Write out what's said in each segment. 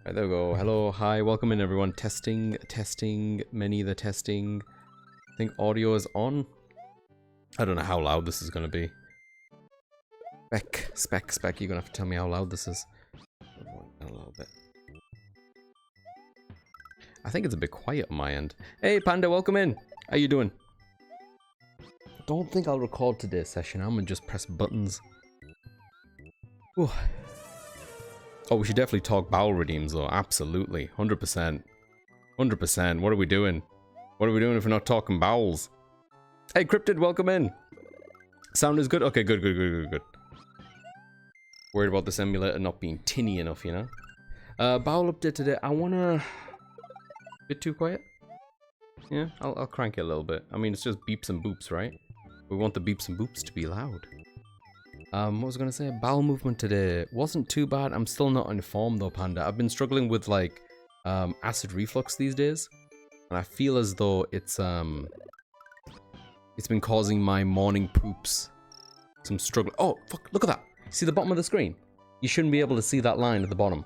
Right, there we go. Hello, hi, welcome in everyone. Testing, many the testing. I think audio is on. I don't know how loud this is gonna be. Spec, you're gonna have to tell me how loud this is. A little bit. I think it's a bit quiet on my end. Hey Panda, welcome in. How you doing? I don't think I'll record today's session. I'm gonna just press buttons. Ooh. Oh, we should definitely talk bowel redeems though. Absolutely. 100%. 100%. What are we doing? What are we doing if we're not talking bowels? Hey, Cryptid, welcome in. Sound is good? Okay, good. Worried about this emulator not being tinny enough, you know? Bowel update today. I wanna... Bit too quiet? Yeah, I'll crank it a little bit. I mean, it's just beeps and boops, right? We want the beeps and boops to be loud. What was I gonna say? Bowel movement today wasn't too bad. I'm still not informed though, Panda. I've been struggling with like acid reflux these days, and I feel as though it's been causing my morning poops some struggle. Oh fuck! Look at that. See the bottom of the screen? You shouldn't be able to see that line at the bottom.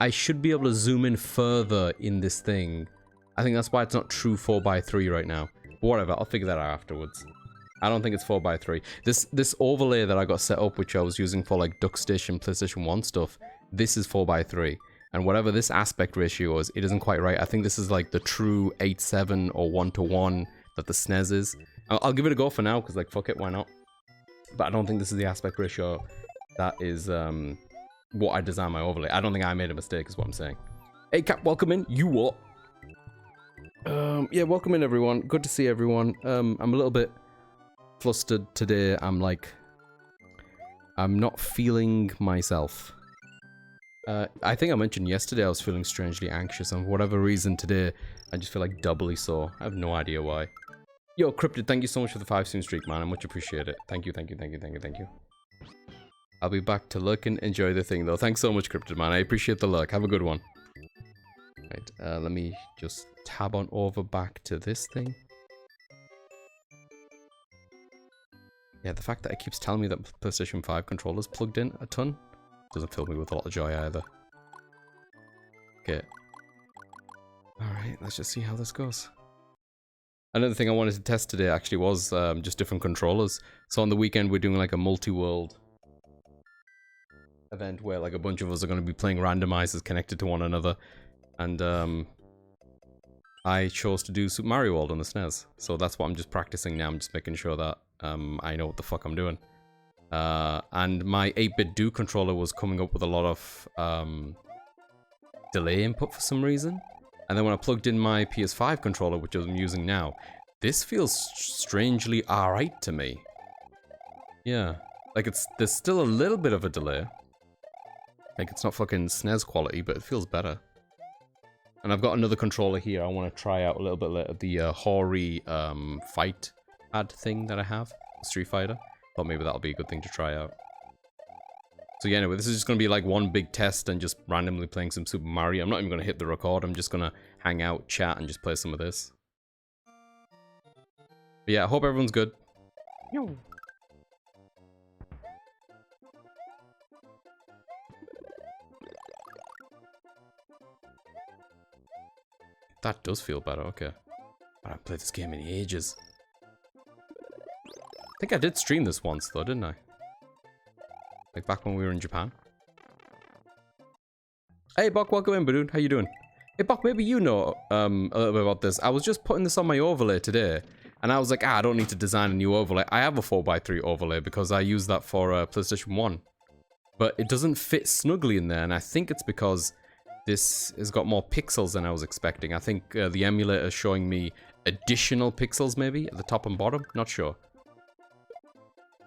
I should be able to zoom in further in this thing. I think that's why it's not true 4:3 right now. But whatever, I'll figure that out afterwards. I don't think it's 4:3. This overlay that I got set up, which I was using for like DuckStation, PlayStation 1 stuff, this is 4:3. And whatever this aspect ratio is, it isn't quite right. I think this is like the true 8:7 or 1:1 that the SNES is. I'll give it a go for now, because like, fuck it, why not? But I don't think this is the aspect ratio that is what I designed my overlay. I don't think I made a mistake, is what I'm saying. Hey Cap, welcome in. You what? Yeah, welcome in everyone. Good to see everyone. I'm a little bit flustered today. I'm not feeling myself. I think I mentioned yesterday I was feeling strangely anxious, and for whatever reason today I just feel like doubly so. I have no idea why. Yo, Cryptid, thank you so much for the 5-stream streak, man. I much appreciate it. Thank you. I'll be back to look and enjoy the thing though. Thanks so much, Cryptid, man. I appreciate the look. Have a good one. Right, let me just tab on over back to this thing. Yeah, the fact that it keeps telling me that PlayStation 5 controller's plugged in a ton doesn't fill me with a lot of joy either. Okay. Alright, let's just see how this goes. Another thing I wanted to test today actually was just different controllers. So on the weekend we're doing like a multi-world event where like a bunch of us are going to be playing randomizers connected to one another. And I chose to do Super Mario World on the SNES. So that's what I'm just practicing now. I'm just making sure that I know what the fuck I'm doing. And my 8-bit Do controller was coming up with a lot of delay input for some reason. And then when I plugged in my PS5 controller, which I'm using now, this feels strangely alright to me. Yeah. Like there's still a little bit of a delay. Like it's not fucking SNES quality, but it feels better. And I've got another controller here I want to try out a little bit later. The Hori fight ad thing that I have. Street Fighter. Thought maybe that'll be a good thing to try out. So yeah, anyway, this is just going to be like one big test and just randomly playing some Super Mario. I'm not even going to hit the record. I'm just going to hang out, chat, and just play some of this. But yeah, I hope everyone's good. Yo. That does feel better, okay. I haven't played this game in ages. I think I did stream this once though, didn't I? Like back when we were in Japan. Hey Bok, welcome in, Badoon. How you doing? Hey Bok, maybe you know a little bit about this. I was just putting this on my overlay today, and I was like, I don't need to design a new overlay. I have a 4:3 overlay because I use that for PlayStation 1. But it doesn't fit snugly in there, and I think it's because this has got more pixels than I was expecting. I think the emulator is showing me additional pixels maybe at the top and bottom. Not sure.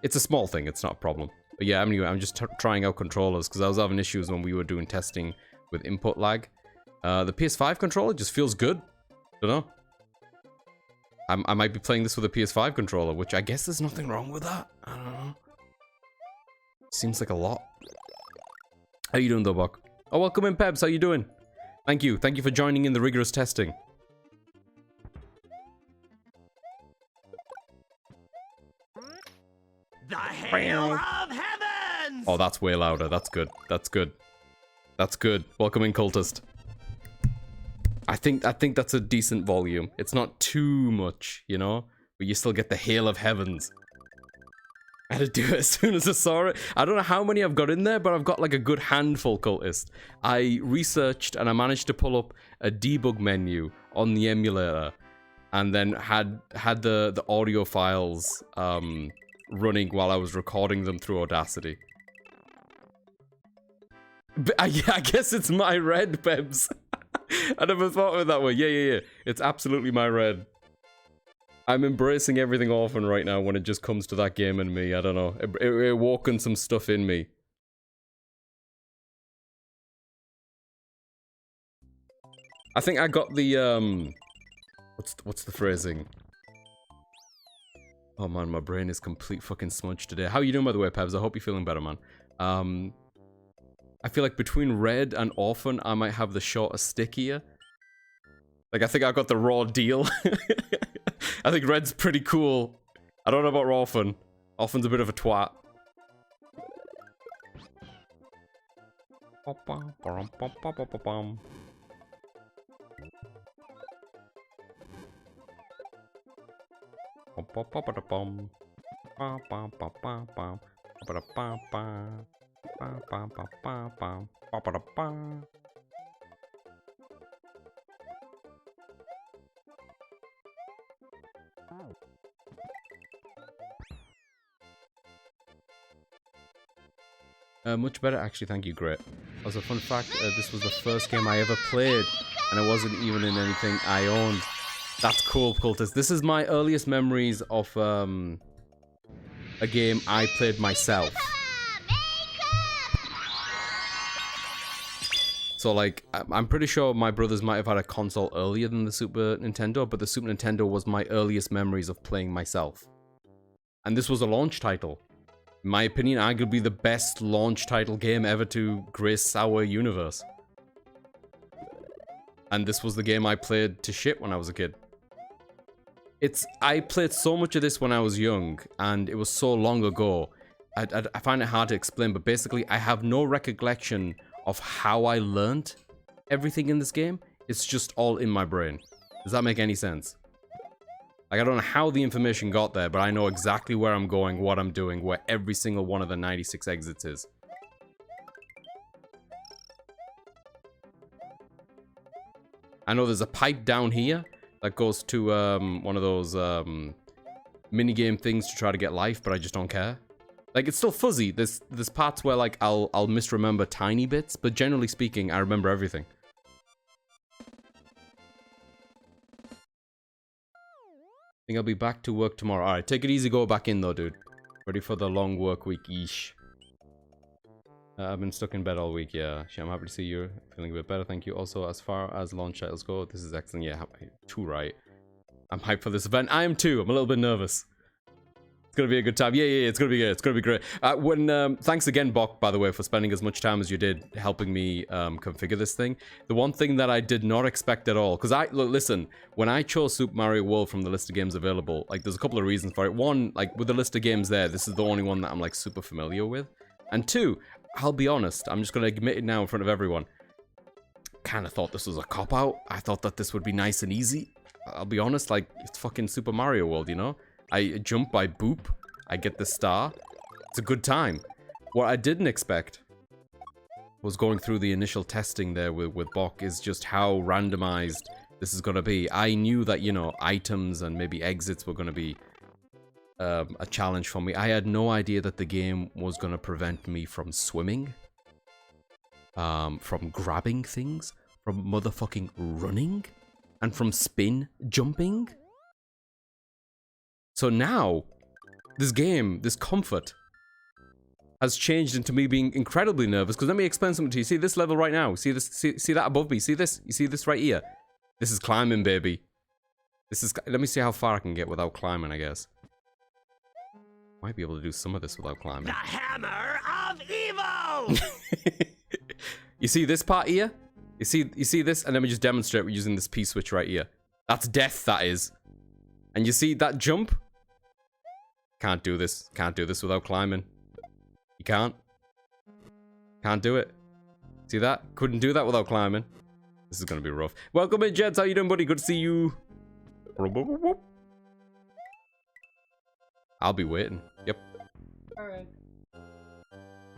It's a small thing. It's not a problem. But yeah, anyway, I'm just trying out controllers because I was having issues when we were doing testing with input lag. The PS5 controller just feels good. Don't know. I might be playing this with a PS5 controller, which I guess there's nothing wrong with that. I don't know. Seems like a lot. How you doing though, Buck? Oh, welcome in, Pebs. How you doing? Thank you. Thank you for joining in the rigorous testing. The hail of heavens! Oh, that's way louder. That's good. That's good. That's good. Welcome in, cultist. I think that's a decent volume. It's not too much, you know? But you still get the hail of heavens. I had to do it as soon as I saw it. I don't know how many I've got in there, but I've got like a good handful, cultist. I researched and I managed to pull up a debug menu on the emulator, and then had the audio files running while I was recording them through Audacity. But I guess it's my red, Pebs. I never thought of it that way. Yeah. It's absolutely my red. I'm embracing everything orphan right now when it just comes to that game and me. I don't know. It awoken some stuff in me. I think I got the, what's the phrasing? Oh man, my brain is complete fucking smudge today. How you doing, by the way, Pebs? I hope you're feeling better, man. I feel like between red and orphan, I might have the shortest stick here. Like, I think I got the raw deal. I think red's pretty cool. I don't know about orphan. Orphan's a bit of a twat. Much better, actually, thank you, great. Also, fun fact, this was the first game I ever played, and it wasn't even in anything I owned. That's cool, cultist. This is my earliest memories of a game I played myself. So, like, I'm pretty sure my brothers might have had a console earlier than the Super Nintendo, but the Super Nintendo was my earliest memories of playing myself. And this was a launch title. In my opinion, arguably the best launch title game ever to grace our universe. And this was the game I played to shit when I was a kid. I played so much of this when I was young, and it was so long ago. I find it hard to explain, but basically I have no recollection of how I learned everything in this game. It's just all in my brain. Does that make any sense? Like, I don't know how the information got there, but I know exactly where I'm going, what I'm doing, where every single one of the 96 exits is. I know there's a pipe down here that goes to one of those minigame things to try to get life, but I just don't care. Like, it's still fuzzy. There's parts where, like, I'll misremember tiny bits, but generally speaking, I remember everything. I think I'll be back to work tomorrow. Alright, take it easy, go back in though, dude. Ready for the long work week, yeesh. I've been stuck in bed all week, yeah. I'm happy to see you feeling a bit better, thank you. Also, as far as launch titles go, this is excellent. Yeah, too right. I'm hyped for this event. I am too. I'm a little bit nervous. It's gonna be a good time. Yeah, it's gonna be good. It's gonna be great. Thanks again, Bok, by the way, for spending as much time as you did helping me configure this thing. The one thing that I did not expect at all, because listen, when I chose Super Mario World from the list of games available, like, there's a couple of reasons for it. One, like, with the list of games there, this is the only one that I'm, like, super familiar with. And two, I'll be honest, I'm just gonna admit it now in front of everyone. Kind of thought this was a cop-out. I thought that this would be nice and easy. I'll be honest, like, it's fucking Super Mario World, you know? I jump by boop, I get the star. It's a good time. What I didn't expect was going through the initial testing there with Bok is just how randomized this is gonna be. I knew that, you know, items and maybe exits were gonna be a challenge for me. I had no idea that the game was gonna prevent me from swimming, from grabbing things, from motherfucking running, and from spin jumping. So now, this game, this comfort, has changed into me being incredibly nervous. Because let me explain something to you. See this level right now? See this? See that above me? See this? You see this right here? This is climbing, baby. This is. Let me see how far I can get without climbing, I guess. Might be able to do some of this without climbing. The Hammer of Evil! You see this part here? You see this? And let me just demonstrate with using this P-switch right here. That's death, that is. And you see that jump? Can't do this. Can't do this without climbing. You can't. Can't do it. See that? Couldn't do that without climbing. This is gonna be rough. Welcome in, Jets. How you doing, buddy? Good to see you. I'll be waiting. Yep. Alright.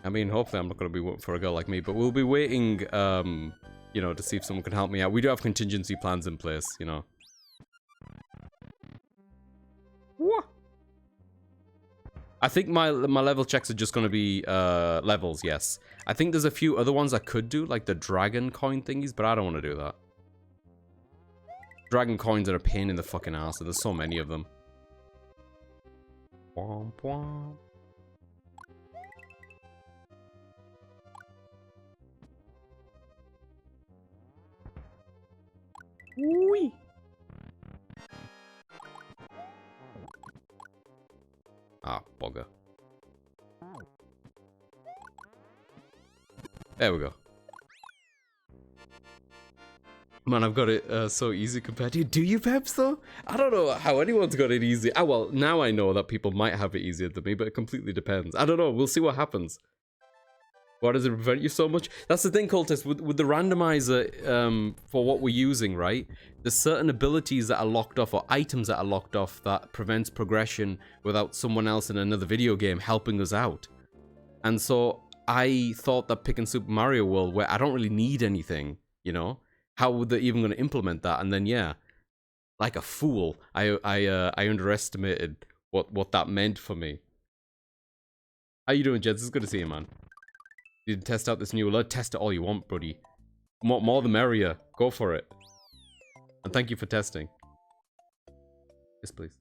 I mean, hopefully I'm not gonna be waiting for a girl like me, but we'll be waiting, you know, to see if someone can help me out. We do have contingency plans in place, you know. What? I think my level checks are just gonna be levels, yes. I think there's a few other ones I could do, like the dragon coin thingies, but I don't want to do that. Dragon coins are a pain in the fucking ass, and there's so many of them. Womp womp. Whee! Ah, bugger. There we go. Man, I've got it so easy compared to you. Do you, Peps, though? I don't know how anyone's got it easy. Ah, well, now I know that people might have it easier than me, but it completely depends. I don't know. We'll see what happens. Why does it prevent you so much? That's the thing, Cultist. With the randomizer for what we're using, right? There's certain abilities that are locked off or items that are locked off that prevents progression without someone else in another video game helping us out. And so I thought that picking Super Mario World, where I don't really need anything, you know, how would they even going to implement that? And then, yeah, like a fool, I underestimated what that meant for me. How you doing, Jeds? It's good to see you, man. You did test out this new alert. Test it all you want, buddy. More the merrier. Go for it. And thank you for testing. Yes, please.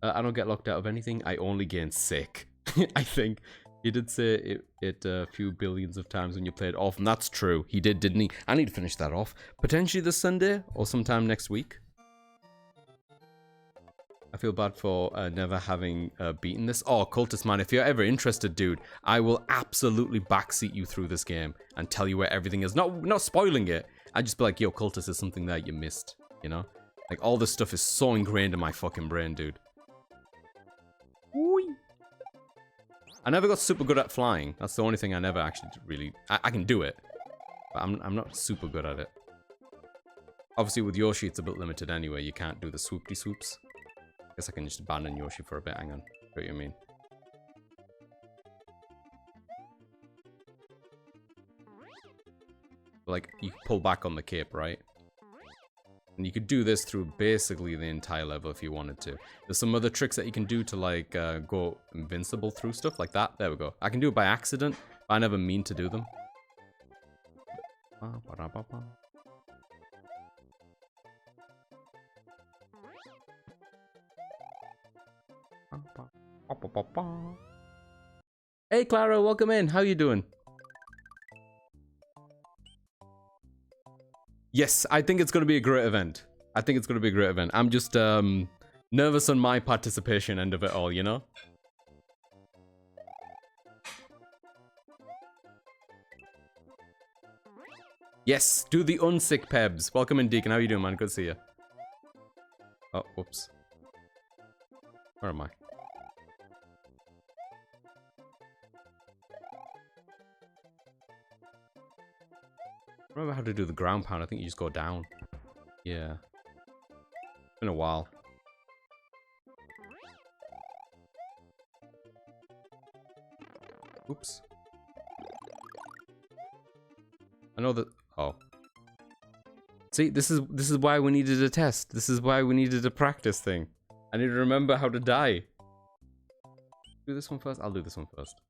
I don't get locked out of anything. I only gain sick. I think. He did say it a few billions of times when you played off, and that's true. He did, didn't he? I need to finish that off. Potentially this Sunday, or sometime next week. I feel bad for never having beaten this. Oh, Cultist, man, if you're ever interested, dude, I will absolutely backseat you through this game and tell you where everything is. Not spoiling it. I'd just be like, yo, Cultist, there's something that you missed, you know? Like, all this stuff is so ingrained in my fucking brain, dude. Whee! I never got super good at flying. That's the only thing I never actually really... I can do it, but I'm not super good at it. Obviously, with Yoshi, it's a bit limited anyway. You can't do the swoopty-swoops. I guess I can just abandon Yoshi for a bit. Hang on. What do you mean? Like, you pull back on the cape, right? And you could do this through basically the entire level if you wanted to. There's some other tricks that you can do to, like, go invincible through stuff like that. There we go. I can do it by accident, but I never mean to do them. Hey, Clara, welcome in. How you doing? Yes, I think it's going to be a great event. I think it's going to be a great event. I'm just nervous on my participation end of it all, you know? Yes, do the unsick Pebs. Welcome in, Deacon. How you doing, man? Good to see you. Oh, whoops. Where am I? I remember how to do the ground pound. I think you just go down. Yeah. It's been a while. Oops. I know that. Oh. See, this is why we needed a test. This is why we needed a practice thing. I need to remember how to die. Do this one first? I'll do this one first.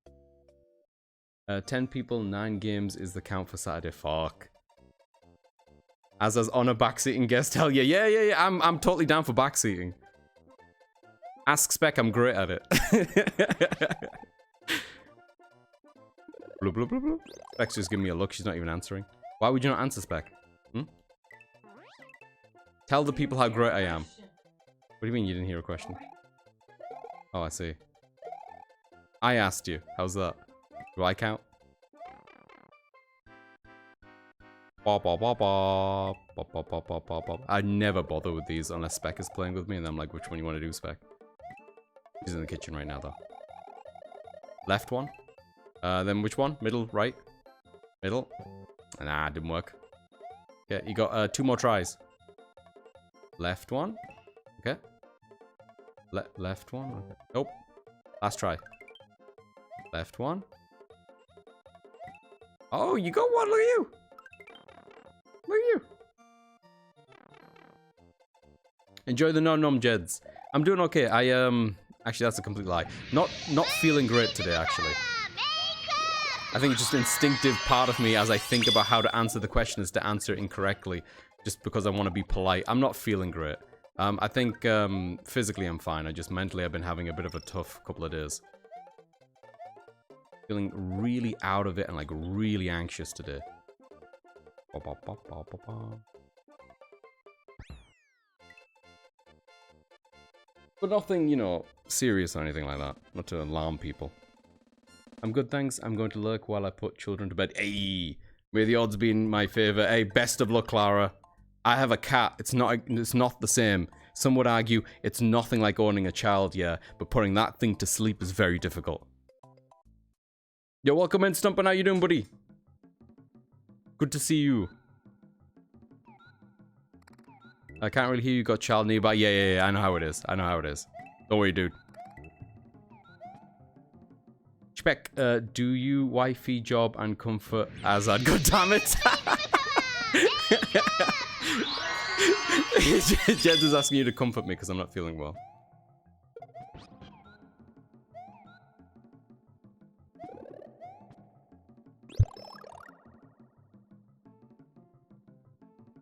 10 people, 9 games is the count for Saturday. Fuck. As on a backseating guest, hell yeah. Yeah. I'm totally down for backseating. Ask Spec, I'm great at it. Blah, blah, blah, blah. Spec's just giving me a look, she's not even answering. Why would you not answer, Spec? Hmm? Tell the people how great I am. What do you mean you didn't hear a question? Oh, I see. I asked you. How's that? Do I count? I never bother with these unless Spec is playing with me, and I'm like, which one you want to do, Spec? He's in the kitchen right now, though. Left one. Then which one? Middle, right? Middle. Nah, didn't work. Okay, you got 2 more tries. Left one. Okay. Left one. Okay. Nope. Last try. Left one. Oh, you got one. Look at you. Look at you. Enjoy the nom Jeds. I'm doing okay. Actually, that's a complete lie. Not feeling great today, actually. I think it's just instinctive part of me as I think about how to answer the question is to answer it incorrectly, just because I want to be polite. I'm not feeling great. I think physically I'm fine. Just mentally I've been having a bit of a tough couple of days. Feeling really out of it and like really anxious today. But nothing, you know, serious or anything like that. Not to alarm people. I'm good, thanks. I'm going to lurk while I put children to bed. Hey, may the odds be in my favor. Hey, best of luck, Clara. I have a cat. It's not the same. Some would argue it's nothing like owning a child, yeah, but putting that thing to sleep is very difficult. Yo, welcome in, Stumper. How you doing, buddy? Good to see you. I can't really hear you. Got child nearby. Yeah. I know how it is. Don't worry, dude. Spec, do you wifey job and comfort Azad? God damn it! Jed is asking you to comfort me because I'm not feeling well.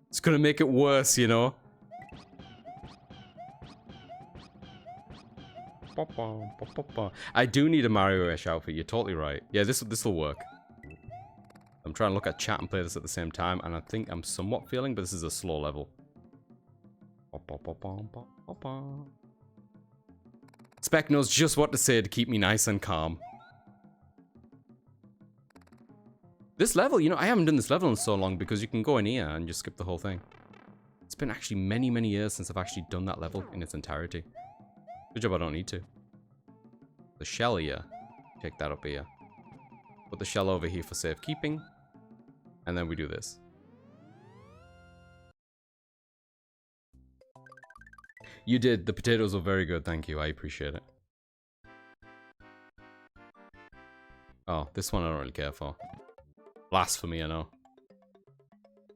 It's gonna make it worse, you know? I do need a Mario-ish outfit, you're totally right. Yeah, this'll work. I'm trying to look at chat and play this at the same time, and I think I'm somewhat feeling, but this is a slow level. Spec knows just what to say to keep me nice and calm. This level, you know, I haven't done this level in so long because you can go in here and just skip the whole thing. It's been actually many, many years since I've actually done that level in its entirety. Good job I don't need to. The shell here. Take that up here. Put the shell over here for safekeeping. And then we do this. You did. The potatoes were very good, thank you. I appreciate it. Oh, this one I don't really care for. Blasphemy, I know.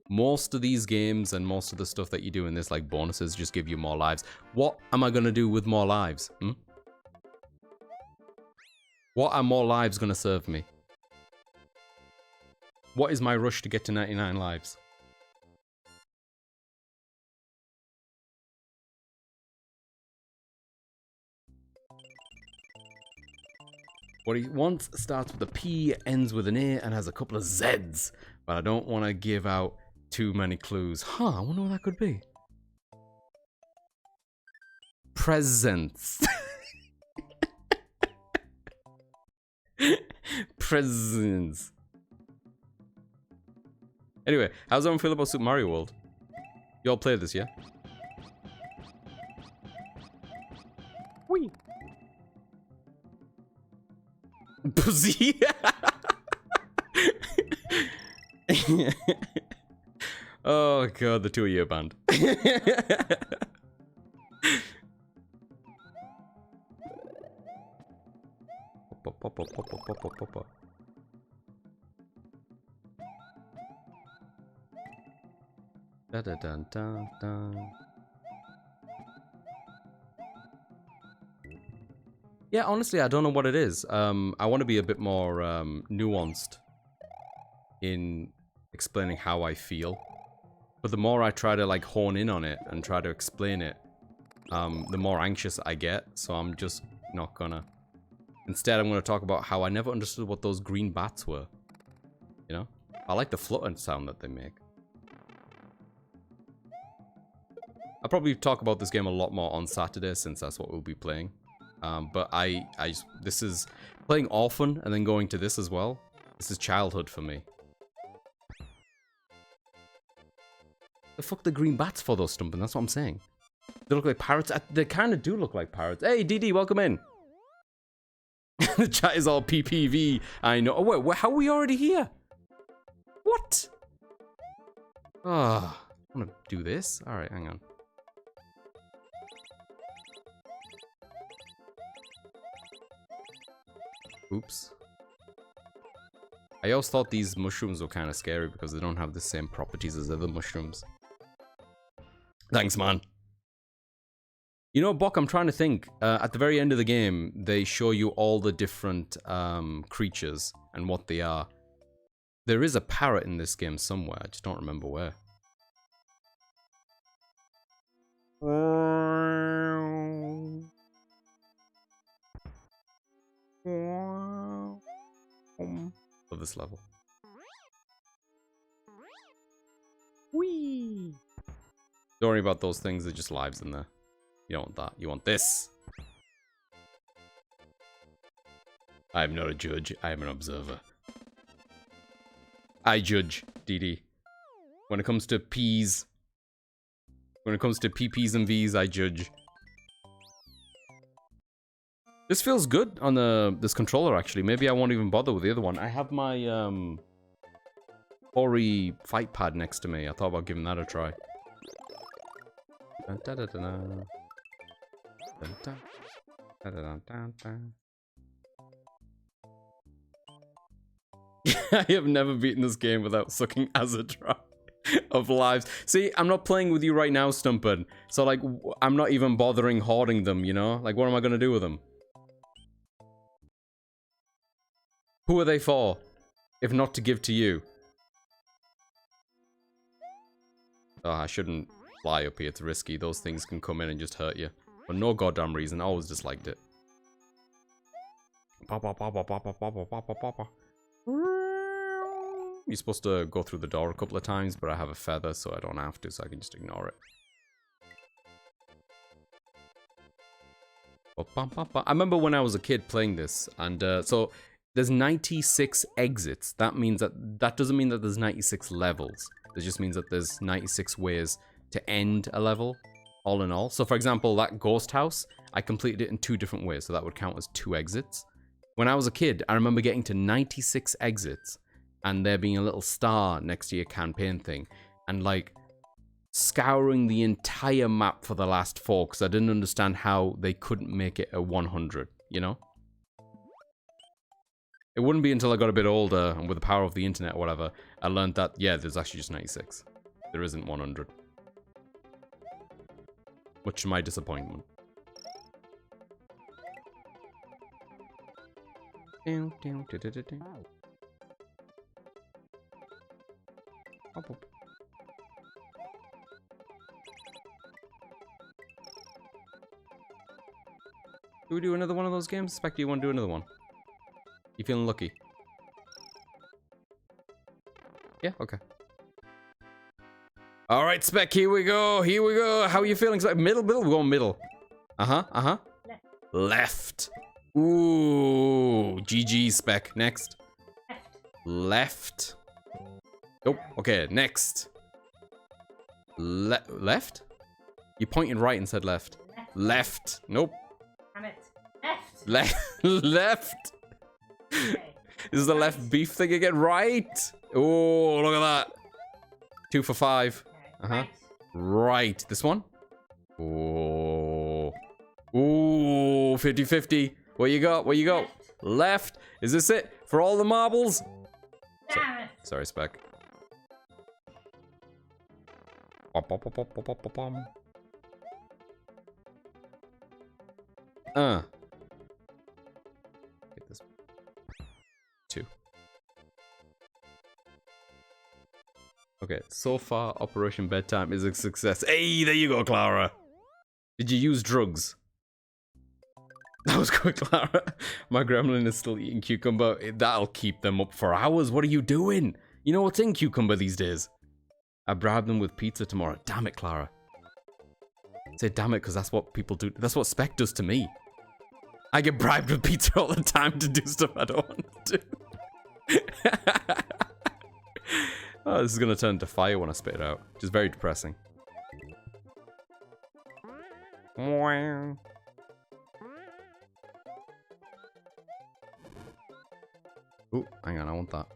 Most of these games and most of the stuff that you do in this, like bonuses, just give you more lives. What am I gonna do with more lives? What are more lives gonna serve me? What is my rush to get to 99 lives? What he wants starts with a P, ends with an A, and has a couple of Z's. But I don't want to give out too many clues. Huh, I wonder what that could be. Presents. Presents. Anyway, how's everyone feel about Super Mario World? You all played this, yeah? Whee! Pussy! Oh god, the 2 of you band. Da da da da da. Yeah, honestly, I don't know what it is. I want to be a bit more nuanced in explaining how I feel. But the more I try to like hone in on it and try to explain it, the more anxious I get. So I'm just not gonna. Instead, I'm gonna talk about how I never understood what those green bats were. You know? I like the fluttering sound that they make. I'll probably talk about this game a lot more on Saturday since that's what we'll be playing. But this is playing Orphan and then going to this as well. This is childhood for me. The fuck the green bats for those stumping? That's what I'm saying. They look like parrots. They kind of do look like parrots. Hey, DD, welcome in. The chat is all PPV. I know. Oh, wait, how are we already here? What? Oh, I want to do this? Alright, hang on. Oops. I always thought these mushrooms were kind of scary because they don't have the same properties as other mushrooms. Thanks, man. You know, Bok, I'm trying to think. At the very end of the game, they show you all the different creatures and what they are. There is a parrot in this game somewhere. I just don't remember where. For this level. Whee! Don't worry about those things, they're just lives in there. You don't want that. You want this. I am not a judge, I am an observer. I judge, DD. When it comes to P's, when it comes to PPs and V's, I judge. This feels good on this controller, actually. Maybe I won't even bother with the other one. I have my Ori fight pad next to me. I thought about giving that a try. Dun, dun, dun, dun, dun. Dun, dun. Dun, dun, dun, dun. I have never beaten this game without sucking as a dry of lives. See, I'm not playing with you right now, Stumpin. So, like, I'm not even bothering hoarding them, you know? Like, what am I gonna do with them? Who are they for? If not to give to you? Oh, I shouldn't fly up here. It's risky. Those things can come in and just hurt you. For no goddamn reason. I always disliked it. You're supposed to go through the door a couple of times, but I have a feather, so I don't have to, so I can just ignore it. I remember when I was a kid playing this, and so there's 96 exits. That means that doesn't mean that there's 96 levels. It just means that there's 96 ways to end a level, all in all. So for example, that ghost house, I completed it in 2 different ways, so that would count as 2 exits. When I was a kid, I remember getting to 96 exits, and there being a little star next to your campaign thing, and like scouring the entire map for the last 4, because I didn't understand how they couldn't make it a 100, you know? It wouldn't be until I got a bit older, and with the power of the internet or whatever, I learned that, yeah, there's actually just 96. There isn't 100. Much to my disappointment. Down, down, da, da, da, da. Up, up. Do we do another one of those games? Spec, do you want to do another one? You feeling lucky? Yeah, okay. Alright, Spec, here we go, here we go. How are you feeling, Spec? Middle, we're going middle. Uh-huh, uh-huh. Left. Ooh, GG, Spec. Next. Left. Oh, okay, next. Left? You pointed right and said left. Left. Nope. Damn it. Left. Left. Okay. This is the left beef thing again. Right. Oh, look at that. 2 for 5. Okay. Uh-huh. Right. This one? Oh. Ooh, 50-50. What you got? What you got? Left. Is this it? For all the marbles? Damn it. Sorry, Spec. Get this. 2. Okay, so far, Operation Bedtime is a success. Hey, there you go, Clara. Did you use drugs? That was quick, Clara. My gremlin is still eating cucumber. That'll keep them up for hours. What are you doing? You know what's in cucumber these days? I bribed them with pizza tomorrow. Damn it, Clara. Say damn it, because that's what people do. That's what Spec does to me. I get bribed with pizza all the time to do stuff I don't want to do. Oh, this is going to turn into fire when I spit it out, which is very depressing. Oh, hang on, I want that.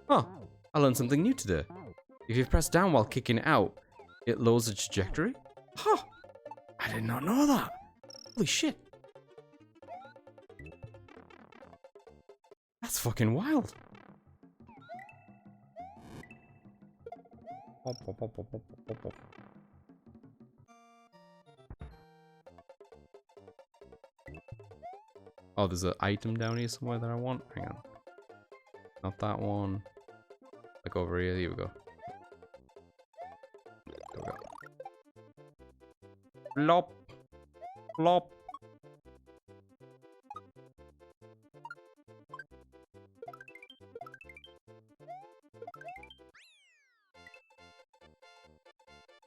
Oh, I learned something new today. If you press down while kicking out, it lowers the trajectory? Huh. I did not know that. Holy shit. That's fucking wild. Oh, there's an item down here somewhere that I want. Hang on. Not that one. Like over here. Here we go. There we go. Flop. Flop.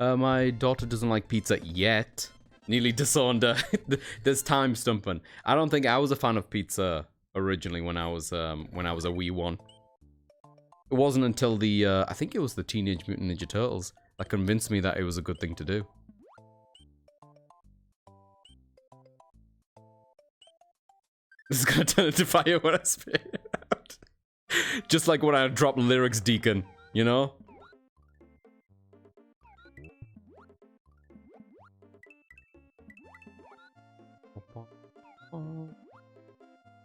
My daughter doesn't like pizza yet. Nearly disowned her. There's time stumping. I don't think I was a fan of pizza originally when I was a wee one. It wasn't until the I think it was the Teenage Mutant Ninja Turtles that convinced me that it was a good thing to do. This is gonna turn into fire when I spit it out. Just like when I drop lyrics, Deacon, you know?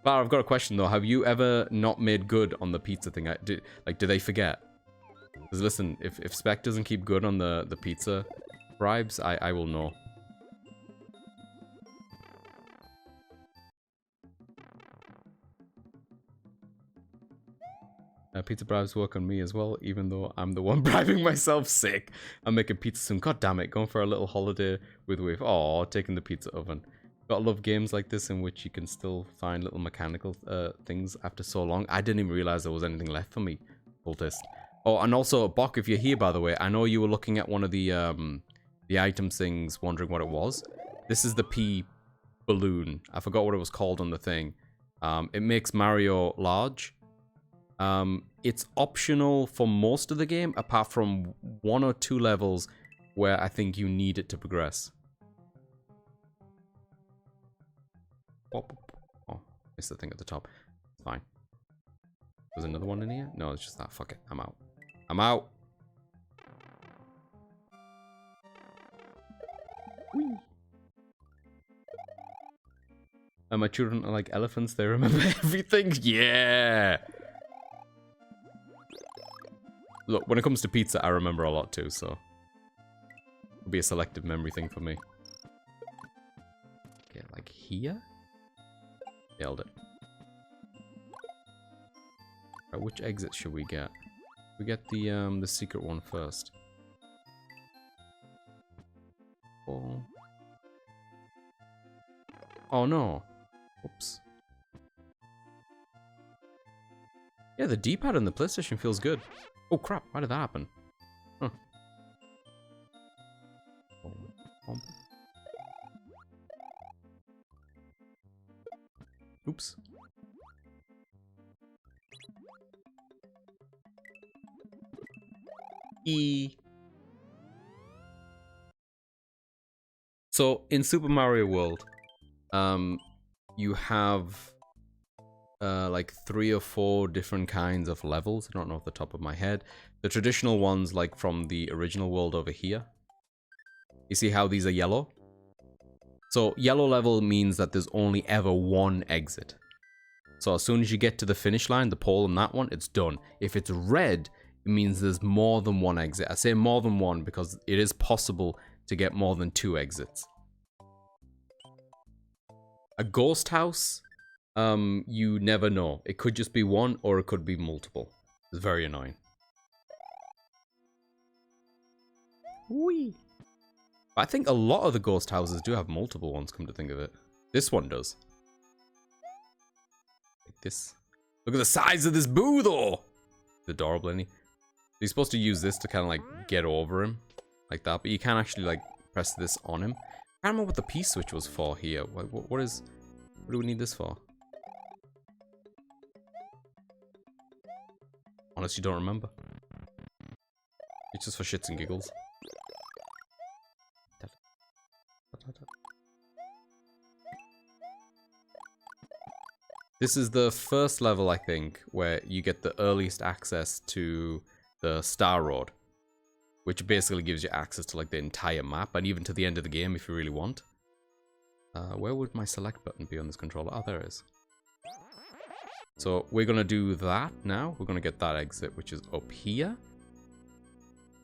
Bar, I've got a question though. Have you ever not made good on the pizza thing? Do they forget? Because listen, if Spec doesn't keep good on the pizza bribes, I will know. Pizza bribes work on me as well, even though I'm the one bribing myself sick. I'm making pizza soon. God damn it, going for a little holiday with Wave. Aw, taking the pizza oven. Gotta love games like this in which you can still find little mechanical things after so long. I didn't even realize there was anything left for me. Cultist. Oh, and also, Bok, if you're here, by the way, I know you were looking at one of the items things, wondering what it was. This is the P balloon. I forgot what it was called on the thing. It makes Mario large. It's optional for most of the game, apart from 1 or 2 levels where I think you need it to progress. Oh, it's the thing at the top. Fine. There's another one in here? No, it's just that. Fuck it. I'm out. I'm out. Whee. My children are like elephants. They remember everything. Yeah. Look, when it comes to pizza, I remember a lot too, so it'll be a selective memory thing for me. Okay, like here? Nailed it. Right, which exit should we get? We get the secret one first. Oh. Oh no. Oops. Yeah, the D-pad on the PlayStation feels good. Oh crap, why did that happen? Huh. Oops. E. So in Super Mario World, you have like 3 or 4 different kinds of levels. I don't know off the top of my head. The traditional ones, like from the original world over here. You see how these are yellow? So yellow level means that there's only ever one exit. So as soon as you get to the finish line, the pole on that one, it's done. If it's red, it means there's more than one exit. I say more than one because it is possible to get more than 2 exits. A ghost house, you never know. It could just be one or it could be multiple. It's very annoying. Whee! I think a lot of the ghost houses do have multiple ones, come to think of it. This one does. Like this. Look at the size of this boo, though! It's adorable, isn't he? You're supposed to use this to kind of, like, get over him. Like that, but you can't actually, like, press this on him. I can't remember what the P switch was for here. What do we need this for? Honestly, don't remember. It's just for shits and giggles. This is the first level, I think, where you get the earliest access to the Star Road, which basically gives you access to like the entire map and even to the end of the game if you really want. Where would my select button be on this controller? Oh, there it is. So we're going to do that now. We're going to get that exit, which is up here.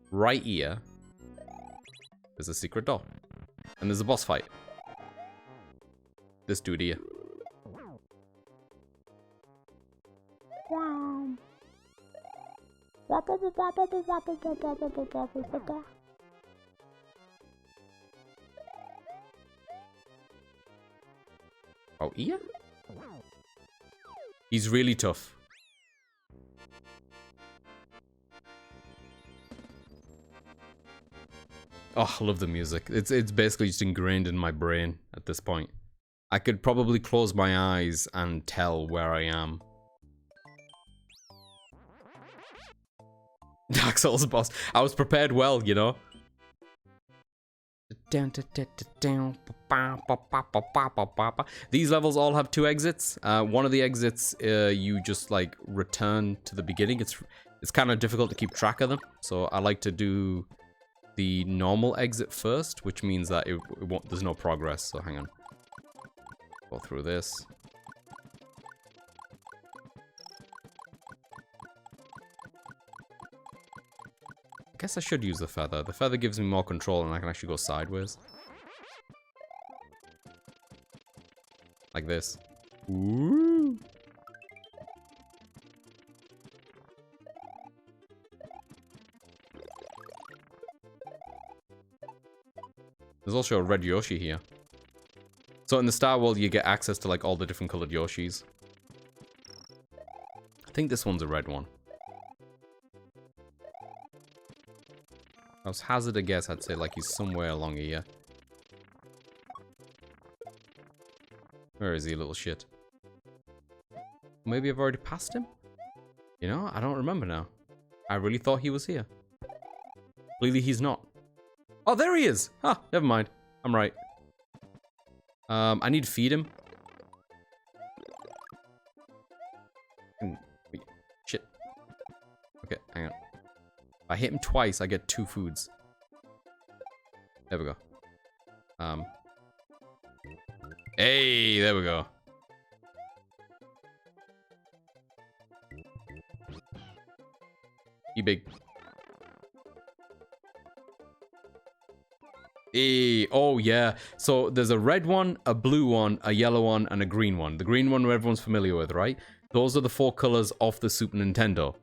Right here. There's a secret door. And there's a boss fight. This dude here. Oh, here? He's really tough. Oh, I love the music. It's basically just ingrained in my brain at this point. I could probably close my eyes and tell where I am. Dark Souls boss. I was prepared well, you know. These levels all have 2 exits. One of the exits, you just like return to the beginning. It's kind of difficult to keep track of them, so I like to do the normal exit first, which means that it won't. There's no progress. So hang on. Go through this. I guess I should use the feather. The feather gives me more control and I can actually go sideways. Like this. Ooh. There's also a red Yoshi here. So in the Star World, you get access to like all the different colored Yoshis. I think this one's a red one. I was hazard a guess, I'd say like he's somewhere along here. Where is he, little shit? Maybe I've already passed him? You know, I don't remember now. I really thought he was here. Clearly he's not. Oh, there he is! Ah, never mind. I'm right. I need to feed him. Wait, shit. Okay, hang on. If I hit him twice, I get 2 foods. There we go. Hey, there we go. You big. Hey, oh yeah. So there's a red one, a blue one, a yellow one, and a green one. The green one everyone's familiar with, right? Those are the 4 colors of the Super Nintendo.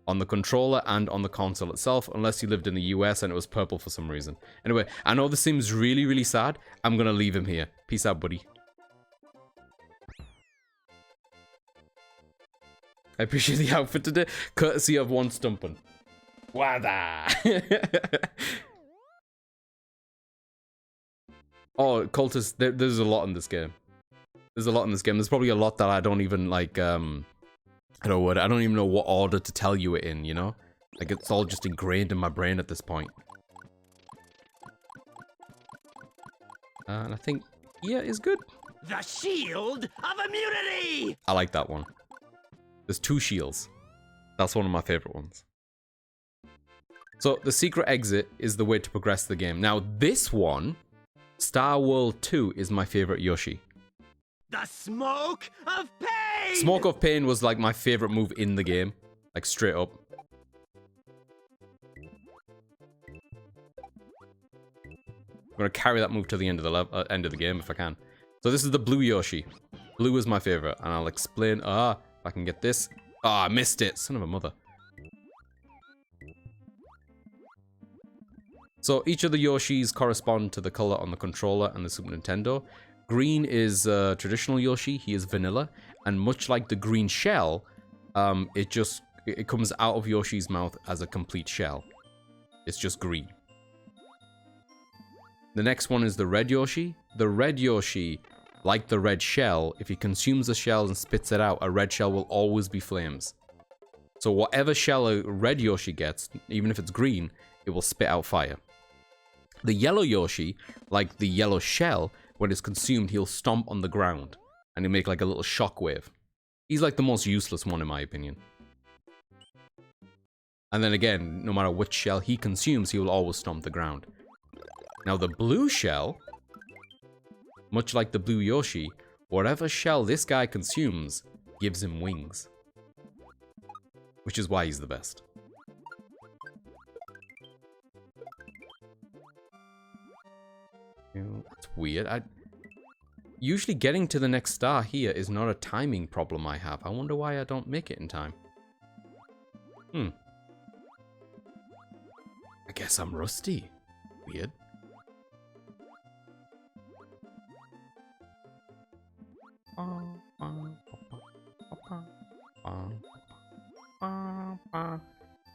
On the controller and on the console itself, unless you lived in the US and it was purple for some reason. Anyway, I know this seems really, really sad. I'm gonna leave him here. Peace out, buddy. I appreciate the outfit today, courtesy of One Stumpin'. Wada! Oh, cultists, there's a lot in this game. There's a lot in this game. There's probably a lot that I don't even, like, I don't even know what order to tell you it in, you know? Like, it's all just ingrained in my brain at this point. And I think here is good. The shield of immunity! I like that one. There's 2 shields. That's one of my favorite ones. So, the secret exit is the way to progress the game. Now, this one, Star World 2, is my favorite Yoshi. The smoke of pain! Smoke of Pain was like my favorite move in the game. Like straight up. I'm gonna carry that move to the end of the end of the game if I can. So this is the blue Yoshi. Blue is my favorite, and I'll explain. If I can get this. I missed it. Son of a mother. So each of the Yoshis correspond to the color on the controller and the Super Nintendo. Green is traditional Yoshi, he is vanilla, and much like the green shell, it comes out of Yoshi's mouth as a complete shell. It's just green. The next one is the red Yoshi. The red Yoshi, like the red shell, if he consumes the shell and spits it out, a red shell will always be flames. So whatever shell a red Yoshi gets, even if it's green, it will spit out fire. The yellow Yoshi, like the yellow shell, when it's consumed, he'll stomp on the ground and he'll make like a little shockwave. He's like the most useless one in my opinion. And then again, no matter which shell he consumes, he will always stomp the ground. Now the blue shell, much like the blue Yoshi, whatever shell this guy consumes gives him wings. Which is why he's the best. It's weird. Usually getting to the next star here is not a timing problem I have. I wonder why I don't make it in time. I guess I'm rusty. Weird.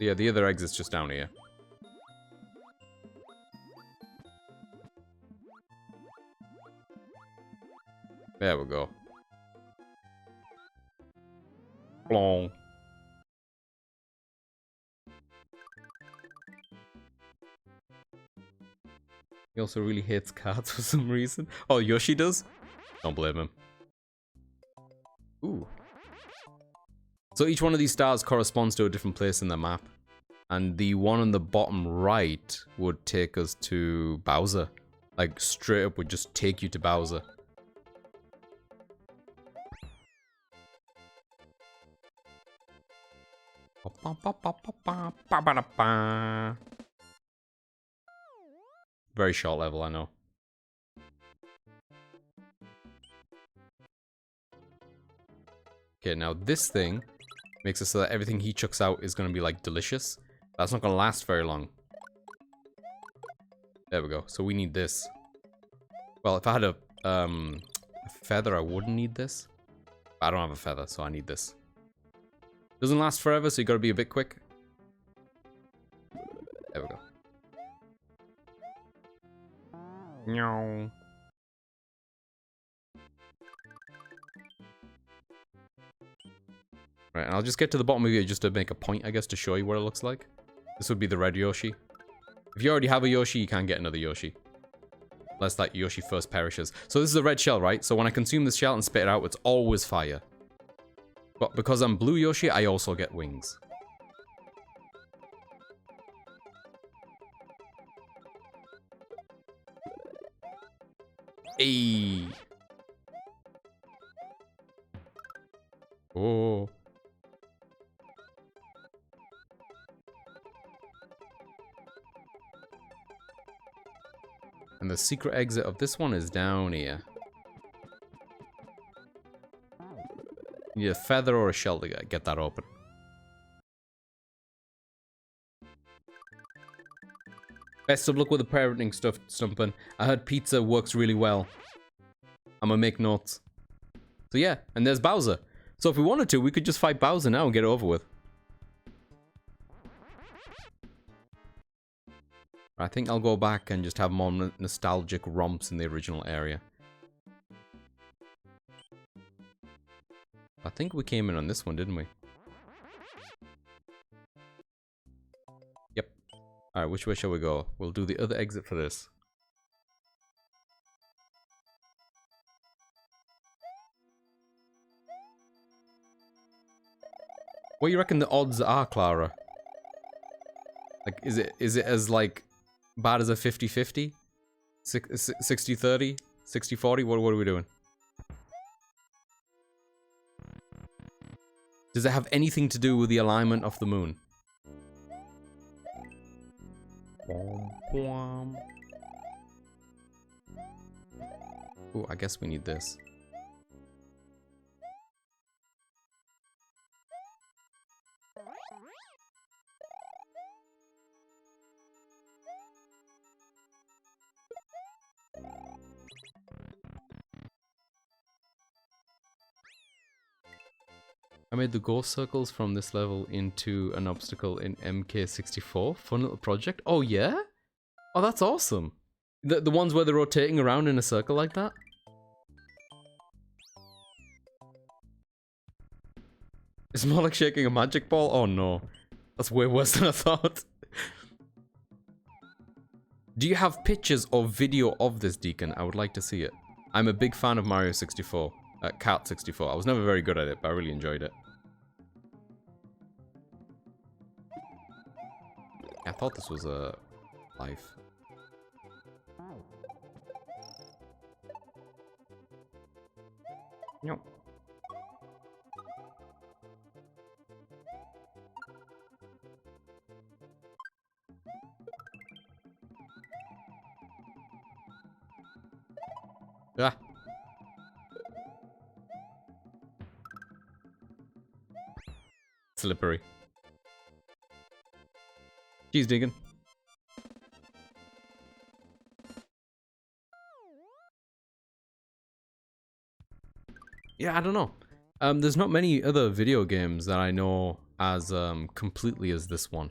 Yeah, the other exit's just down here. There we go. Blong. He also really hates cards for some reason. Oh, Yoshi does? Don't blame him. Ooh. So each one of these stars corresponds to a different place in the map. And the one on the bottom right would take us to Bowser. Like, straight up would just take you to Bowser. Very short level, I know. Okay, now this thing makes it so that everything he chucks out is going to be, like, delicious. That's not going to last very long. There we go. So we need this. Well, if I had a feather, I wouldn't need this. But I don't have a feather, so I need this. Doesn't last forever, so you got to be a bit quick. There we go. No. Right, and I'll just get to the bottom of here just to make a point, I guess, to show you what it looks like. This would be the red Yoshi. If you already have a Yoshi, you can't get another Yoshi. Unless that Yoshi first perishes. So this is a red shell, right? So when I consume this shell and spit it out, it's always fire. But because I'm blue Yoshi, I also get wings. Ayy. Oh. And the secret exit of this one is down here. You need a feather or a shell to get that open. Best of luck with the parenting stuff, Stumpin. I heard pizza works really well. I'm gonna make notes. So yeah, and there's Bowser. So if we wanted to, we could just fight Bowser now and get it over with. I think I'll go back and just have more nostalgic romps in the original area. I think we came in on this one, didn't we? Yep. Alright, which way shall we go? We'll do the other exit for this. What do you reckon the odds are, Clara? Like, is it as, like, bad as a 50-50? 60-30? 60-40? What are we doing? Does it have anything to do with the alignment of the moon? Ooh, I guess we need this. I made the ghost circles from this level into an obstacle in MK64. Fun little project. Oh yeah? Oh, that's awesome. The ones where they're rotating around in a circle like that? It's more like shaking a magic ball? Oh no. That's way worse than I thought. Do you have pictures or video of this, Deacon? I would like to see it. I'm a big fan of Mario 64. at Kart 64. I was never very good at it, but I really enjoyed it. I thought this was a life. No. Ah. Slippery. Cheese digging. Yeah, I don't know. There's not many other video games that I know as completely as this one.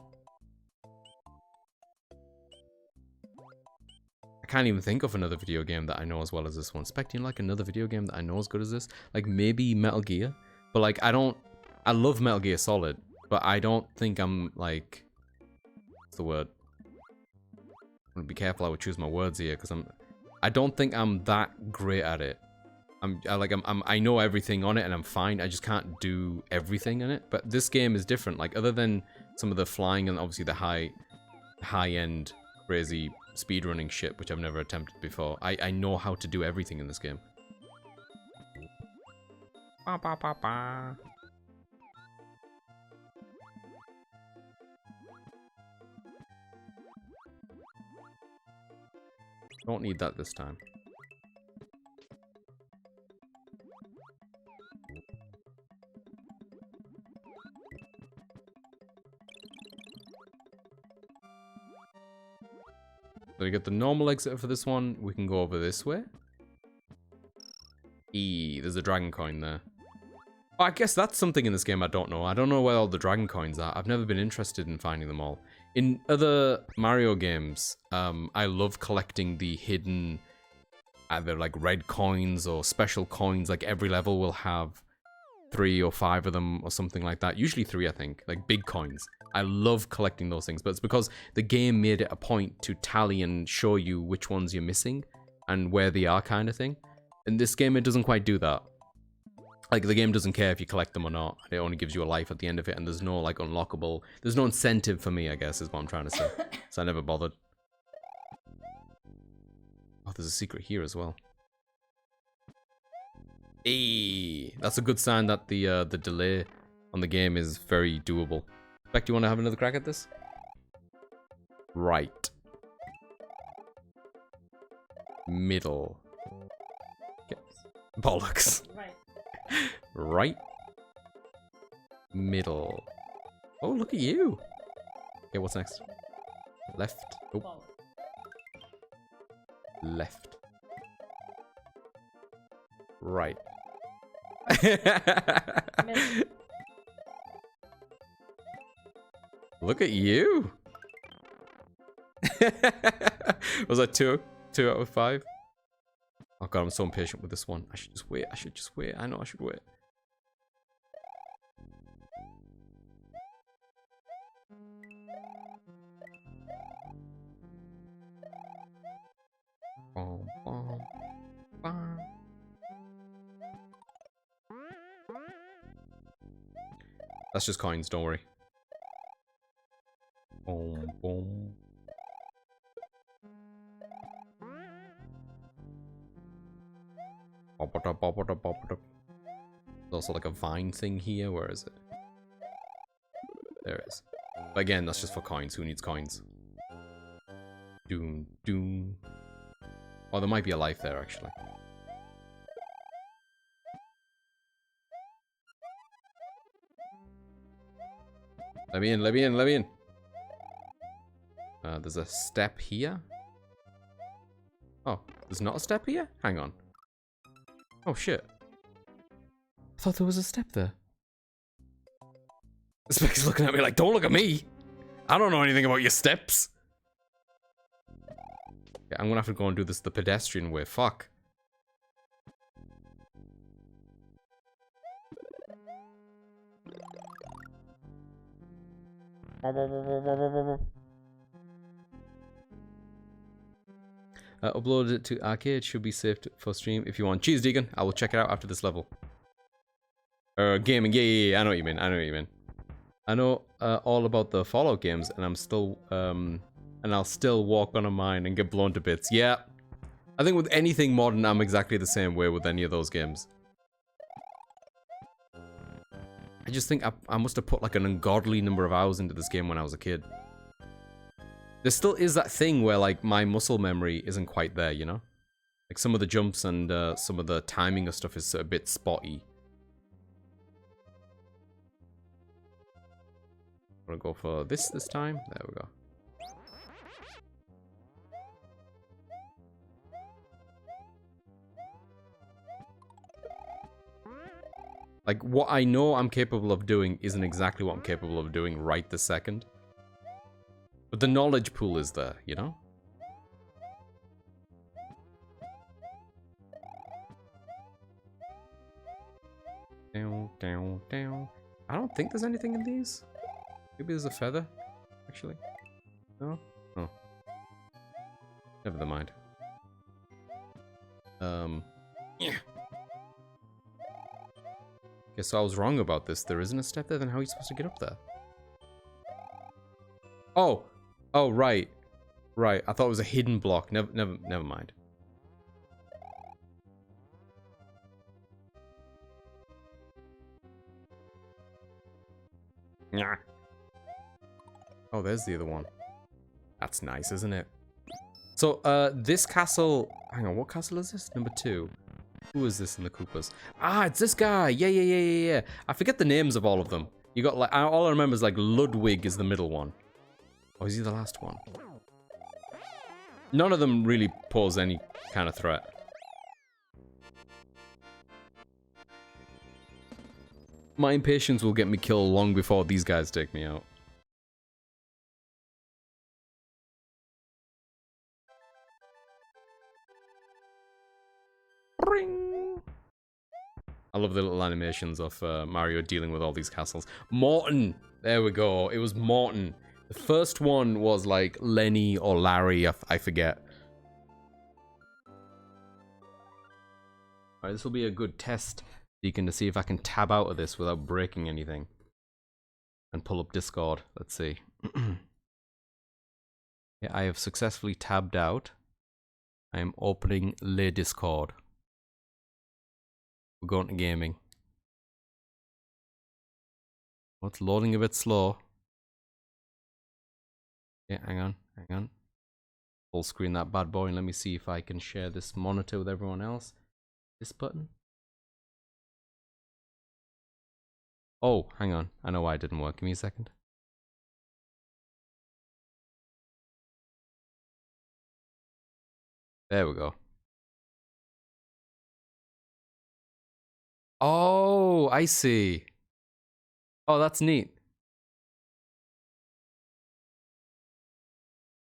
I can't even think of another video game that I know as well as this one. Expecting like another video game that I know as good as this, like maybe Metal Gear, but like I love Metal Gear Solid, but I don't think I'm like, what's the word? I'm gonna be careful. I would choose my words here because I don't think I'm that great at it. I know everything on it and I'm fine. I just can't do everything in it. But this game is different. Like other than some of the flying and obviously the high end crazy speedrunning shit, which I've never attempted before, I know how to do everything in this game. Ba, ba, ba, ba. Don't need that this time. So we get the normal exit for this one. We can go over this way. There's a dragon coin there. Oh, I guess that's something in this game I don't know. I don't know where all the dragon coins are. I've never been interested in finding them all. In other Mario games, I love collecting the hidden, either like red coins or special coins. Like every level will have 3 or 5 of them or something like that. Usually 3, I think. Like big coins. I love collecting those things, but it's because the game made it a point to tally and show you which ones you're missing and where they are, kind of thing. In this game, it doesn't quite do that. Like, the game doesn't care if you collect them or not. It only gives you a life at the end of it, and there's no, like, unlockable... There's no incentive for me, I guess, is what I'm trying to say. So I never bothered. Oh, there's a secret here as well. Hey, that's a good sign that the delay on the game is very doable. Beck, do you want to have another crack at this? Right. Middle. Yes. Bollocks. Right. Right. Middle. Oh, look at you. Okay, what's next? Left. Oh. Forward. Left. Right. Middle. Look at you. Was that 2 out of 5? Oh god, I'm so impatient with this one. I should just wait. I should just wait. I know I should wait. Bom, bom, bom. That's just coins, don't worry. Boom, boom. There's also like a vine thing here. Where is it? There it is. But again, that's just for coins. Who needs coins? Doom, doom. Oh, there might be a life there, actually. Let me in, let me in, let me in. There's a step here. Oh, there's not a step here? Hang on. Oh, shit. I thought there was a step there. This Beck's looking at me like, don't look at me. I don't know anything about your steps. Yeah, I'm gonna have to go and do this the pedestrian way. Fuck. Uploaded it to arcade. Should be saved for stream if you want. Cheers, Deegan. I will check it out after this level. Gaming. Yeah. I know what you mean. I know all about the Fallout games, and I'm still and I'll still walk on a mine and get blown to bits. Yeah. I think with anything modern, I'm exactly the same way with any of those games. I just think I must have put like an ungodly number of hours into this game when I was a kid. There still is that thing where like my muscle memory isn't quite there, you know? Like some of the jumps and some of the timing of stuff is a bit spotty. I'm gonna go for this time. There we go. Like, what I know I'm capable of doing isn't exactly what I'm capable of doing right this second. But the knowledge pool is there, you know? Down. I don't think there's anything in these. Maybe there's a feather, actually. No? Oh. Never mind. Yeah. Okay, so I was wrong about this. There isn't a step there, then how are you supposed to get up there? Oh! Oh, right. Right, I thought it was a hidden block. Never mind. Yeah. Oh, there's the other one. That's nice, isn't it? So, this castle... Hang on, what castle is this? Number 2. Who is this in the Koopas? Ah, it's this guy! Yeah. I forget the names of all of them. You got, like... All I remember is, like, Ludwig is the middle one. Or is he the last one? None of them really pose any kind of threat. My impatience will get me killed long before these guys take me out. Ring. I love the little animations of Mario dealing with all these castles. Morton! There we go. It was Morton. The first one was like Lenny or Larry, I forget. Alright, this will be a good test, Deacon, to see if I can tab out of this without breaking anything. And pull up Discord. Let's see. Yeah, I have successfully tabbed out. I am opening Le Discord. We're going to gaming. Oh, it's loading a bit slow. Yeah, hang on. Full screen that bad boy, and let me see if I can share this monitor with everyone else. This button? Oh, hang on. I know why it didn't work. Give me a second. There we go. Oh, I see. Oh, that's neat.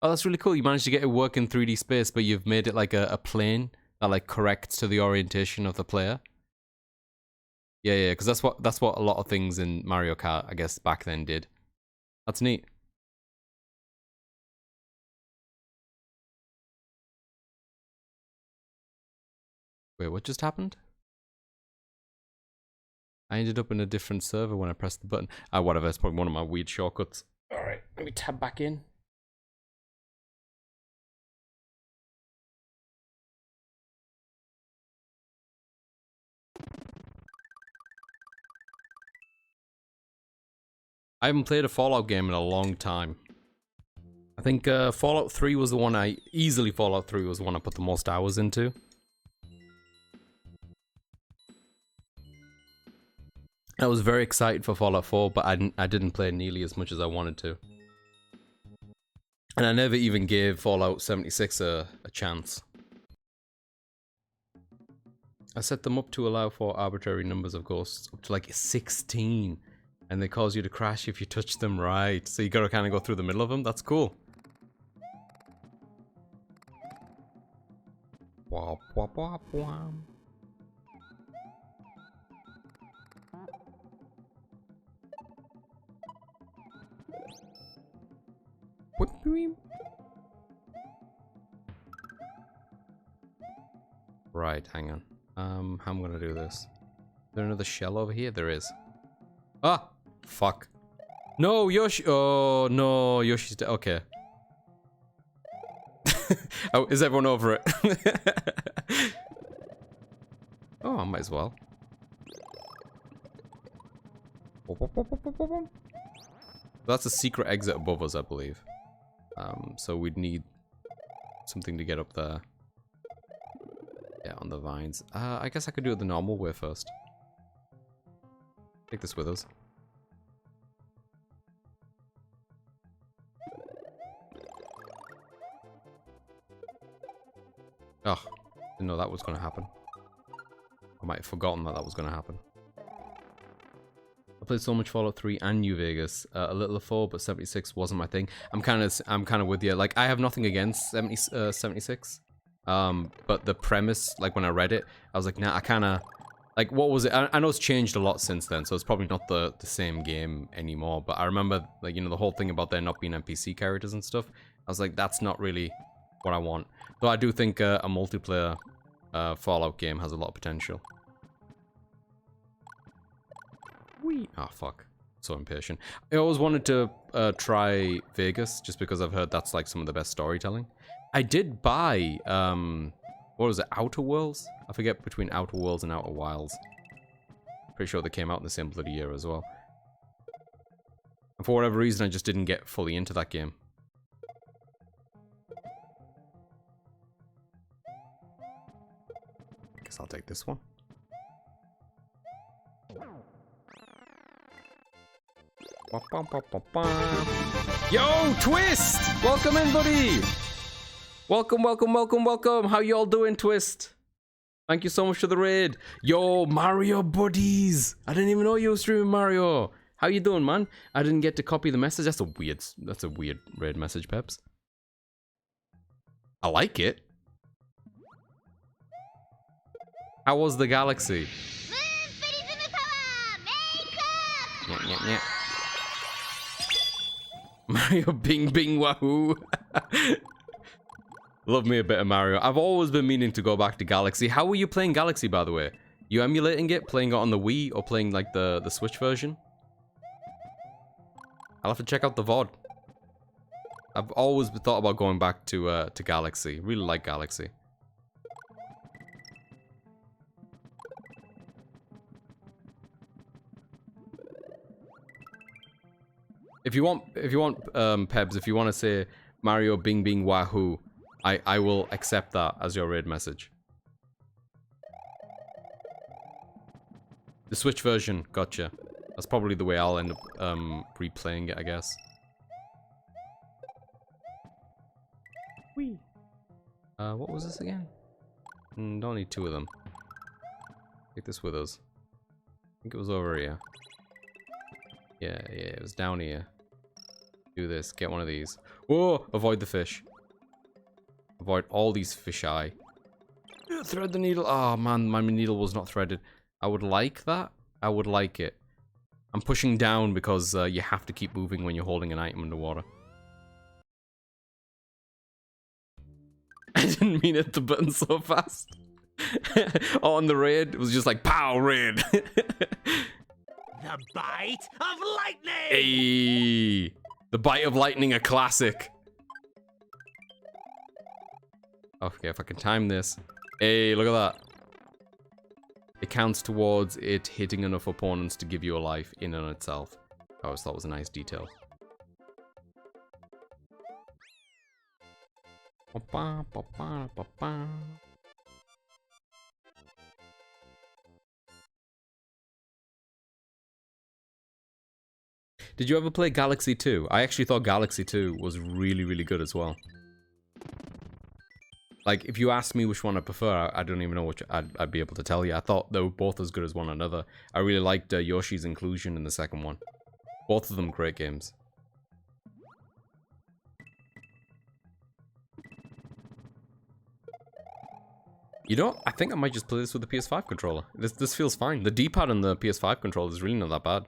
Oh, that's really cool. You managed to get it work in 3D space, but you've made it like a plane that like corrects to the orientation of the player. Yeah, because that's what a lot of things in Mario Kart, I guess, back then did. That's neat. Wait, what just happened? I ended up in a different server when I pressed the button. Ah, whatever, it's probably one of my weird shortcuts. Alright, let me tab back in. I haven't played a Fallout game in a long time. I think Fallout 3 was the one Fallout 3 was the one I put the most hours into. I was very excited for Fallout 4, but I didn't play nearly as much as I wanted to. And I never even gave Fallout 76 a chance. I set them up to allow for arbitrary numbers of ghosts, up to like 16. And they cause you to crash if you touch them right. So you gotta kind of go through the middle of them. That's cool. Wop, wop, wop, wop. Right, hang on. How am I gonna do this? Is there another shell over here? There is. Ah! Fuck. No, Yoshi. Oh, no. Yoshi's dead. Okay. Oh, is everyone over it? Oh, I might as well. That's a secret exit above us, I believe. So we'd need something to get up there. Yeah, on the vines. I guess I could do it the normal way first. Take this with us. Oh, didn't know that was going to happen. I might have forgotten that was going to happen. I played so much Fallout 3 and New Vegas. A little of 4, but 76 wasn't my thing. I'm kind of with you. Like, I have nothing against 76. But the premise, like when I read it, I was like, nah, I kind of like, what was it? I know it's changed a lot since then, so it's probably not the same game anymore. But I remember, like, you know, the whole thing about there not being NPC characters and stuff. I was like, that's not really what I want. Though I do think a multiplayer Fallout game has a lot of potential. Whee! Oh, fuck. So impatient. I always wanted to try Vegas, just because I've heard that's like some of the best storytelling. I did buy, what was it, Outer Worlds? I forget between Outer Worlds and Outer Wilds. Pretty sure they came out in the same bloody year as well. And for whatever reason, I just didn't get fully into that game. Guess I'll take this one. Yo, Twist! Welcome in, buddy! Welcome, welcome, welcome, welcome. How y'all doing, Twist? Thank you so much for the raid. Yo, Mario buddies! I didn't even know you were streaming Mario. How you doing, man? I didn't get to copy the message. That's a weird raid message, Peps. I like it. How was the galaxy? Yeah, yeah, yeah. Mario Bing Bing Wahoo. Love me a bit of Mario. I've always been meaning to go back to Galaxy. How were you playing Galaxy, by the way? You emulating it, playing it on the Wii, or playing like the Switch version? I'll have to check out the VOD. I've always thought about going back to Galaxy. Really like Galaxy. If you want, Pebs, if you want to say Mario Bing Bing Wahoo, I will accept that as your raid message. The Switch version, gotcha. That's probably the way I'll end up replaying it, I guess. Whee! What was this again? Don't need two of them. Take this with us. I think it was over here. Yeah, it was down here. Do this, get one of these. Whoa! Avoid the fish. Avoid all these fisheye. Thread the needle. Oh man, my needle was not threaded. I would like that. I would like it. I'm pushing down because you have to keep moving when you're holding an item underwater. I didn't mean it to button so fast. On the raid, it was just like, pow, raid. The bite of lightning! Hey! The bite of lightning, a classic. Okay, if I can time this. Hey, look at that. It counts towards it hitting enough opponents to give you a life in and itself. I always thought was a nice detail. Did you ever play Galaxy 2? I actually thought Galaxy 2 was really, really good as well. Like, if you asked me which one I prefer, I don't even know which I'd be able to tell you. I thought they were both as good as one another. I really liked Yoshi's inclusion in the second one. Both of them great games. You know, I think I might just play this with the PS5 controller. This feels fine. The D-pad on the PS5 controller is really not that bad.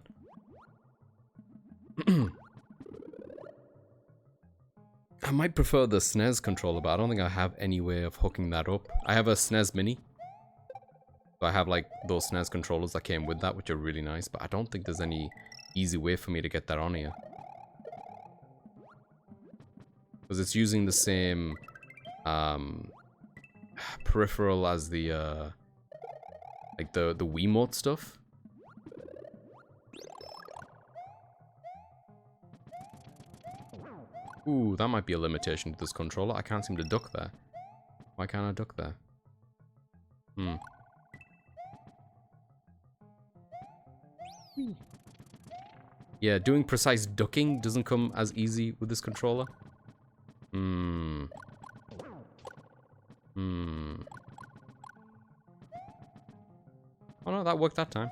I might prefer the SNES controller, but I don't think I have any way of hooking that up. I have a SNES Mini, So I have like those SNES controllers that came with that, which are really nice, but I don't think there's any easy way for me to get that on here. Because it's using the same peripheral as the like the Wiimote stuff. Ooh, that might be a limitation to this controller. I can't seem to duck there. Why can't I duck there? Yeah, doing precise ducking doesn't come as easy with this controller. Oh no, that worked that time.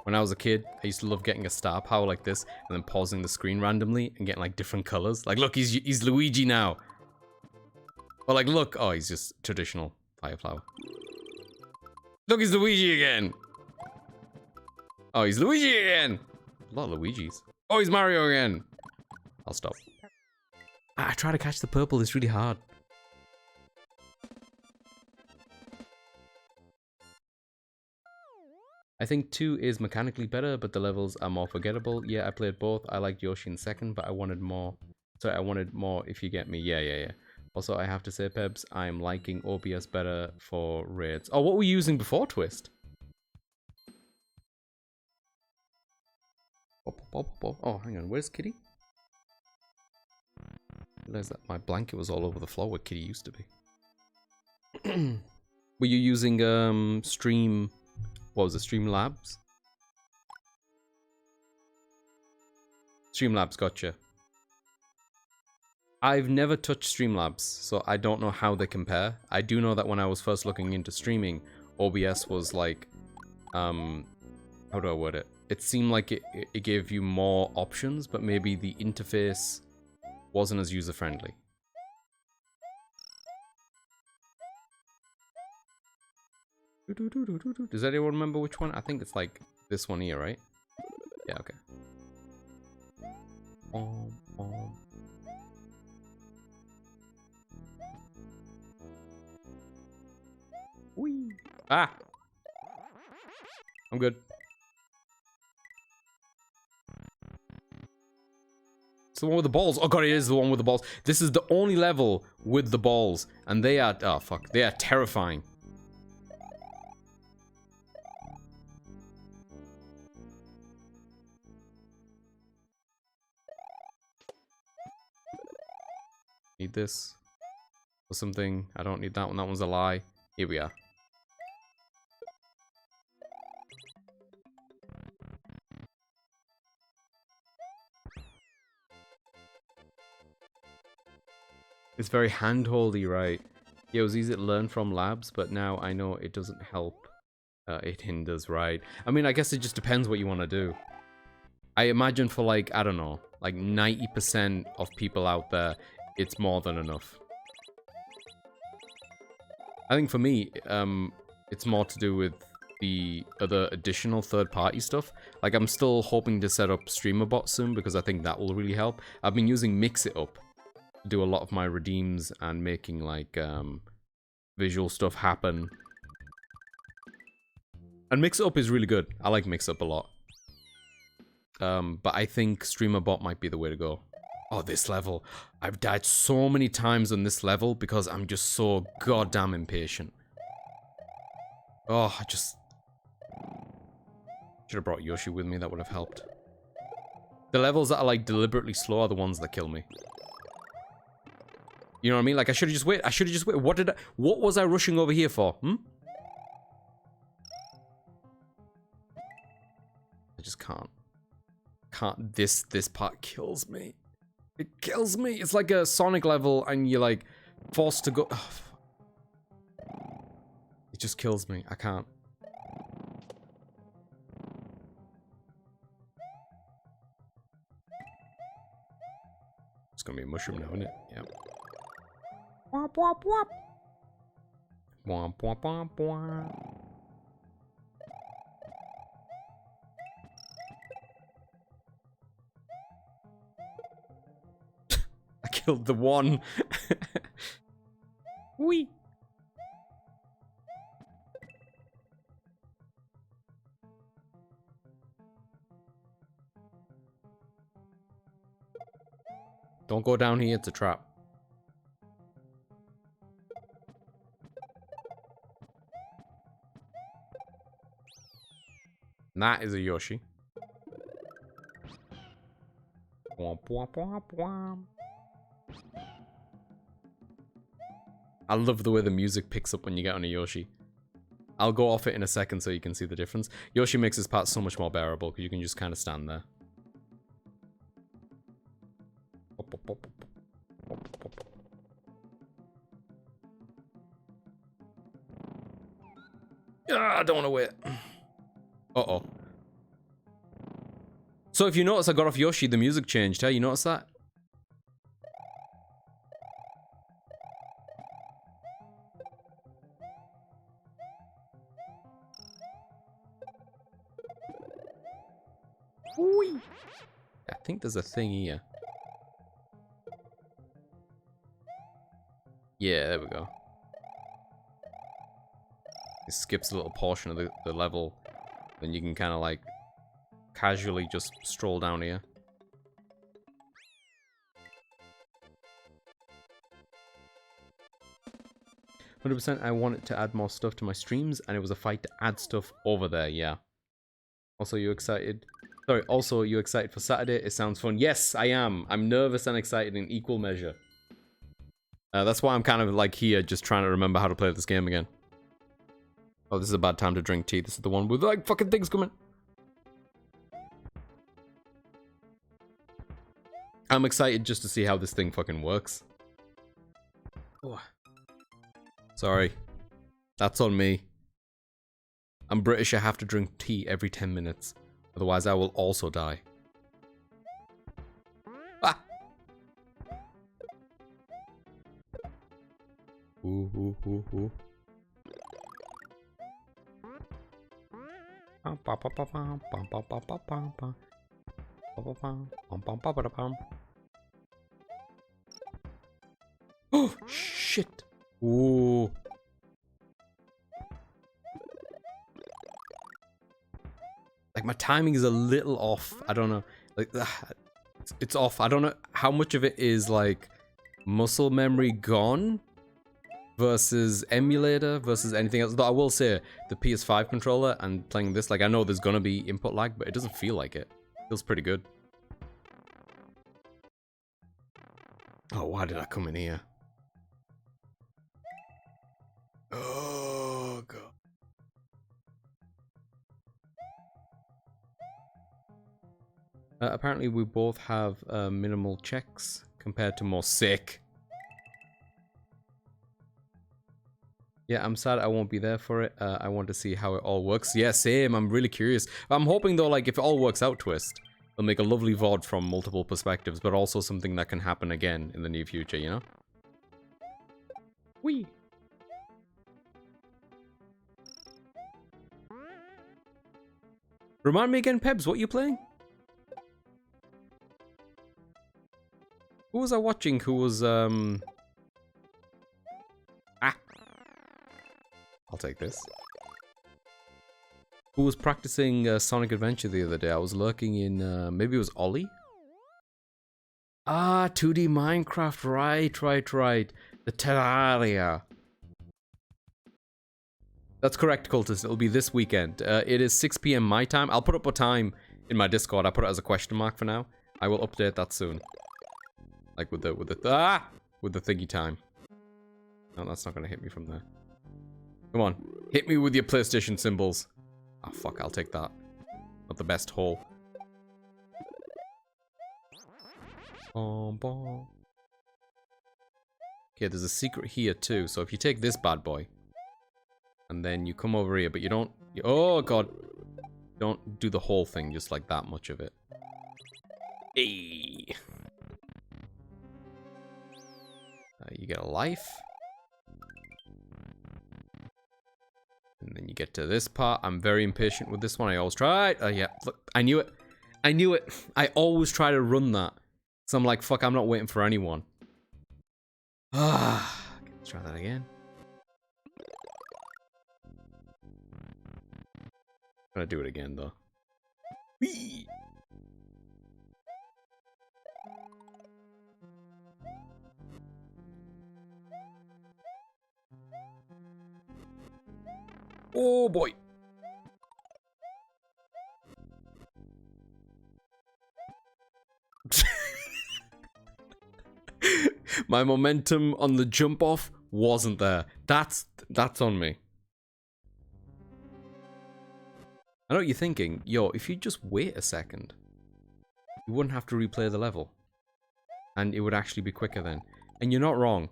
When I was a kid, I used to love getting a star power like this and then pausing the screen randomly and getting like different colors. Like, look, he's Luigi now. Or like, look, oh, he's just traditional fire flower. Look, he's Luigi again. Oh, he's Luigi again. A lot of Luigis. Oh, he's Mario again. I'll stop. I try to catch the purple. It's really hard. I think 2 is mechanically better, but the levels are more forgettable. Yeah, I played both. I liked Yoshi in second, but I wanted more. Sorry, I wanted more if you get me. Yeah. Also, I have to say, Pebs, I'm liking OBS better for raids. Oh, what were you using before Twist? Oh, hang on. Where's Kitty? There's that. My blanket was all over the floor where Kitty used to be. Were you using Stream... What was it? Streamlabs? Streamlabs, gotcha. I've never touched Streamlabs, so I don't know how they compare. I do know that when I was first looking into streaming, OBS was like, how do I word it? It seemed like it gave you more options, but maybe the interface wasn't as user-friendly. Does anyone remember which one? I think it's like this one here, right? Yeah, okay. Whee! Ah! I'm good. It's the one with the balls. Oh god, it is the one with the balls. This is the only level with the balls. And they are... Oh, fuck. They are terrifying. Need this or something. I don't need that one. That one's a lie. Here we are. It's very hand-holdy, right? Yeah, it was easy to learn from labs, but now I know it doesn't help. It hinders, right? I mean, I guess it just depends what you want to do. I imagine for like, I don't know, like 90% of people out there, it's more than enough. I think for me, it's more to do with the other additional third-party stuff. Like, I'm still hoping to set up StreamerBot soon because I think that will really help. I've been using Mix-It-Up to do a lot of my redeems and making, like, visual stuff happen. And Mix-It-Up is really good. I like Mix-It-Up a lot. But I think StreamerBot might be the way to go. Oh, this level. I've died so many times on this level because I'm just so goddamn impatient. Oh, I just... should have brought Yoshi with me, that would have helped. The levels that are like deliberately slow are the ones that kill me. You know what I mean? Like, I should have just waited. I should have just waited. What was I rushing over here for? I just can't. This part kills me. It kills me. It's like a Sonic level and you're like forced to go. Oh, it just kills me. I can't. It's gonna be a mushroom now, isn't it? Yep. Womp womp womp. Womp womp womp womp. killed the one. Wee. Don't go down here, it's a trap. And that is a Yoshi. Womp, womp, womp, womp. I love the way the music picks up when you get on a Yoshi. I'll go off it in a second so you can see the difference. Yoshi makes this part so much more bearable because you can just kind of stand there. I don't want to wait. Uh-oh. So if you notice, I got off Yoshi, the music changed, hey? You notice that? Whee! I think there's a thing here. Yeah, there we go. It skips a little portion of the level. Then you can kind of like casually just stroll down here. "100% I wanted to add more stuff to my streams, and it was a fight to add stuff over there, yeah. Also, you excited? Sorry, also, you excited for Saturday? It sounds fun." Yes, I am. I'm nervous and excited in equal measure. That's why I'm kind of like here, just trying to remember how to play this game again. Oh, this is a bad time to drink tea. This is the one with like fucking things coming. I'm excited just to see how this thing fucking works. Oh. Sorry. That's on me. I'm British, I have to drink tea every 10 minutes. Otherwise, I will also die. Ah! Ooh, ooh, ooh, ooh. Oh, shit. Ooh. Like, my timing is a little off. I don't know. Like, it's off. I don't know how much of it is, like, muscle memory gone versus emulator versus anything else. Though I will say, the PS5 controller and playing this, like, I know there's gonna be input lag, but it doesn't feel like it. It feels pretty good. Oh, why did I come in here? Oh, God. Apparently, we both have minimal checks compared to more sick. Yeah, I'm sad I won't be there for it. I want to see how it all works. Yeah, same. I'm really curious. I'm hoping, though, like, if it all works out, Twist, they'll make a lovely VOD from multiple perspectives, but also something that can happen again in the near future, you know? Whee! Remind me again, Pebs, what you playing? Who was I watching who was, I'll take this. Who was practicing Sonic Adventure the other day? I was lurking in, maybe it was Ollie? Ah, 2D Minecraft, right. The Terraria. That's correct, Cultist. It'll be this weekend. It is 6 PM my time. I'll put up a time in my Discord. I put it as a question mark for now. I will update that soon. Like with the thingy time. No, that's not gonna hit me from there. Come on, hit me with your PlayStation symbols. Oh fuck, I'll take that. Not the best hole. Okay, there's a secret here too. So if you take this bad boy, and then you come over here, but you don't. Oh god, don't do the whole thing. Just like that much of it. Hey. You get a life. And then you get to this part. I'm very impatient with this one. I always try. Yeah, look, I knew it. I knew it. I always try to run that. So I'm like, fuck, I'm not waiting for anyone. Ah, let's try that again. I'm gonna do it again though. Whee! Oh boy. My momentum on the jump off wasn't there. That's on me. I know what you're thinking. Yo, if you just wait a second, you wouldn't have to replay the level. And it would actually be quicker then. And you're not wrong.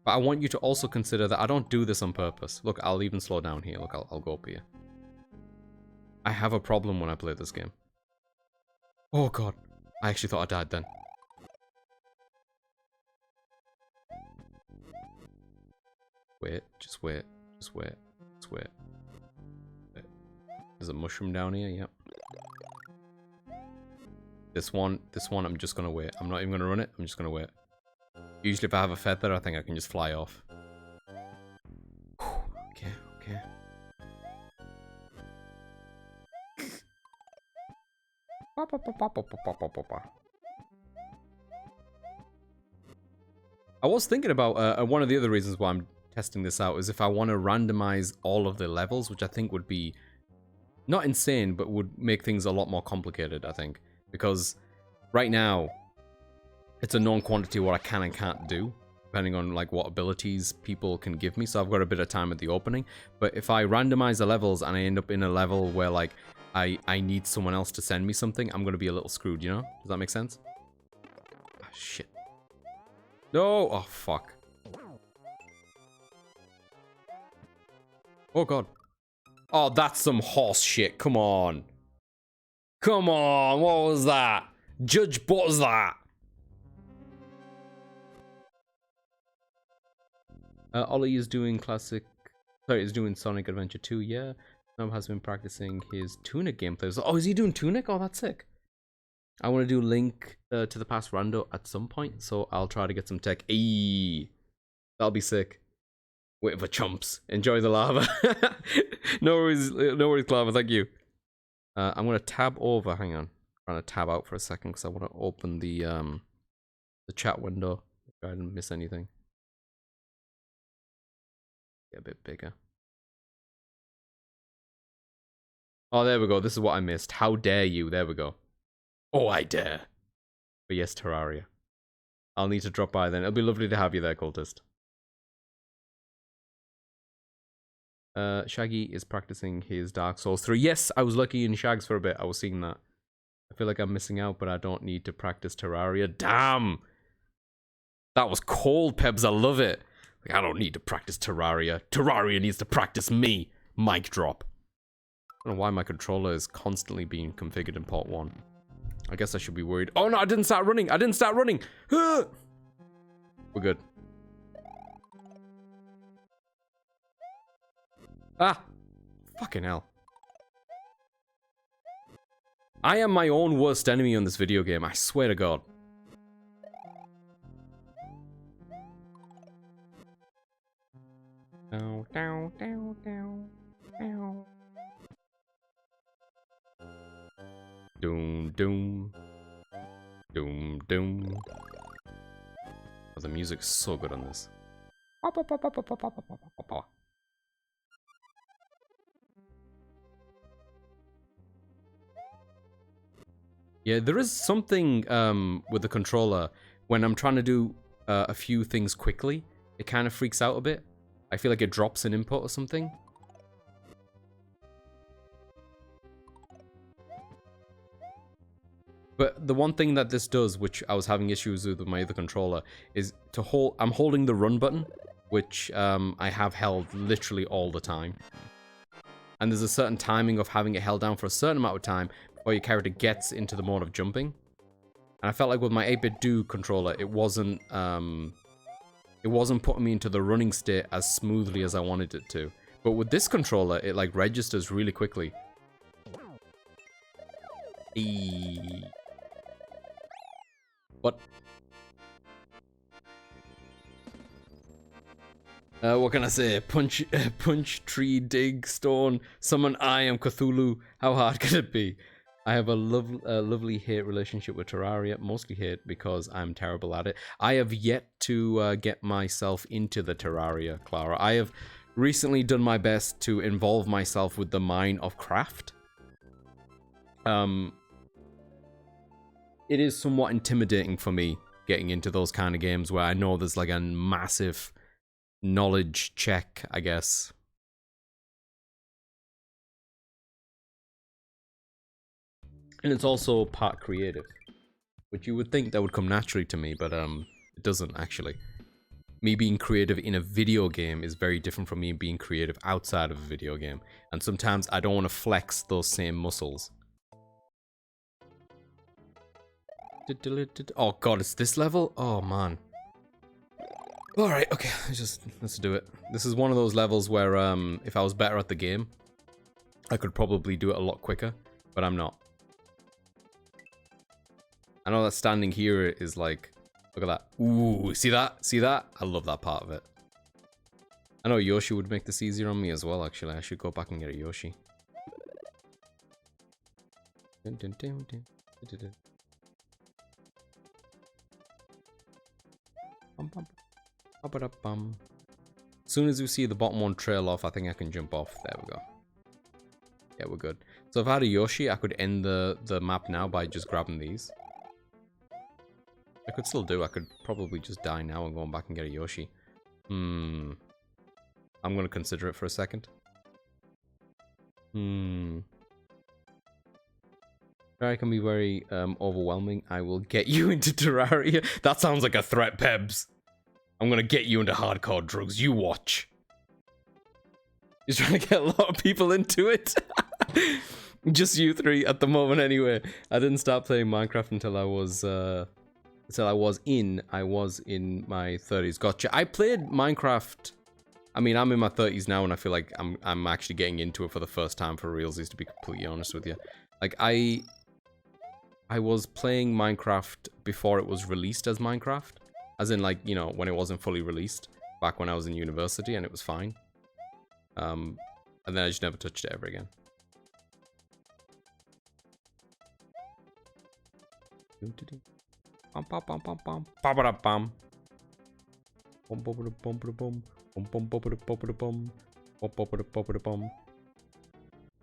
But I want you to also consider that I don't do this on purpose. Look, I'll even slow down here. Look, I'll go up here. I have a problem when I play this game. Oh god. I actually thought I died then. Wait, just wait. Just wait. Just wait. There's a mushroom down here, yep. This one, I'm just gonna wait. I'm not even gonna run it, I'm just gonna wait. Usually if I have a feather, I think I can just fly off. Okay, okay. I was thinking about, one of the other reasons why I'm testing this out is if I want to randomize all of the levels, which I think would be not insane, but would make things a lot more complicated, I think. Because right now, it's a known quantity what I can and can't do, depending on like what abilities people can give me. So I've got a bit of time at the opening. But if I randomize the levels and I end up in a level where like I need someone else to send me something, I'm going to be a little screwed, you know? Does that make sense? Ah, shit. No! Oh, fuck. Oh, God. Oh, that's some horse shit. Come on. Come on. What was that? Judge, what was that? Ollie is doing classic... Sorry, he's doing Sonic Adventure 2, yeah. Snob has been practicing his Tunic gameplay. Oh, is he doing Tunic? Oh, that's sick. I want to do Link to the Past Rando at some point, so I'll try to get some tech. Eee! That'll be sick. Wait for chumps. Enjoy the lava. No worries, Clava, thank you. I'm going to tab over. Hang on. I'm trying to tab out for a second because I want to open the chat window if I didn't miss anything. Get a bit bigger. Oh, there we go. This is what I missed. How dare you? There we go. Oh, I dare. But yes, Terraria. I'll need to drop by then. It'll be lovely to have you there, cultist. Shaggy is practicing his Dark Souls 3. Yes, I was lucky in Shags for a bit. I was seeing that. I feel like I'm missing out, but I don't need to practice Terraria. Damn! That was cold, Pebs. I love it. Like, I don't need to practice Terraria. Terraria needs to practice me. Mic drop. I don't know why my controller is constantly being configured in port 1. I guess I should be worried. Oh no, I didn't start running. I didn't start running. We're good. Ah! Fucking hell. I am my own worst enemy on this video game, I swear to God. Down, down, down, down, down. Doom, doom. Doom, doom. Oh, the music's so good on this. Yeah, there is something with the controller when I'm trying to do a few things quickly. It kind of freaks out a bit. I feel like it drops an input or something. But the one thing that this does, which I was having issues with my other controller, is to hold. I'm holding the run button, which I have held literally all the time. And there's a certain timing of having it held down for a certain amount of time before your character gets into the mode of jumping. And I felt like with my 8-bit Do controller, it wasn't putting me into the running state as smoothly as I wanted it to. But with this controller, it like registers really quickly. What? What can I say? Punch, tree, dig, stone, summon I am Cthulhu. How hard could it be? I have a lovely hate relationship with Terraria. Mostly hate because I'm terrible at it. I have yet to get myself into the Terraria, Clara. I have recently done my best to involve myself with the mine of craft. It is somewhat intimidating for me getting into those kind of games where I know there's like a massive knowledge check, I guess. And it's also part creative, which you would think that would come naturally to me, but it doesn't actually. Me being creative in a video game is very different from me being creative outside of a video game, and sometimes I don't want to flex those same muscles. Oh god, it's this level? Oh man. Alright, okay, let's do it. This is one of those levels where if I was better at the game, I could probably do it a lot quicker, but I'm not. I know that standing here is like, look at that. Ooh, see that? See that? I love that part of it. I know Yoshi would make this easier on me as well, actually. I should go back and get a Yoshi. As soon as we see the bottom one trail off, I think I can jump off. There we go. Yeah, we're good. So if I had a Yoshi, I could end the map now by just grabbing these. I could still do. I could probably just die now and go back and get a Yoshi. I'm gonna consider it for a second. Terraria can be very overwhelming. I will get you into Terraria. That sounds like a threat, Pebs. I'm gonna get you into hardcore drugs. You watch. He's trying to get a lot of people into it. Just you three at the moment, anyway. I didn't start playing Minecraft until I was in my 30s. Gotcha. I played Minecraft. I mean, I'm in my 30s now, and I feel like I'm actually getting into it for the first time for realsies, to be completely honest with you. Like I was playing Minecraft before it was released as Minecraft. As in, like, you know, when it wasn't fully released, back when I was in university, and it was fine. And then I just never touched it ever again.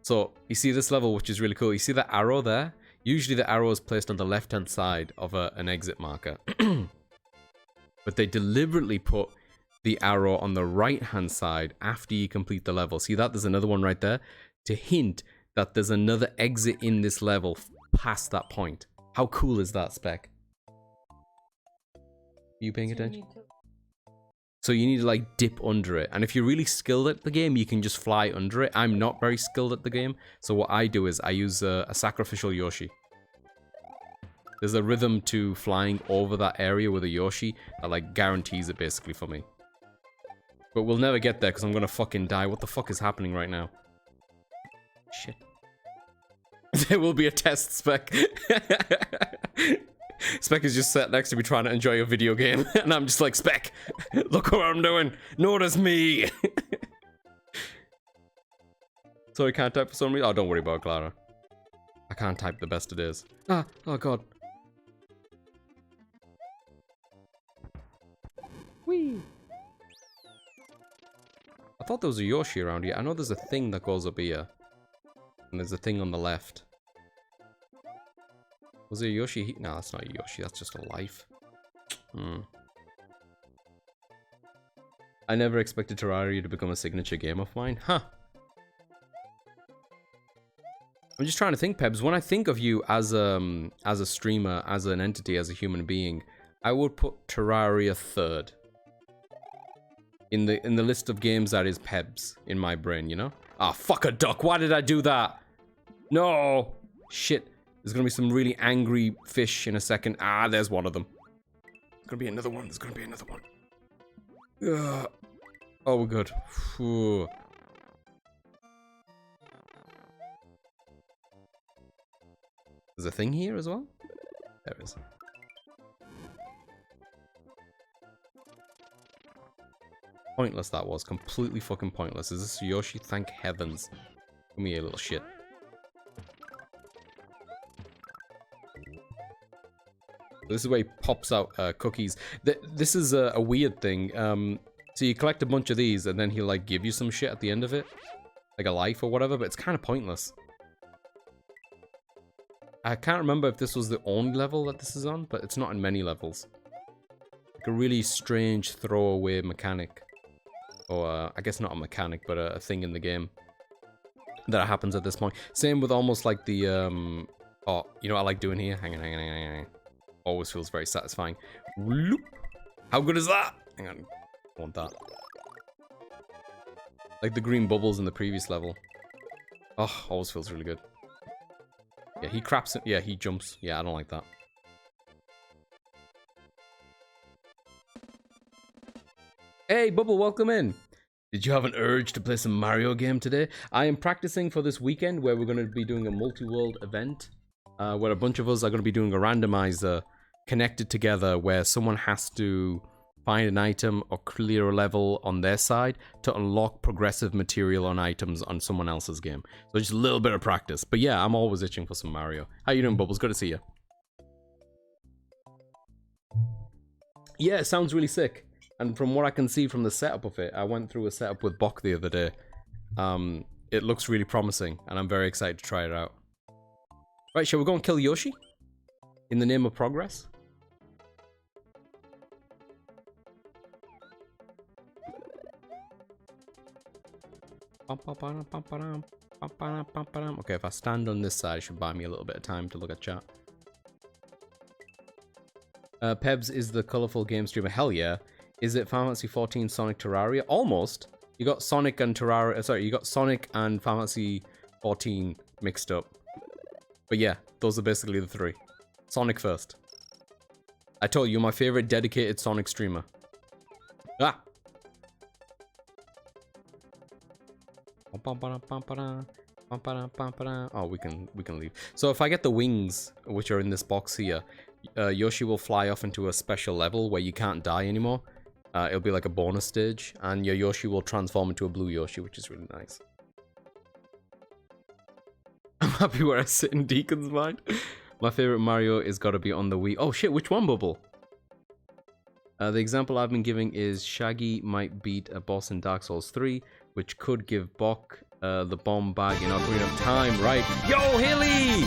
So, you see this level, which is really cool. You see that arrow there? Usually the arrow is placed on the left-hand side of an exit marker. But they deliberately put the arrow on the right-hand side after you complete the level. See that? There's another one right there to hint that there's another exit in this level past that point. How cool is that, Spec? Are you paying attention? So you need to, like, dip under it. And if you're really skilled at the game, you can just fly under it. I'm not very skilled at the game. So what I do is I use a sacrificial Yoshi. There's a rhythm to flying over that area with a Yoshi that, like, guarantees it basically for me. But we'll never get there because I'm gonna fucking die. What the fuck is happening right now? Shit. There will be a test, Spec. Spec is just sat next to me trying to enjoy a video game. And I'm just like, Spec, look what I'm doing. Notice me. Sorry, I can't type for some reason. Oh, don't worry about it, Clara. I can't type the best it is. Ah, oh god. Whee! I thought there was a Yoshi around here. I know there's a thing that goes up here. And there's a thing on the left. Was there a Yoshi? No, that's not a Yoshi. That's just a life. I never expected Terraria to become a signature game of mine. Huh. I'm just trying to think, Pebs. When I think of you as a streamer, as an entity, as a human being, I would put Terraria third. In the list of games that is Pebs in my brain, you know? Ah, fuck a duck. Why did I do that? No. Shit. There's gonna be some really angry fish in a second. Ah, there's one of them. There's gonna be another one. There's gonna be another one. Ugh. Oh, we're good. Whew. There's a thing here as well? There is. Pointless that was. Completely fucking pointless. Is this Yoshi? Thank heavens. Give me a little shit. This is where he pops out cookies. This is a weird thing. So you collect a bunch of these, and then he'll like give you some shit at the end of it, like a life or whatever. But it's kind of pointless. I can't remember if this was the only level that this is on, but it's not in many levels. Like a really strange throwaway mechanic, or I guess not a mechanic, but a thing in the game that happens at this point. Same with almost like the oh, you know what I like doing here? Hang on. Always feels very satisfying. Whoop. How good is that? Hang on. I want that. Like the green bubbles in the previous level. Oh, always feels really good. Yeah, he craps it. Yeah, he jumps. Yeah, I don't like that. Hey, Bubble, welcome in. Did you have an urge to play some Mario game today? I am practicing for this weekend where we're going to be doing a multi-world event. Where a bunch of us are going to be doing a randomizer connected together where someone has to find an item or clear a level on their side to unlock progressive material on items on someone else's game. So just a little bit of practice. But yeah, I'm always itching for some Mario. How you doing, Bubbles? Good to see you. Yeah, it sounds really sick. And from what I can see from the setup of it, I went through a setup with Bok the other day. It looks really promising, and I'm very excited to try it out. Right, shall we go and kill Yoshi? In the name of progress? Okay, if I stand on this side, it should buy me a little bit of time to look at chat. Pebs is the colourful game streamer. Hell yeah. Is it Final Fantasy 14 Sonic Terraria? Almost. You got Sonic and Terraria. Sorry, you got Sonic and Final Fantasy 14 mixed up. But yeah, those are basically the three. Sonic first. I told you, my favorite dedicated Sonic streamer. Ah! Oh, we can leave. So if I get the wings, which are in this box here, Yoshi will fly off into a special level where you can't die anymore. It'll be like a bonus stage, and your Yoshi will transform into a blue Yoshi, which is really nice. I'm happy where I sit in Deacon's mind. My favorite Mario is gotta be on the Wii. Oh shit, which one, Bubble? The example I've been giving is Shaggy might beat a boss in Dark Souls 3, which could give Bok the bomb bag in Ocarina of Time, right? Yo, Hilly!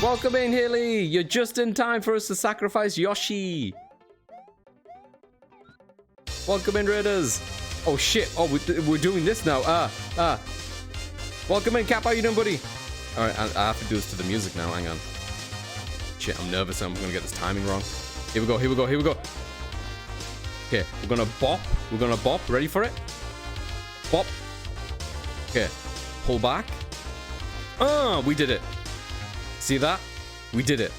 Welcome in, Hilly! You're just in time for us to sacrifice Yoshi! Welcome in, Raiders! Oh shit, oh, we're doing this now. Welcome in, Cap, how you doing, buddy? Alright, I have to do this to the music now, hang on. Shit, I'm nervous, I'm gonna get this timing wrong. Here we go. Okay, we're gonna bop. Ready for it? Bop. Okay, pull back. We did it. See that? We did it.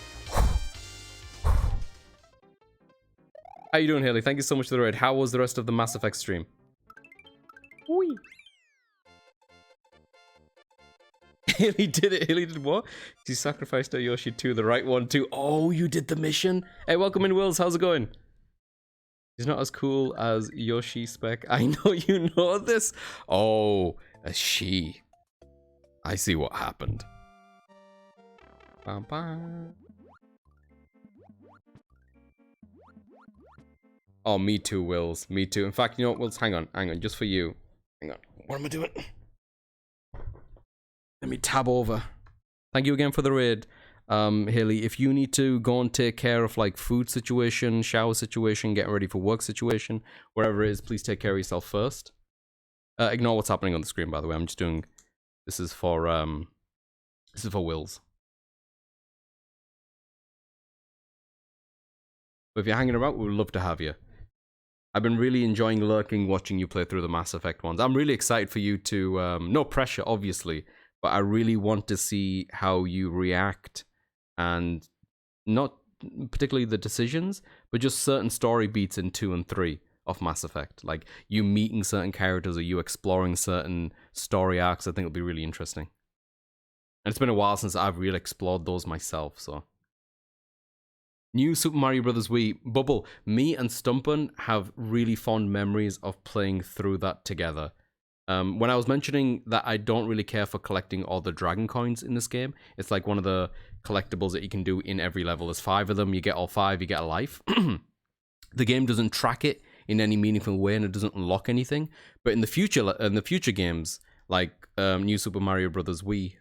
How you doing, Haley? Thank you so much for the raid. How was the rest of the Mass Effect stream? Whee. Haley did it. Haley did what? She sacrificed her Yoshi to the right one too. Oh, you did the mission? Hey, welcome in, Wills. How's it going? He's not as cool as Yoshi Spec. I know you know this. Oh, a she. I see what happened. Bam, bam. Oh, me too, Wills. Me too. In fact, you know what, Wills? Hang on. Just for you. Hang on. What am I doing? Let me tab over. Thank you again for the raid. Haley, if you need to go and take care of like food situation, shower situation, getting ready for work situation, wherever it is, please take care of yourself first. Ignore what's happening on the screen, by the way. I'm just doing, this is for Wills. But if you're hanging around, we would love to have you. I've been really enjoying lurking, watching you play through the Mass Effect ones. I'm really excited for you to, no pressure, obviously, but I really want to see how you react, and not particularly the decisions, but just certain story beats in 2 and 3 of Mass Effect. Like, you meeting certain characters or you exploring certain story arcs, I think it'll be really interesting. And it's been a while since I've really explored those myself, so. New Super Mario Bros. Wii. Bubble, me and Stumpin have really fond memories of playing through that together. When I was mentioning that I don't really care for collecting all the dragon coins in this game, it's like one of the collectibles that you can do in every level. There's 5 of them, you get all 5, you get a life. The game doesn't track it in any meaningful way and it doesn't unlock anything. But in the future games, like New Super Mario Bros. Wii,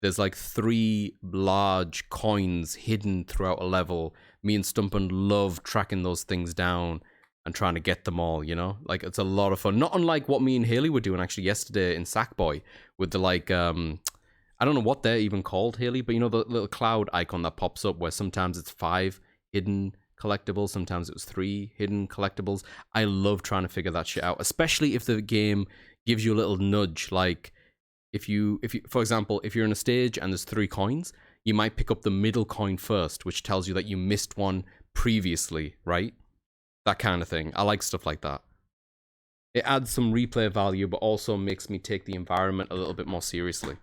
there's like 3 large coins hidden throughout a level. Me and Stumpin love tracking those things down and trying to get them all, you know? Like, it's a lot of fun. Not unlike what me and Haley were doing actually yesterday in Sackboy with the, like, I don't know what they're even called, Haley, but you know the little cloud icon that pops up where sometimes it's 5 hidden collectibles, sometimes it was 3 hidden collectibles. I love trying to figure that shit out, especially if the game gives you a little nudge. Like, if you, for example, if you're in a stage and there's 3 coins, you might pick up the middle coin first, which tells you that you missed one previously, right? That kind of thing. I like stuff like that. It adds some replay value, but also makes me take the environment a little bit more seriously.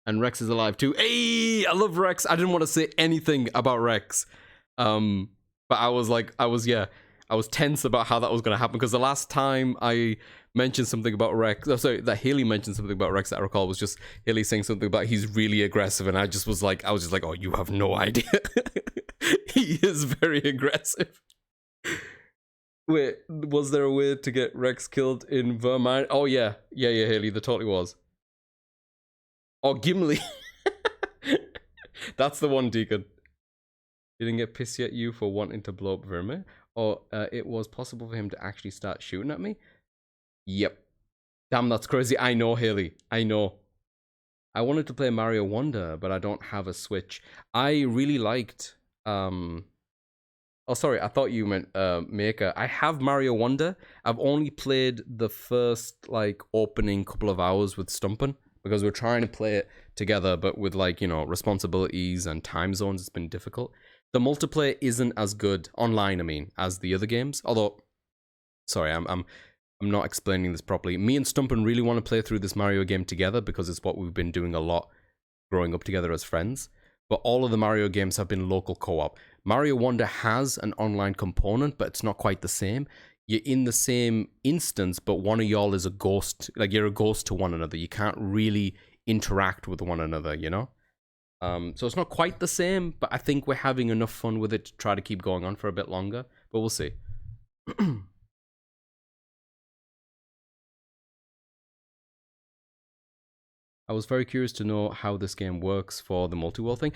And Rex is alive too. Hey, I love Rex. I didn't want to say anything about Rex. But I was tense about how that was going to happen because the last time I mentioned something about Rex, that Haley mentioned something about Rex that I recall was just Haley saying something about he's really aggressive, and I was just like, oh, you have no idea. He is very aggressive. Wait, was there a way to get Rex killed in Vermine? Oh yeah, Haley, there totally was. Oh, Gimli. That's the one, Deacon. He didn't get pissed at you for wanting to blow up Vermeer? Or it was possible for him to actually start shooting at me? Yep. Damn, that's crazy. I know, Haley. I know. I wanted to play Mario Wonder, but I don't have a Switch. I really liked... Oh, sorry. I thought you meant Maker. I have Mario Wonder. I've only played the first, like, opening couple of hours with Stumpin', because we're trying to play it together, but with, like, you know, responsibilities and time zones, it's been difficult. The multiplayer isn't as good online, I mean, as the other games. Although, sorry, I'm not explaining this properly. Me and Stumpin' really want to play through this Mario game together because it's what we've been doing a lot growing up together as friends. But all of the Mario games have been local co-op. Mario Wonder has an online component, but it's not quite the same. You're in the same instance, but one of y'all is a ghost. Like, you're a ghost to one another. You can't really interact with one another, you know? So it's not quite the same, but I think we're having enough fun with it to try to keep going on for a bit longer. But we'll see. I was very curious to know how this game works for the multi-world thing.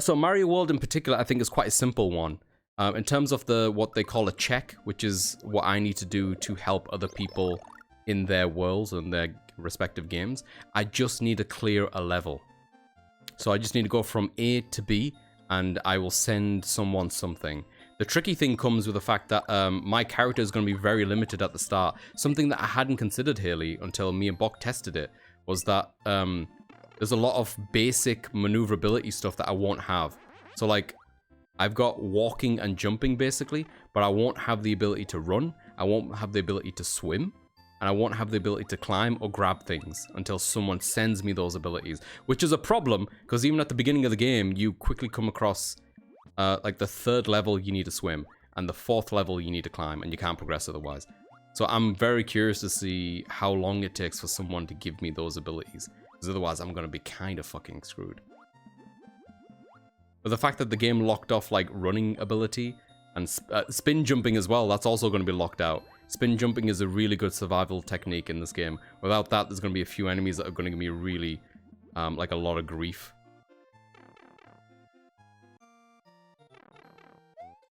So Mario World in particular, I think, is quite a simple one. In terms of what they call a check, which is what I need to do to help other people in their worlds and their respective games, I just need to clear a level. So I just need to go from A to B, and I will send someone something. The tricky thing comes with the fact that my character is going to be very limited at the start. Something that I hadn't considered, Haley, until me and Bok tested it, was that there's a lot of basic maneuverability stuff that I won't have. So, like, I've got walking and jumping, basically, but I won't have the ability to run, I won't have the ability to swim, and I won't have the ability to climb or grab things until someone sends me those abilities, which is a problem, because even at the beginning of the game, you quickly come across, like, the 3rd level you need to swim, and the 4th level you need to climb, and you can't progress otherwise. So I'm very curious to see how long it takes for someone to give me those abilities, because otherwise I'm going to be kind of fucking screwed. But the fact that the game locked off, like, running ability and spin jumping as well, that's also going to be locked out. Spin jumping is a really good survival technique in this game. Without that, there's going to be a few enemies that are going to give me really, like, a lot of grief.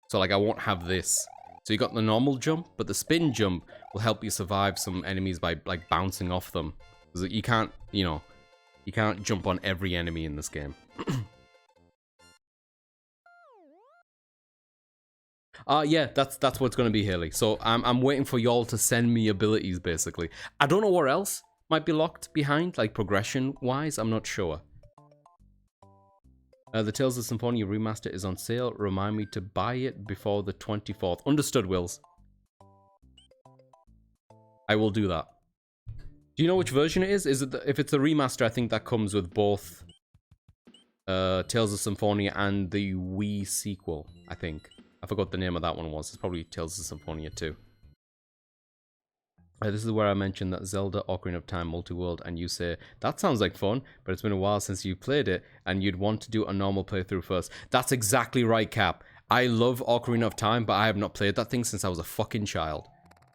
So, like, I won't have this. So you got the normal jump, but the spin jump will help you survive some enemies by, like, bouncing off them. Because you can't, you know, you can't jump on every enemy in this game. Yeah, that's what it's gonna be, Haley. So I'm waiting for y'all to send me abilities, basically. I don't know where else might be locked behind, like, progression-wise. I'm not sure. The Tales of Symphonia Remaster is on sale. Remind me to buy it before the 24th. Understood, Wills. I will do that. Do you know which version it is? Is it if it's a remaster? I think that comes with both Tales of Symphonia and the Wii sequel. I think I forgot the name of that one was. It's probably Tales of Symphonia 2. This is where I mentioned that Zelda Ocarina of Time multi-world, and you say, that sounds like fun, but it's been a while since you played it, and you'd want to do a normal playthrough first. That's exactly right, Cap. I love Ocarina of Time, but I have not played that thing since I was a fucking child.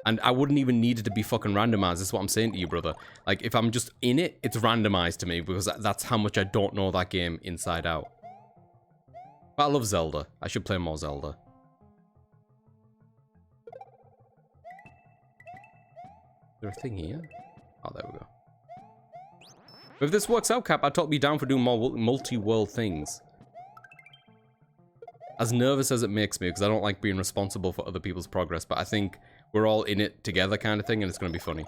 And I wouldn't even need it to be fucking randomized, that's what I'm saying to you, brother. Like, if I'm just in it, it's randomized to me, because that's how much I don't know that game inside out. But I love Zelda. I should play more Zelda. Is there a thing here? Oh, there we go. If this works out, Cap, I'd totally be down for doing more multi-world things. As nervous as it makes me, because I don't like being responsible for other people's progress, but I think we're all in it together kind of thing, and it's going to be funny.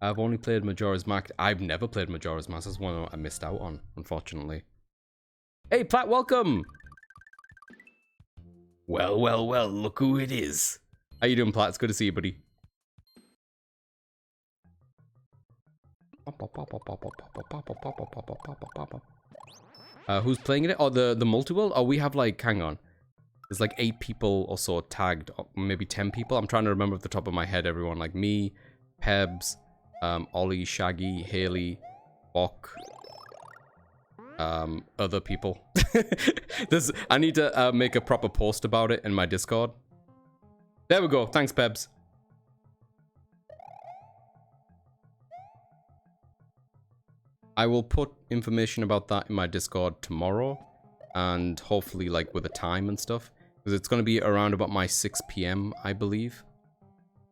I've only played Majora's Mask. I've never played Majora's Mask. That's one I missed out on, unfortunately. Hey, Platt, welcome! Well, well, well, look who it is. How you doing, Platt? It's good to see you, buddy. Who's playing it? Oh, the multi-world? Oh, we have like, hang on. There's like 8 people or so tagged, or maybe 10 people. I'm trying to remember off the top of my head, everyone. Like me, Pebs, Ollie, Shaggy, Haley, Bok, other people. I need to make a proper post about it in my Discord. There we go. Thanks, Pebs. I will put information about that in my Discord tomorrow, and hopefully like with a time and stuff, because it's going to be around about my 6 p.m. I believe.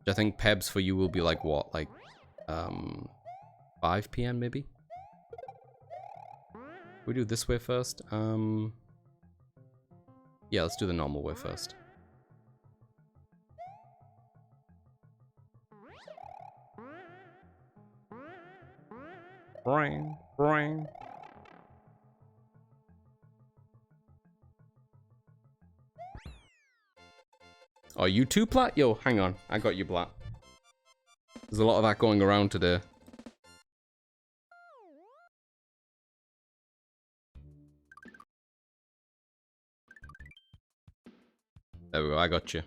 I think Pebs for you will be like what, like 5 p.m. maybe. We do this way first. Yeah, let's do the normal way first. Bring, bring. Oh, you too, Plat? Yo, hang on. I got you, Plat. There's a lot of that going around today. There we go, I got you.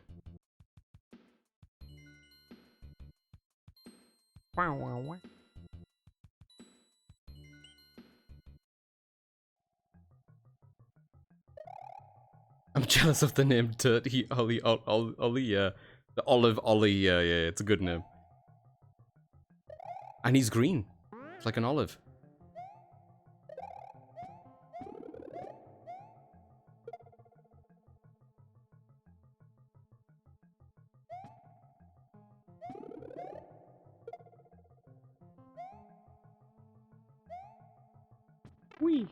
Wow, wow, wow. I'm jealous of the name Dirty Ollie, Ollie, yeah. The Olive Ollie, yeah, it's a good name. And he's green. It's like an olive. Wee.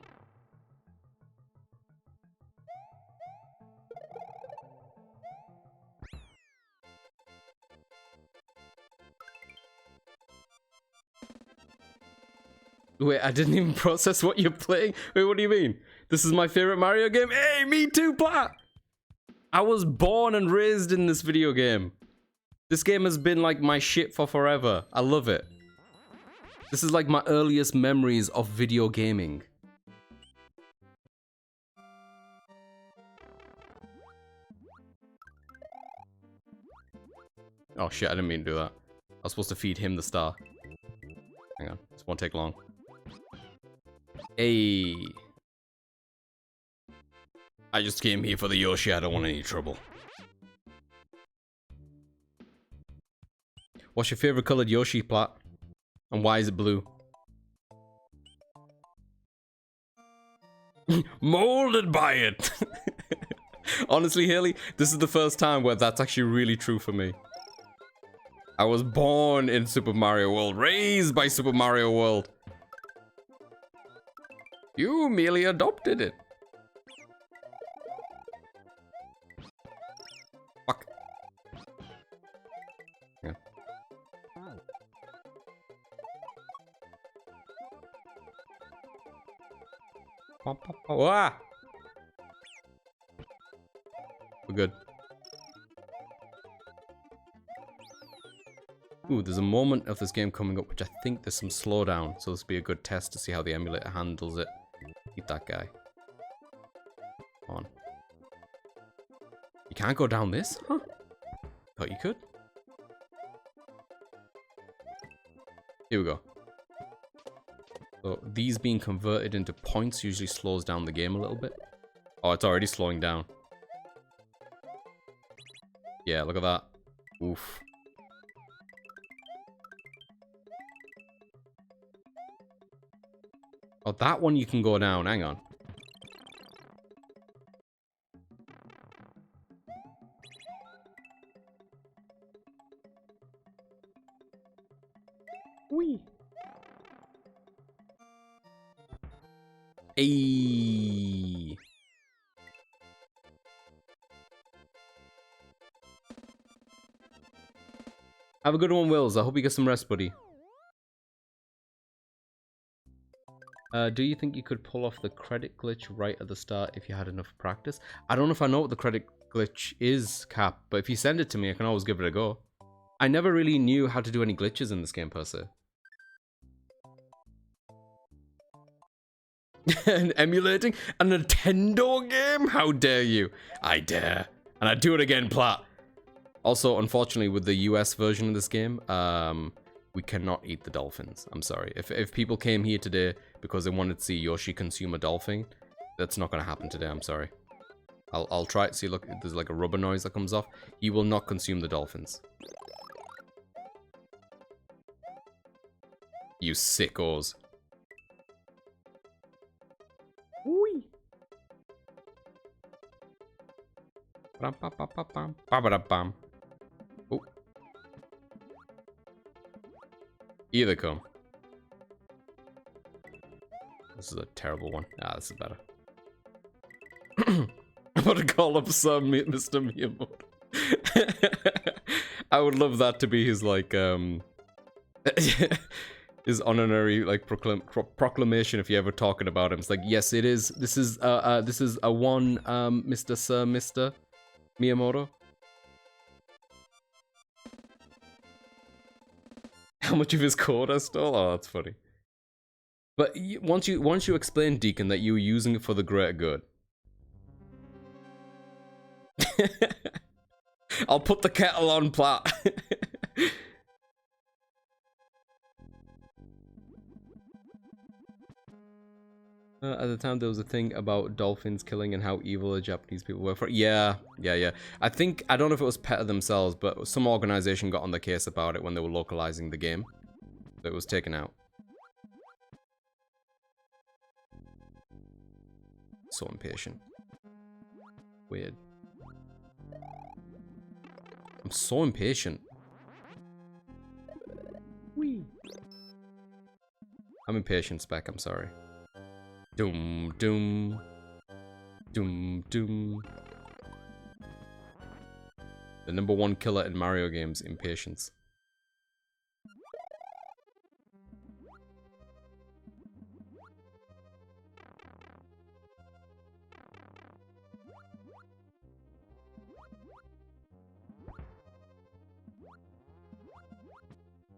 Wait, I didn't even process what you're playing. Wait, what do you mean? This is my favorite Mario game? Hey, me too, Plat! I was born and raised in this video game. This game has been like my shit for forever. I love it. This is like my earliest memories of video gaming. Oh shit, I didn't mean to do that. I was supposed to feed him the star. Hang on, this won't take long. Hey. I just came here for the Yoshi, I don't want any trouble. What's your favorite colored Yoshi, Plat? And why is it blue? Molded by it! Honestly, Haley, this is the first time where that's actually really true for me. I was born in Super Mario World, raised by Super Mario World. You merely adopted it. Fuck. Yeah. Ah! We're good. Ooh, there's a moment of this game coming up which I think there's some slowdown, so this will be a good test to see how the emulator handles it. Eat that guy. Come on. You can't go down this? Huh? Thought you could. Here we go. So these being converted into points usually slows down the game a little bit. Oh, it's already slowing down. Yeah, look at that. Oof. Oh, that one you can go down. Hang on. Whee. Ayy. Have a good one, Wills. I hope you get some rest, buddy. Do you think you could pull off the credit glitch right at the start if you had enough practice? I don't know if I know what the credit glitch is, Cap, but if you send it to me, I can always give it a go. I never really knew how to do any glitches in this game, per se. And emulating a Nintendo game? How dare you? I dare. And I'd do it again, Plat. Also, unfortunately, with the US version of this game, we cannot eat the dolphins. I'm sorry. If people came here today because they wanted to see Yoshi consume a dolphin, that's not going to happen today. I'm sorry. I'll try it. See, look, there's like a rubber noise that comes off. You will not consume the dolphins. You sickos. Whee. Ba-ba-da-bam. Oh. Either come. This is a terrible one. Ah, this is better. I'm gonna call up some Mr. Miyamoto. I would love that to be his, like, his honorary, like, proclamation if you're ever talking about him. It's like, yes, it is. This is a one, Mr. Miyamoto. How much of his code I stole? Oh, that's funny. But once you explain, Deacon, that you were using it for the greater good. I'll put the kettle on, Plat. At the time, there was a thing about dolphins killing and how evil the Japanese people were for it. Yeah. I don't know if it was PETA themselves, but some organization got on the case about it when they were localizing the game. So it was taken out. So impatient. Weird. I'm so impatient. Whee. I'm impatient, Spec, I'm sorry. Doom, doom. Doom, doom. The #1 killer in Mario games, impatience.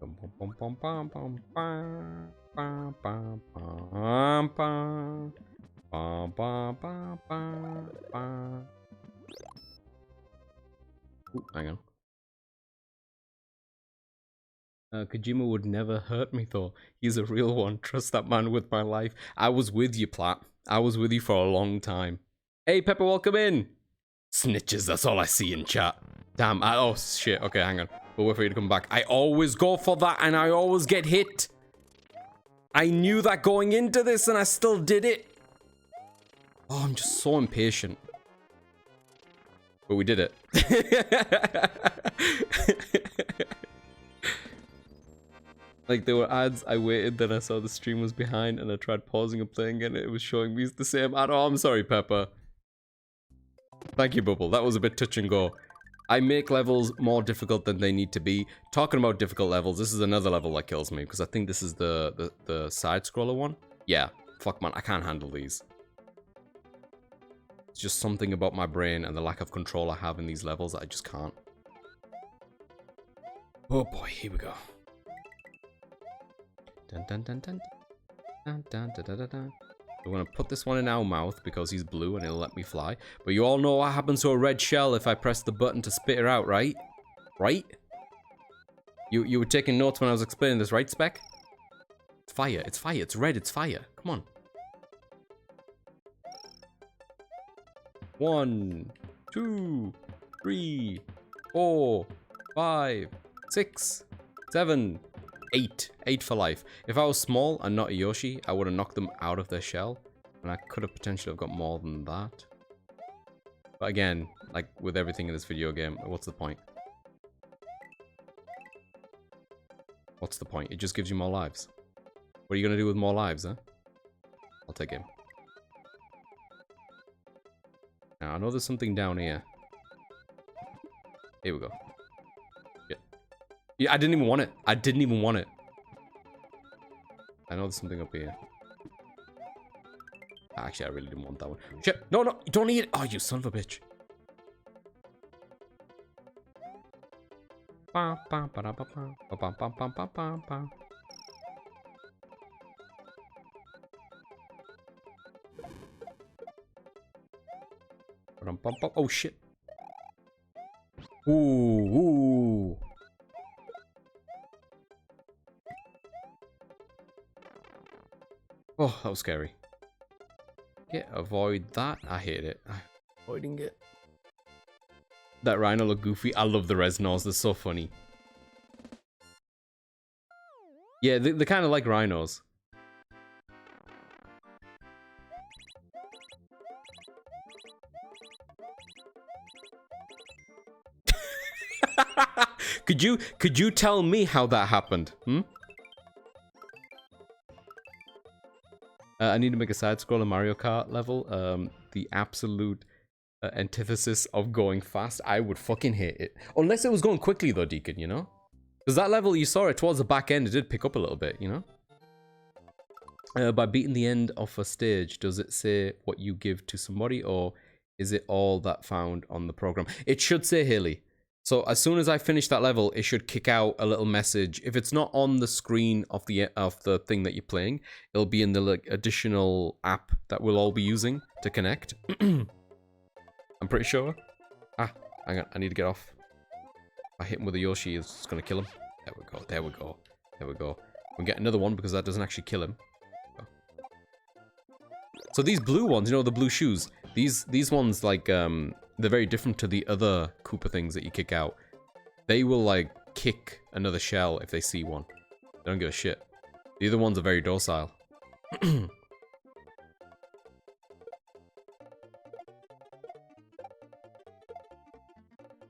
Bum, bum, bum, bum, bum, bum, bum, bum, bum, bum, bum, bum, bum, bum. Ooh, hang on. Kojima would never hurt me though. He's a real one. Trust that man with my life. I was with you, Plat. I was with you for a long time. Hey, Pepper, welcome in. Snitches, that's all I see in chat. Damn, oh shit, okay, hang on. We'll wait for you to come back. I always go for that and I always get hit. I knew that going into this and I still did it. Oh, I'm just so impatient. But we did it. Like, there were ads, I waited, then I saw the stream was behind, and I tried pausing and playing, and it was showing me the same ad. Oh, I'm sorry, Pepper. Thank you, Bubble. That was a bit touch and go. I make levels more difficult than they need to be. Talking about difficult levels, this is another level that kills me, because I think this is the side-scroller one. Yeah, fuck, man, I can't handle these. It's just something about my brain and the lack of control I have in these levels that I just can't. Oh boy, here we go. Dun dun dun dun dun dun dun dun dun dun. We're gonna put this one in our mouth because he's blue and it'll let me fly. But you all know what happens to a red shell if I press the button to spit her out, right? Right? You were taking notes when I was explaining this, right, Spec? It's fire, it's fire, it's red, it's fire. Come on. 1, 2, 3, 4, 5, 6, 7, 8. 8 for life. If I was small and not a Yoshi, I would have knocked them out of their shell. And I could have potentially got more than that. But again, like with everything in this video game, what's the point? What's the point? It just gives you more lives. What are you going to do with more lives, huh? I'll take him. Now, I know there's something down here. Here we go. Yeah, I didn't even want it. I didn't even want it. I know there's something up here. Actually, I really didn't want that one. Shit! No, no! You don't need it! Oh, you son of a bitch. Oh, shit. Ooh, ooh. Oh, that was scary. Yeah, avoid that. I hate it. Avoiding it. That rhino look goofy. I love the Resnors. They're so funny. Yeah, they're kind of like rhinos. Could you tell me how that happened? Hmm? I need to make a side-scroller Mario Kart level. The absolute antithesis of going fast. I would fucking hate it. Unless it was going quickly though, Deacon, you know? Because that level, you saw it towards the back end, it did pick up a little bit, you know? By beating the end of a stage, does it say what you give to somebody, or is it all that found on the program? It should say Haley. So as soon as I finish that level, it should kick out a little message. If it's not on the screen of the thing that you're playing, it'll be in the like additional app that we'll all be using to connect. I'm pretty sure. Ah, hang on, I need to get off. If I hit him with a Yoshi, it's gonna kill him. There we go, there we go, there we go. We'll get another one because that doesn't actually kill him. So these blue ones, you know, the blue shoes, these ones, like, they're very different to the other Koopa things that you kick out. They will, like, kick another shell if they see one. They don't give a shit. The other ones are very docile.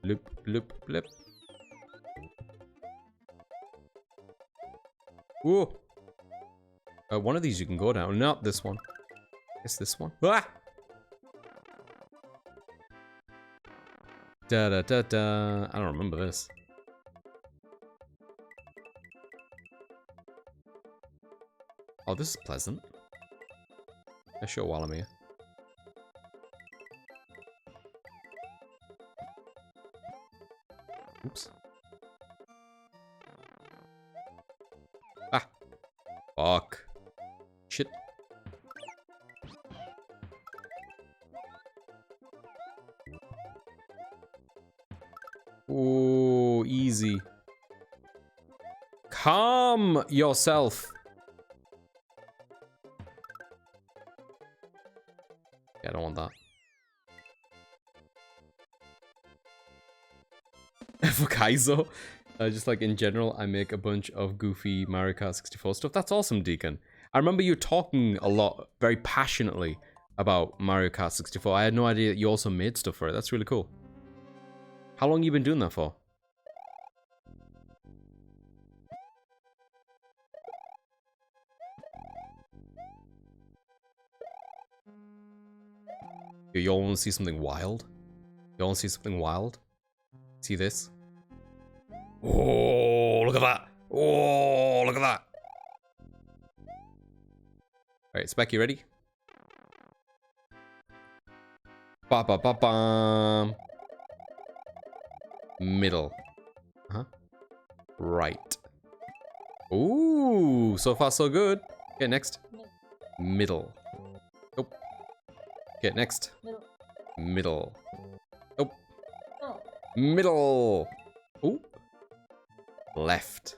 Bloop, bloop, blip. Whoa! One of these you can go down. Not this one. It's this one. Ah! Da da da da. I don't remember this. Oh, this is pleasant. Yeah, sure, while I'm here. Oops. Ah. Fuck. Shit. Oh, easy. Calm yourself. Yeah, I don't want that. For Kaizo, just like in general, I make a bunch of goofy Mario Kart 64 stuff. That's awesome, Deacon. I remember you talking a lot, very passionately, about Mario Kart 64. I had no idea that you also made stuff for it. That's really cool. How long have you been doing that for? You all want to see something wild? You all want to see something wild? See this? Oh, look at that! Oh, look at that! Alright, Spec, you ready? Ba ba ba bam. Middle. Uh-huh. right. Ooh, so far so good. Okay, next. Middle. Nope. Okay, next. Middle. Nope. Middle. Ooh. Left.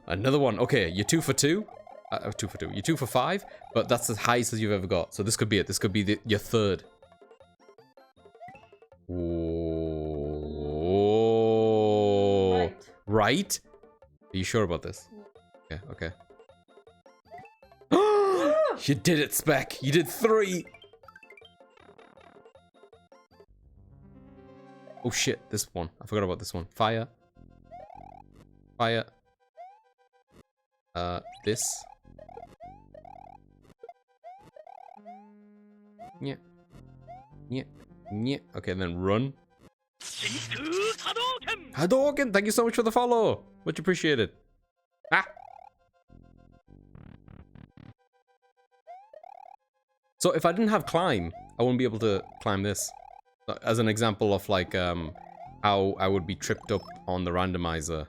Another one. Okay, you're 2 for 2. 2 for 2. You're 2 for 5, but that's as highest as you've ever got. So this could be it. This could be your third. Whoa. Right. Right? Are you sure about this? Yeah, okay. You did it, Spec. You did 3. Oh shit, this one. I forgot about this one. Fire. Fire. This. Yeah. Yeah. Yeah. Okay, then run. Hadouken! Thank you so much for the follow. Much appreciated. Ah! So if I didn't have climb, I wouldn't be able to climb this. As an example of like how I would be tripped up on the randomizer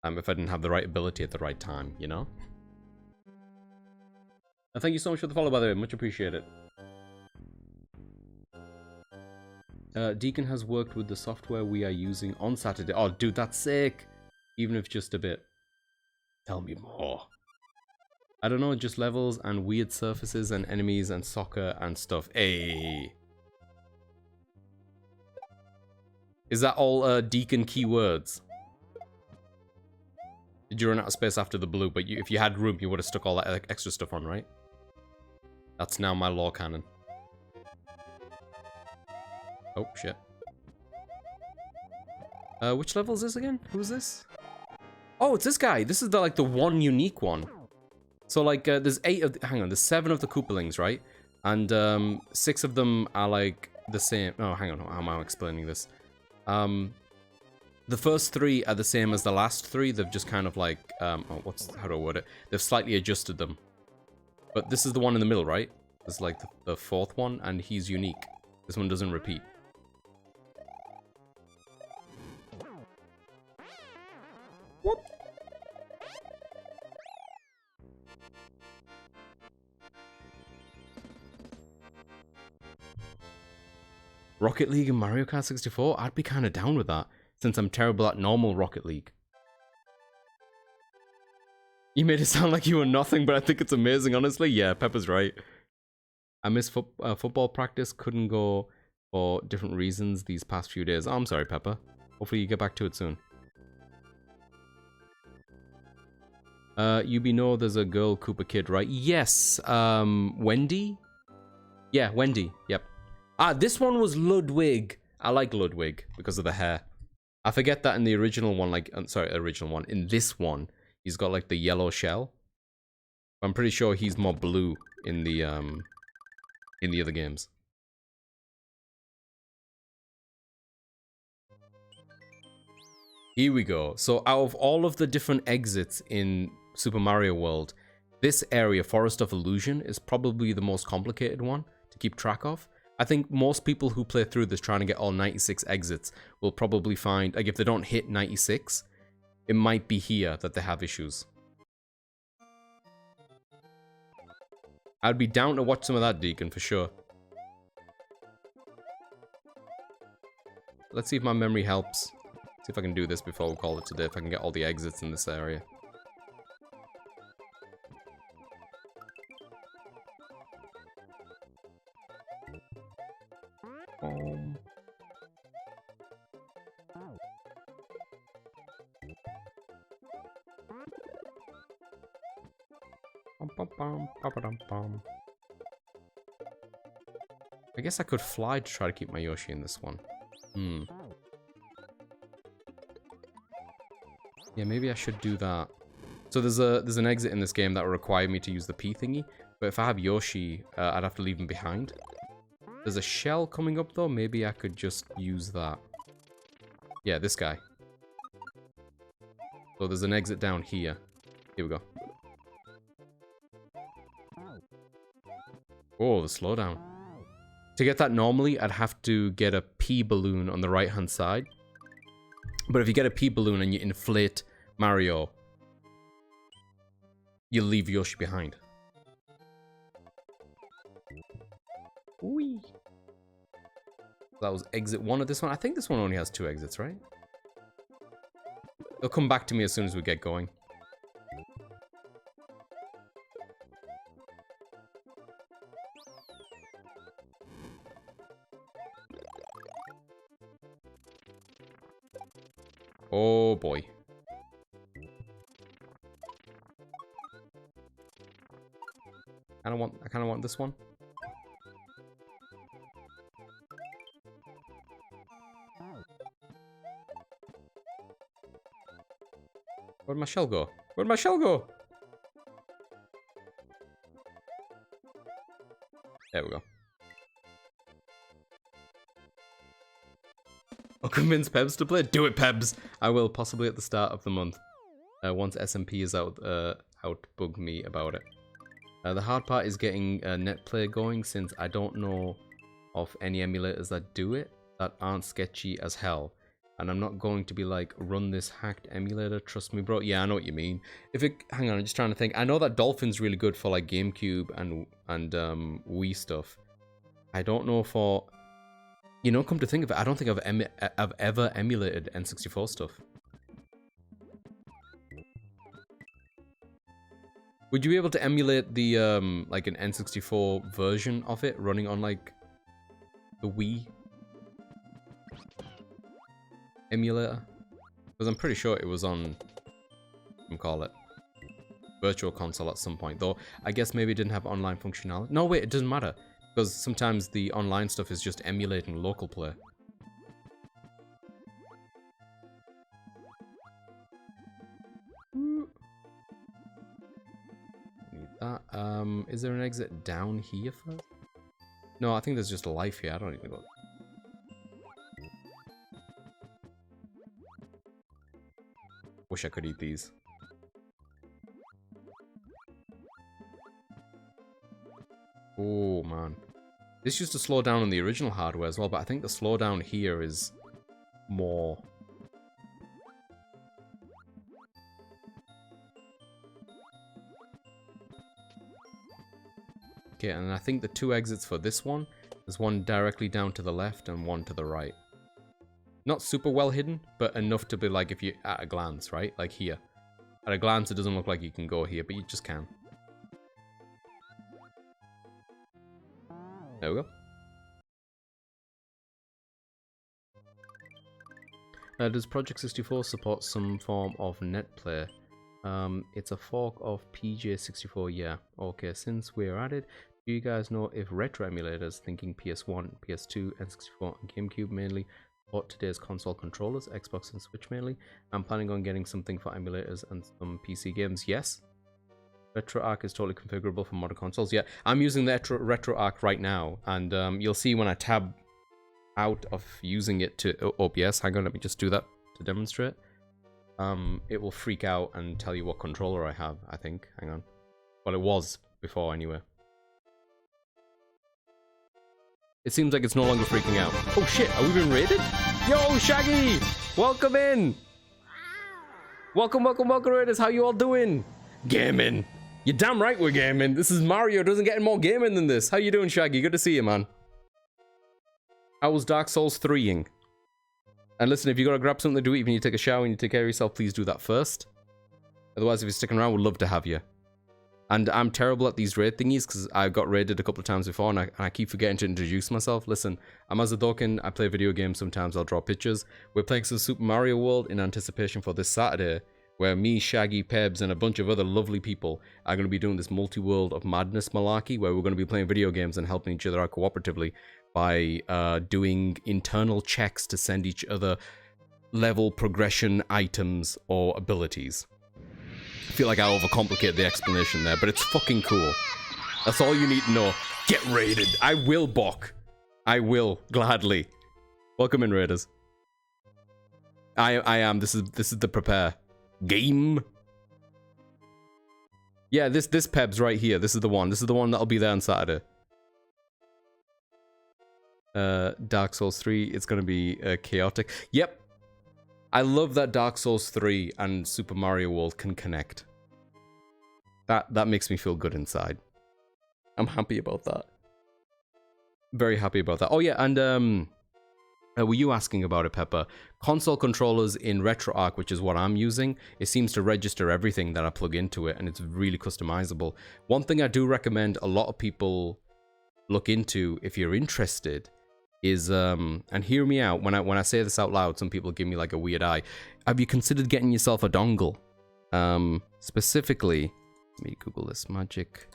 if I didn't have the right ability at the right time, you know? And thank you so much for the follow, by the way. Much appreciated. Deacon has worked with the software we are using on Saturday. Oh, dude, that's sick. Even if just a bit. Tell me more. I don't know, just levels and weird surfaces and enemies and soccer and stuff. Hey. Is that all Deacon keywords? Did you run out of space after the blue? But if you had room, you would have stuck all that extra stuff on, right? That's now my lore canon. Oh, shit. Which level is this again? Who is this? Oh, it's this guy. This is the one unique one. So like, there's 8 of hang on, there's 7 of the Koopalings, right? And 6 of them are like the same. Oh, hang on, how am I explaining this? The first 3 are the same as the last 3. They've just kind of like, how do I word it? They've slightly adjusted them. But this is the one in the middle, right? This is like the 4th one, and he's unique. This one doesn't repeat. Whoop. Rocket League and Mario Kart 64? I'd be kind of down with that, since I'm terrible at normal Rocket League. You made it sound like you were nothing, but I think it's amazing, honestly. Yeah, Pepper's right. I missed football practice, couldn't go for different reasons these past few days. Oh, I'm sorry, Pepper. Hopefully you get back to it soon. You know there's a girl Cooper kid, right? Yes, Wendy? Yeah, Wendy, yep. Ah, this one was Ludwig. I like Ludwig because of the hair. I forget that in the original one, like, sorry, original one. In this one, he's got like the yellow shell. I'm pretty sure he's more blue in the other games. Here we go. So out of all of the different exits in Super Mario World, this area, Forest of Illusion, is probably the most complicated one to keep track of. I think most people who play through this trying to get all 96 exits will probably find, like if they don't hit 96, it might be here that they have issues. I'd be down to watch some of that, Deacon, for sure. Let's see if my memory helps. See if I can do this before we call it today, if I can get all the exits in this area. I guess I could fly to try to keep my Yoshi in this one. Yeah, maybe I should do that. So there's an exit in this game that will require me to use the P thingy, but if I have Yoshi, I'd have to leave him behind. There's a shell coming up though, maybe I could just use that. Yeah, this guy. So there's an exit down here. Here we go. Oh, the slowdown. To get that normally, I'd have to get a P balloon on the right-hand side. But if you get a pea balloon and you inflate Mario, you'll leave Yoshi behind. Whee. That was exit 1 of this one. I think this one only has 2 exits, right? They'll come back to me as soon as we get going. Oh boy. I kind of want this one. Where'd my shell go? Where'd my shell go? There we go. I'll convince Pebs to play. Do it, Pebs! I will, possibly at the start of the month. Once SMP is out, bug me about it. The hard part is getting net play going, since I don't know of any emulators that do it, that aren't sketchy as hell. And I'm not going to be like, run this hacked emulator, trust me bro. Yeah, I know what you mean. Hang on, I'm just trying to think. I know that Dolphin's really good for like GameCube and Wii stuff. I don't know for, you know, come to think of it, I don't think I've ever emulated N64 stuff. Would you be able to emulate the like an N64 version of it running on like the Wii emulator? Because I'm pretty sure it was on, call it, Virtual Console at some point. Though I guess maybe it didn't have online functionality. No, wait, it doesn't matter, because sometimes the online stuff is just emulating local play. Need that. Is there an exit down here first? No, I think there's just a life here. I don't even know. Wish I could eat these. Oh man. This used to slow down on the original hardware as well, but I think the slowdown here is more. Okay, and I think the 2 exits for this one, there's one directly down to the left and one to the right. Not super well hidden, but enough to be like, if you at a glance, right? Like here. At a glance, it doesn't look like you can go here, but you just can. There we go. Does Project 64 support some form of netplay? It's a fork of PJ64, yeah. Okay, since we're at it, do you guys know if retro emulators, thinking PS1, PS2, N64, and GameCube mainly, support today's console controllers, Xbox and Switch mainly? I'm planning on getting something for emulators and some PC games, yes. RetroArch is totally configurable for modern consoles, yeah. I'm using the RetroArch right now, and you'll see when I tab out of using it to OBS, hang on, let me just do that to demonstrate. It will freak out and tell you what controller I have, I think. Hang on. Well, it was before anyway. It seems like it's no longer freaking out. Oh shit, are we being raided? Yo, Shaggy! Welcome in! Welcome, Raiders, how you all doing? Gaming! You're damn right we're gaming. This is Mario, doesn't get any more gaming than this. How you doing, Shaggy? Good to see you, man. How was Dark Souls 3-ing? And listen, if you gotta grab something to do, even you take a shower and you take care of yourself, please do that first. Otherwise, if you're sticking around, we'd love to have you. And I'm terrible at these raid thingies, because I got raided a couple of times before, and I keep forgetting to introduce myself. Listen, I'm Azadokin, I play video games, sometimes I'll draw pictures. We're playing some Super Mario World in anticipation for this Saturday, where me, Shaggy, Pebs, and a bunch of other lovely people are going to be doing this multi-world of madness malarkey, where we're going to be playing video games and helping each other out cooperatively by doing internal checks to send each other level progression items or abilities. I feel like I overcomplicated the explanation there, but it's fucking cool. That's all you need to know. Get raided. I will, Bok. I will, gladly. Welcome in, Raiders. I am. This is the prepare game. Yeah, this Pebs right here. This is the one. This is the one that'll be there on Saturday. Dark Souls 3. It's gonna be chaotic. Yep. I love that Dark Souls 3 and Super Mario World can connect. That makes me feel good inside. I'm happy about that. Very happy about that. Oh yeah, and were you asking about it, Pepper? Console controllers in RetroArch, which is what I'm using, it seems to register everything that I plug into it, and it's really customizable. One thing I do recommend a lot of people look into, if you're interested, is and hear me out when I say this out loud. Some people give me like a weird eye. Have you considered getting yourself a dongle? Specifically, let me Google this. Magic.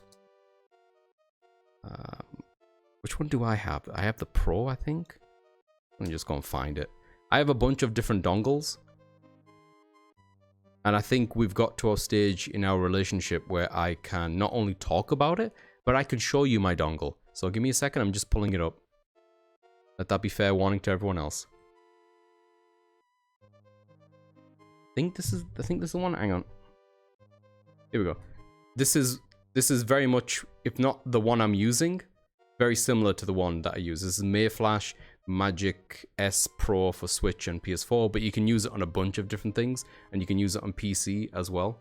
Which one do I have? I have the Pro, I think. Let me just go and find it. I have a bunch of different dongles. And I think we've got to a stage in our relationship where I can not only talk about it, but I can show you my dongle. So give me a second, I'm just pulling it up. Let that be fair warning to everyone else. I think this is the one. Hang on. Here we go. This is very much, if not the one I'm using, very similar to the one that I use. This is Mayflash Magic S Pro for Switch and PS4, but you can use it on a bunch of different things, and you can use it on PC as well.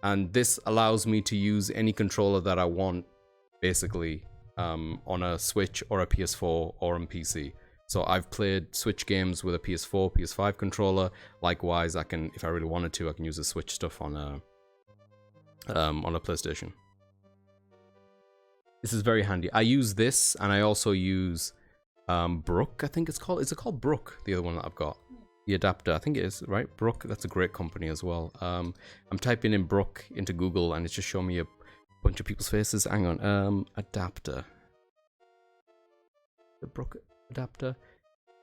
And this allows me to use any controller that I want, basically, on a Switch or a PS4 or on PC. So I've played Switch games with a PS4, PS5 controller. Likewise, I can, if I really wanted to, I can use the Switch stuff on a PlayStation. This is very handy. I use this, and I also use Brook, I think it's called. Is it called Brook, the other one that I've got? The adapter, I think it is, right? Brook, that's a great company as well. I'm typing in Brook into Google, and it's just showing me a bunch of people's faces. Hang on, adapter. The Brook adapter?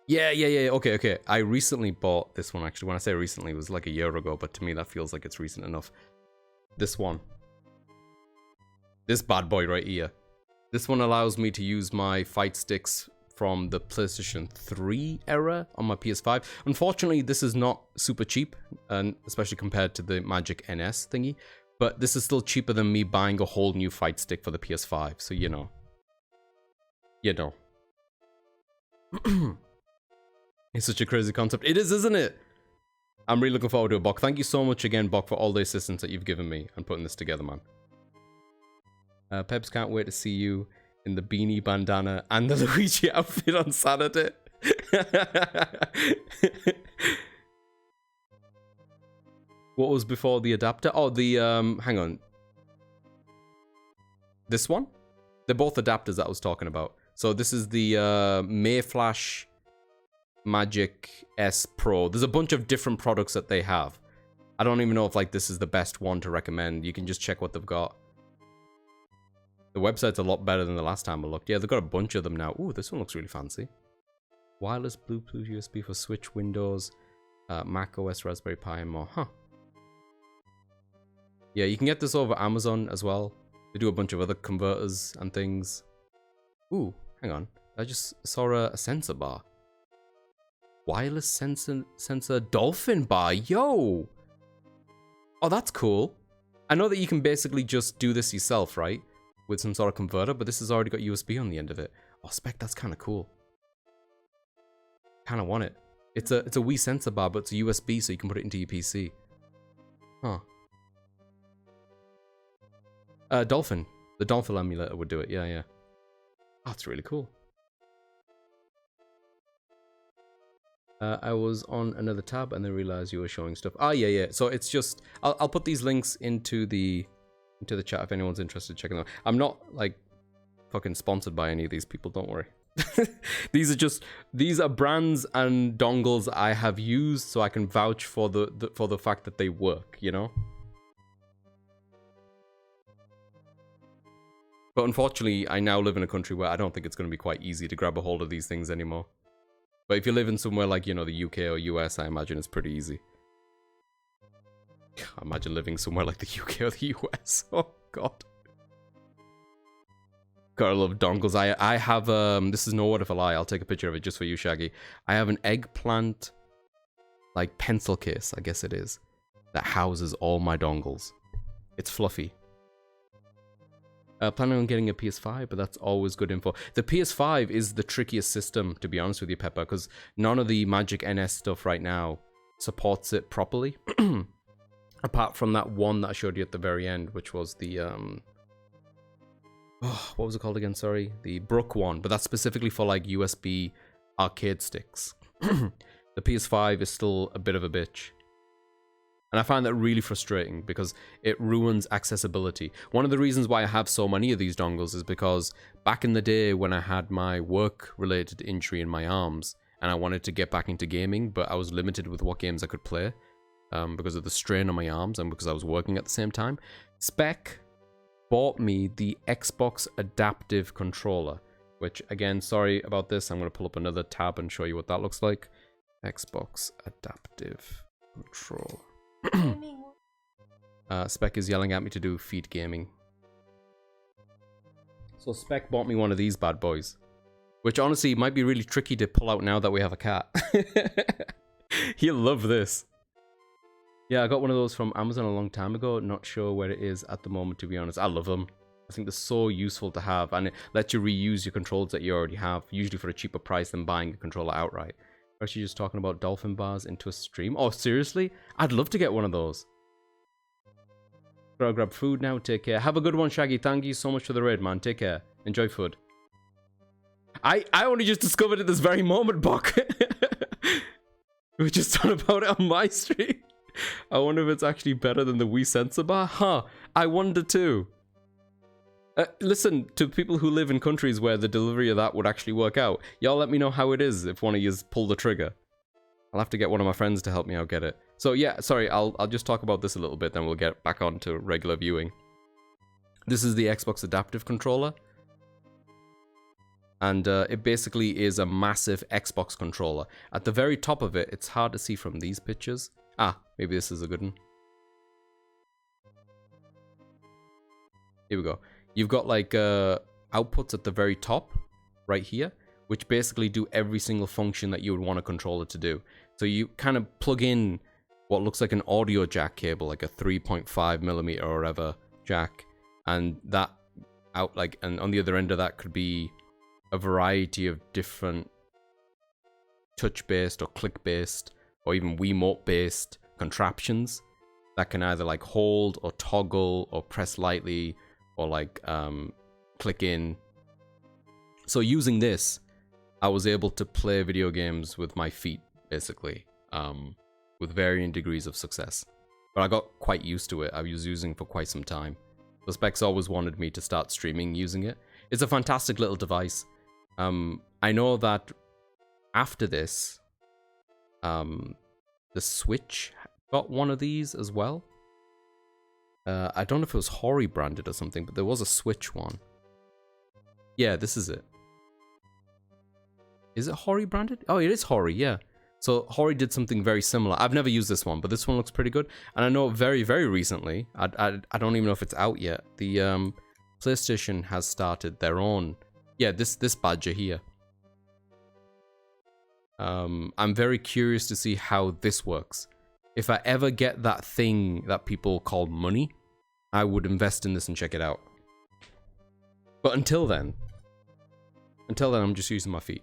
Yeah, okay. I recently bought this one, actually. When I say recently, it was like a year ago, but to me that feels like it's recent enough. This one. This bad boy right here. This one allows me to use my fight sticks from the PlayStation 3 era on my PS5. Unfortunately, this is not super cheap, and especially compared to the Magic NS thingy, but this is still cheaper than me buying a whole new fight stick for the PS5, so you know. It's such a crazy concept. It is, isn't it? I'm really looking forward to it, Bok. Thank you so much again, Bok, for all the assistance that you've given me and putting this together, man. Peps, can't wait to see you in the beanie bandana and the Luigi outfit on Saturday. What was before the adapter? Oh, the, hang on. This one? They're both adapters that I was talking about. So this is the Mayflash Magic S Pro. There's a bunch of different products that they have. I don't even know if like this is the best one to recommend. You can just check what they've got. The website's a lot better than the last time I looked. Yeah, they've got a bunch of them now. Ooh, this one looks really fancy. Wireless Bluetooth USB for Switch, Windows, Mac OS, Raspberry Pi, and more. Huh. Yeah, you can get this over Amazon as well. They do a bunch of other converters and things. Ooh, hang on. I just saw a sensor bar. Wireless sensor dolphin bar. Yo! Oh, that's cool. I know that you can basically just do this yourself, right? With some sort of converter, but this has already got USB on the end of it. Oh, spec, that's kind of cool. Kind of want it. It's a Wii sensor bar, but it's a USB, so you can put it into your PC. Huh. Dolphin. The Dolphin emulator would do it. Yeah. Oh, that's really cool. I was on another tab and then realized you were showing stuff. Ah, yeah. So it's just I'll put these links into the chat if anyone's interested in checking them out. I'm not like fucking sponsored by any of these people, don't worry. these are brands and dongles I have used, so I can vouch for the fact that they work, you know? But unfortunately, I now live in a country where I don't think it's going to be quite easy to grab a hold of these things anymore. But if you live in somewhere like, you know, the UK or US, I imagine it's pretty easy. Imagine living somewhere like the UK or the US. Oh, God. Gotta love dongles. I have, this is no word of a lie. I'll take a picture of it just for you, Shaggy. I have an eggplant, like, pencil case, I guess it is, that houses all my dongles. It's fluffy. Planning on getting a PS5, but that's always good info. The PS5 is the trickiest system, to be honest with you, Pepper, because none of the Magic NS stuff right now supports it properly. Apart from that one that I showed you at the very end, which was the oh, what was it called again? Sorry, the Brook one. But that's specifically for like USB arcade sticks. The PS5 is still a bit of a bitch. And I find that really frustrating because it ruins accessibility. One of the reasons why I have so many of these dongles is because back in the day when I had my work-related injury in my arms and I wanted to get back into gaming, but I was limited with what games I could play because of the strain on my arms and because I was working at the same time, Spec bought me the Xbox Adaptive Controller, which, again, sorry about this. I'm going to pull up another tab and show you what that looks like. Xbox Adaptive Controller. Spec is yelling at me to do feed gaming. So Spec bought me one of these bad boys, which honestly might be really tricky to pull out now that we have a cat. He'll love this. Yeah, I got one of those from Amazon a long time ago. Not sure where it is at the moment, to be honest. I love them. I think they're so useful to have, and it lets you reuse your controls that you already have, usually for a cheaper price than buying a controller outright. Or actually just talking about dolphin bars into a stream. Oh, seriously? I'd love to get one of those. I'll grab food now. Take care. Have a good one, Shaggy. Thank you so much for the raid, man. Take care. Enjoy food. I only just discovered it this very moment, Bok. We were just talking about it on my stream. I wonder if it's actually better than the Wii Sensor Bar. Huh. I wonder too. Listen, to people who live in countries where the delivery of that would actually work out, y'all let me know how it is if one of yous pull the trigger. I'll have to get one of my friends to help me out get it. So yeah, sorry, I'll just talk about this a little bit, then we'll get back on to regular viewing. This is the Xbox Adaptive Controller. And it basically is a massive Xbox controller. At the very top of it, it's hard to see from these pictures. Ah, maybe this is a good one. Here we go. You've got like outputs at the very top, right here, which basically do every single function that you would want a controller to do. So you kind of plug in what looks like an audio jack cable, like a 3.5mm or whatever jack, and that out like, and on the other end of that could be a variety of different touch-based or click-based or even Wiimote-based contraptions that can either like hold or toggle or press lightly or like click in. So using this, I was able to play video games with my feet, basically, with varying degrees of success. But I got quite used to it. I was using it for quite some time. So Specs always wanted me to start streaming using it. It's a fantastic little device. I know that after this, the Switch got one of these as well. I don't know if it was Hori branded or something, but there was a Switch one. Yeah, this is it. Is it Hori branded? Oh, it is Hori, yeah. So Hori did something very similar. I've never used this one, but this one looks pretty good. And I know very, very recently, I don't even know if it's out yet, the PlayStation has started their own. Yeah, this badger here. I'm very curious to see how this works. If I ever get that thing that people call money, I would invest in this and check it out. But until then, I'm just using my feet.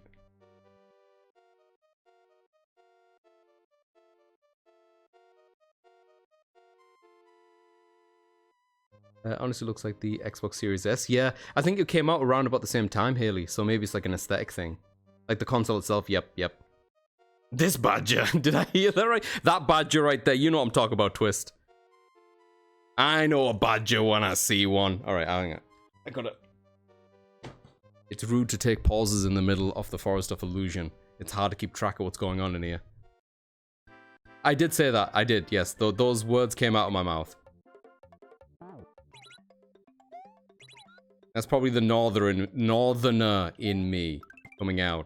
Honestly looks like the Xbox Series S. Yeah, I think it came out around about the same time, Haley, so maybe it's like an aesthetic thing. Like the console itself, yep. This badger, did I hear that right? That badger right there, you know what I'm talking about, Twist. I know a badger when I see one. Alright, hang on. I gotta... It's rude to take pauses in the middle of the Forest of Illusion. It's hard to keep track of what's going on in here. I did say that, I did, yes. Those words came out of my mouth. That's probably the northerner in me coming out.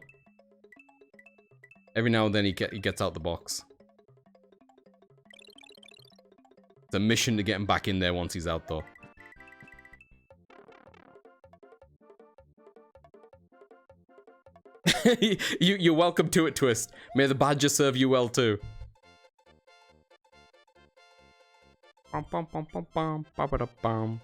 Every now and then he gets out the box. It's a mission to get him back in there once he's out, though. You're welcome to it, Twist. May the badger serve you well, too. Bum, bum, bum, bum, bum, ba-ba-da-bum.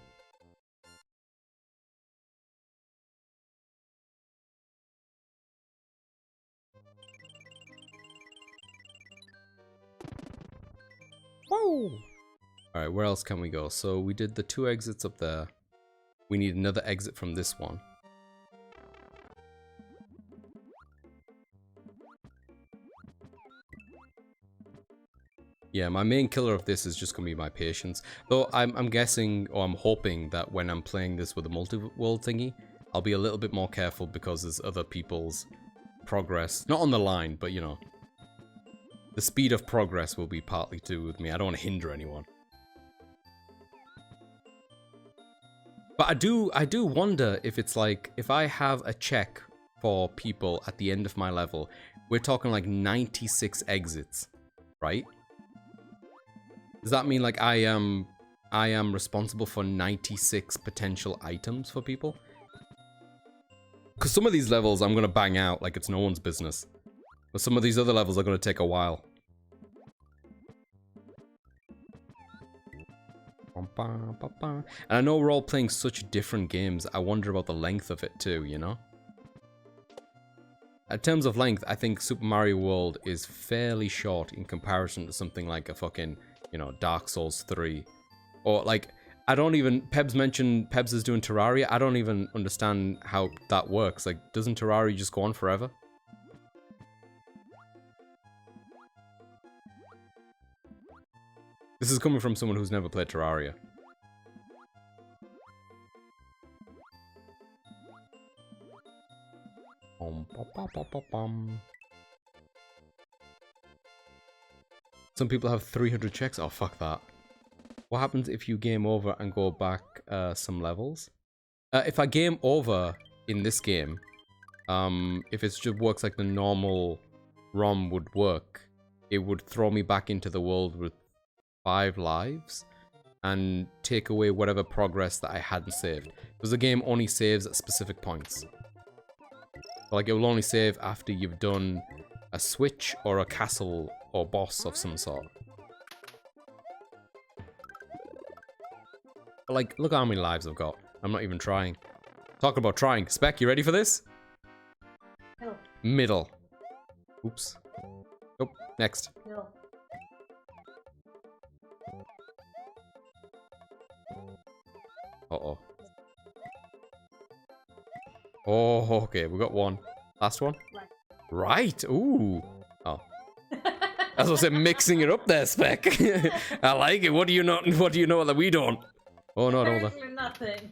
Alright, where else can we go? So we did the 2 exits up there. We need another exit from this one. Yeah, my main killer of this is just gonna be my patience. Though I'm guessing, or I'm hoping that when I'm playing this with a multi-world thingy, I'll be a little bit more careful because there's other people's progress. Not on the line, but you know. The speed of progress will be partly to do with me. I don't want to hinder anyone. But I do wonder if it's like, if I have a check for people at the end of my level, we're talking like 96 exits, right? Does that mean like I am responsible for 96 potential items for people? Because some of these levels I'm gonna bang out like it's no one's business. But some of these other levels are gonna take a while. And I know we're all playing such different games, I wonder about the length of it too, you know? In terms of length, I think Super Mario World is fairly short in comparison to something like a fucking, you know, Dark Souls 3. Or like, I don't even, Pebs is doing Terraria, I don't even understand how that works. Like, doesn't Terraria just go on forever? This is coming from someone who's never played Terraria. Some people have 300 checks. Oh, fuck that. What happens if you game over and go back some levels? If I game over in this game, if it just works like the normal ROM would work, it would throw me back into the world with 5 lives and take away whatever progress that I hadn't saved. Because the game only saves at specific points. Like, it will only save after you've done a switch or a castle or boss of some sort. But like, look how many lives I've got. I'm not even trying. Talking about trying. Spec, you ready for this? No. Middle. Oops. Oh, next. No. Uh-oh. Oh, okay, we got one. Last one? Right. Right, ooh. Oh. As I said, mixing it up there, Spec. I like it. What do you know that we don't? Oh, no, hold on. Apparently nothing.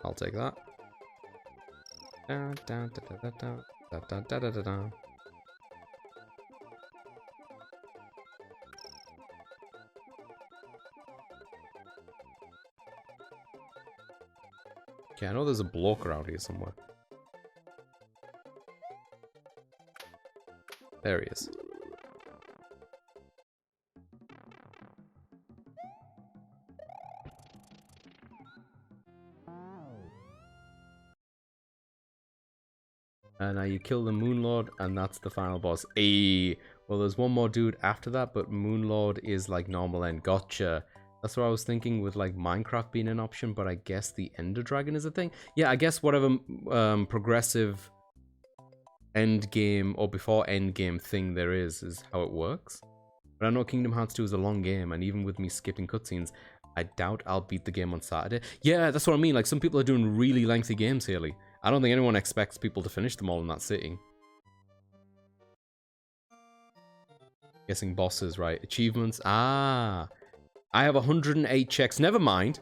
I'll take that. Da, da, da, da, da, da, da, da, da, da. Okay, I know there's a bloke around here somewhere. There he is. And now you kill the Moonlord, and that's the final boss. Ayy. Well, there's one more dude after that, but Moonlord is like normal end. Gotcha. That's what I was thinking with like Minecraft being an option, but I guess the Ender Dragon is a thing. Yeah, I guess whatever progressive end game or before end game thing there is how it works. But I know Kingdom Hearts 2 is a long game, and even with me skipping cutscenes, I doubt I'll beat the game on Saturday. Yeah, that's what I mean. Like, some people are doing really lengthy games, Haley. I don't think anyone expects people to finish them all in that sitting. Guessing bosses, right? Achievements. Ah. I have 108 checks. Never mind.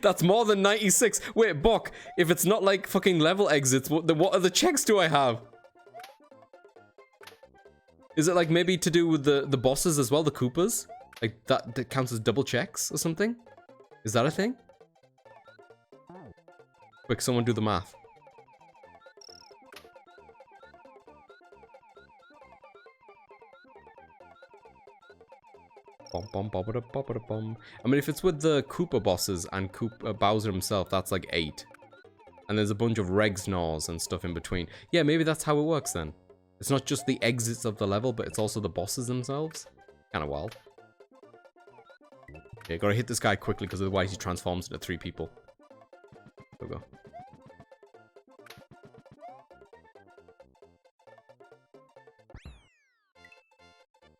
That's more than 96. Wait, Bok, if it's not like fucking level exits, then what other checks do I have? Is it like maybe to do with the bosses as well, the Koopas? Like that counts as double checks or something? Is that a thing? Quick, someone do the math. I mean, if it's with the Koopa bosses and Bowser himself, that's like 8. And there's a bunch of Regs Gnaws and stuff in between. Yeah, maybe that's how it works then. It's not just the exits of the level, but it's also the bosses themselves. Kind of wild. Okay, gotta hit this guy quickly, because otherwise he transforms into 3 people. Go.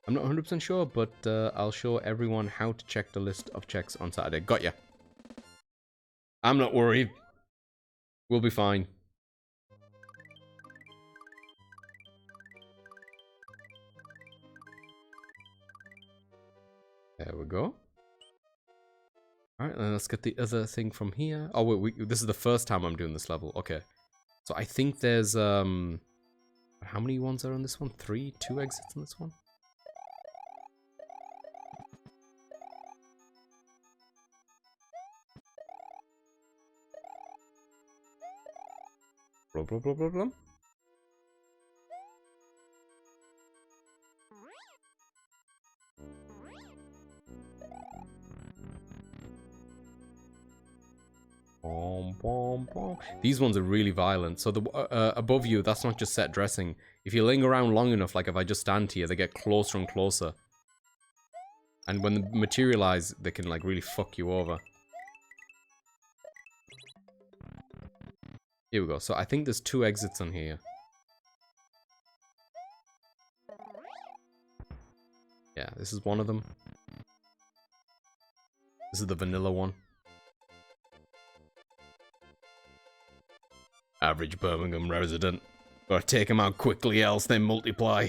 I'm I'm not 100% sure, but I'll show everyone how to check the list of checks on Saturday. Got ya. I'm not worried. We'll be fine. There we go. Alright, then let's get the other thing from here. Oh, wait, this is the first time I'm doing this level. Okay. So I think there's, how many ones are on this one? 3? 2 exits in this one? Blah, blah, blah, blah, blah. These ones are really violent. So the above you, that's not just set dressing. If you linger around long enough, like if I just stand here, they get closer and closer. And when they materialize, they can like really fuck you over. Here we go. So I think there's 2 exits on here. Yeah, this is one of them. This is the vanilla one. Average Birmingham resident. Gotta take them out quickly, else they multiply.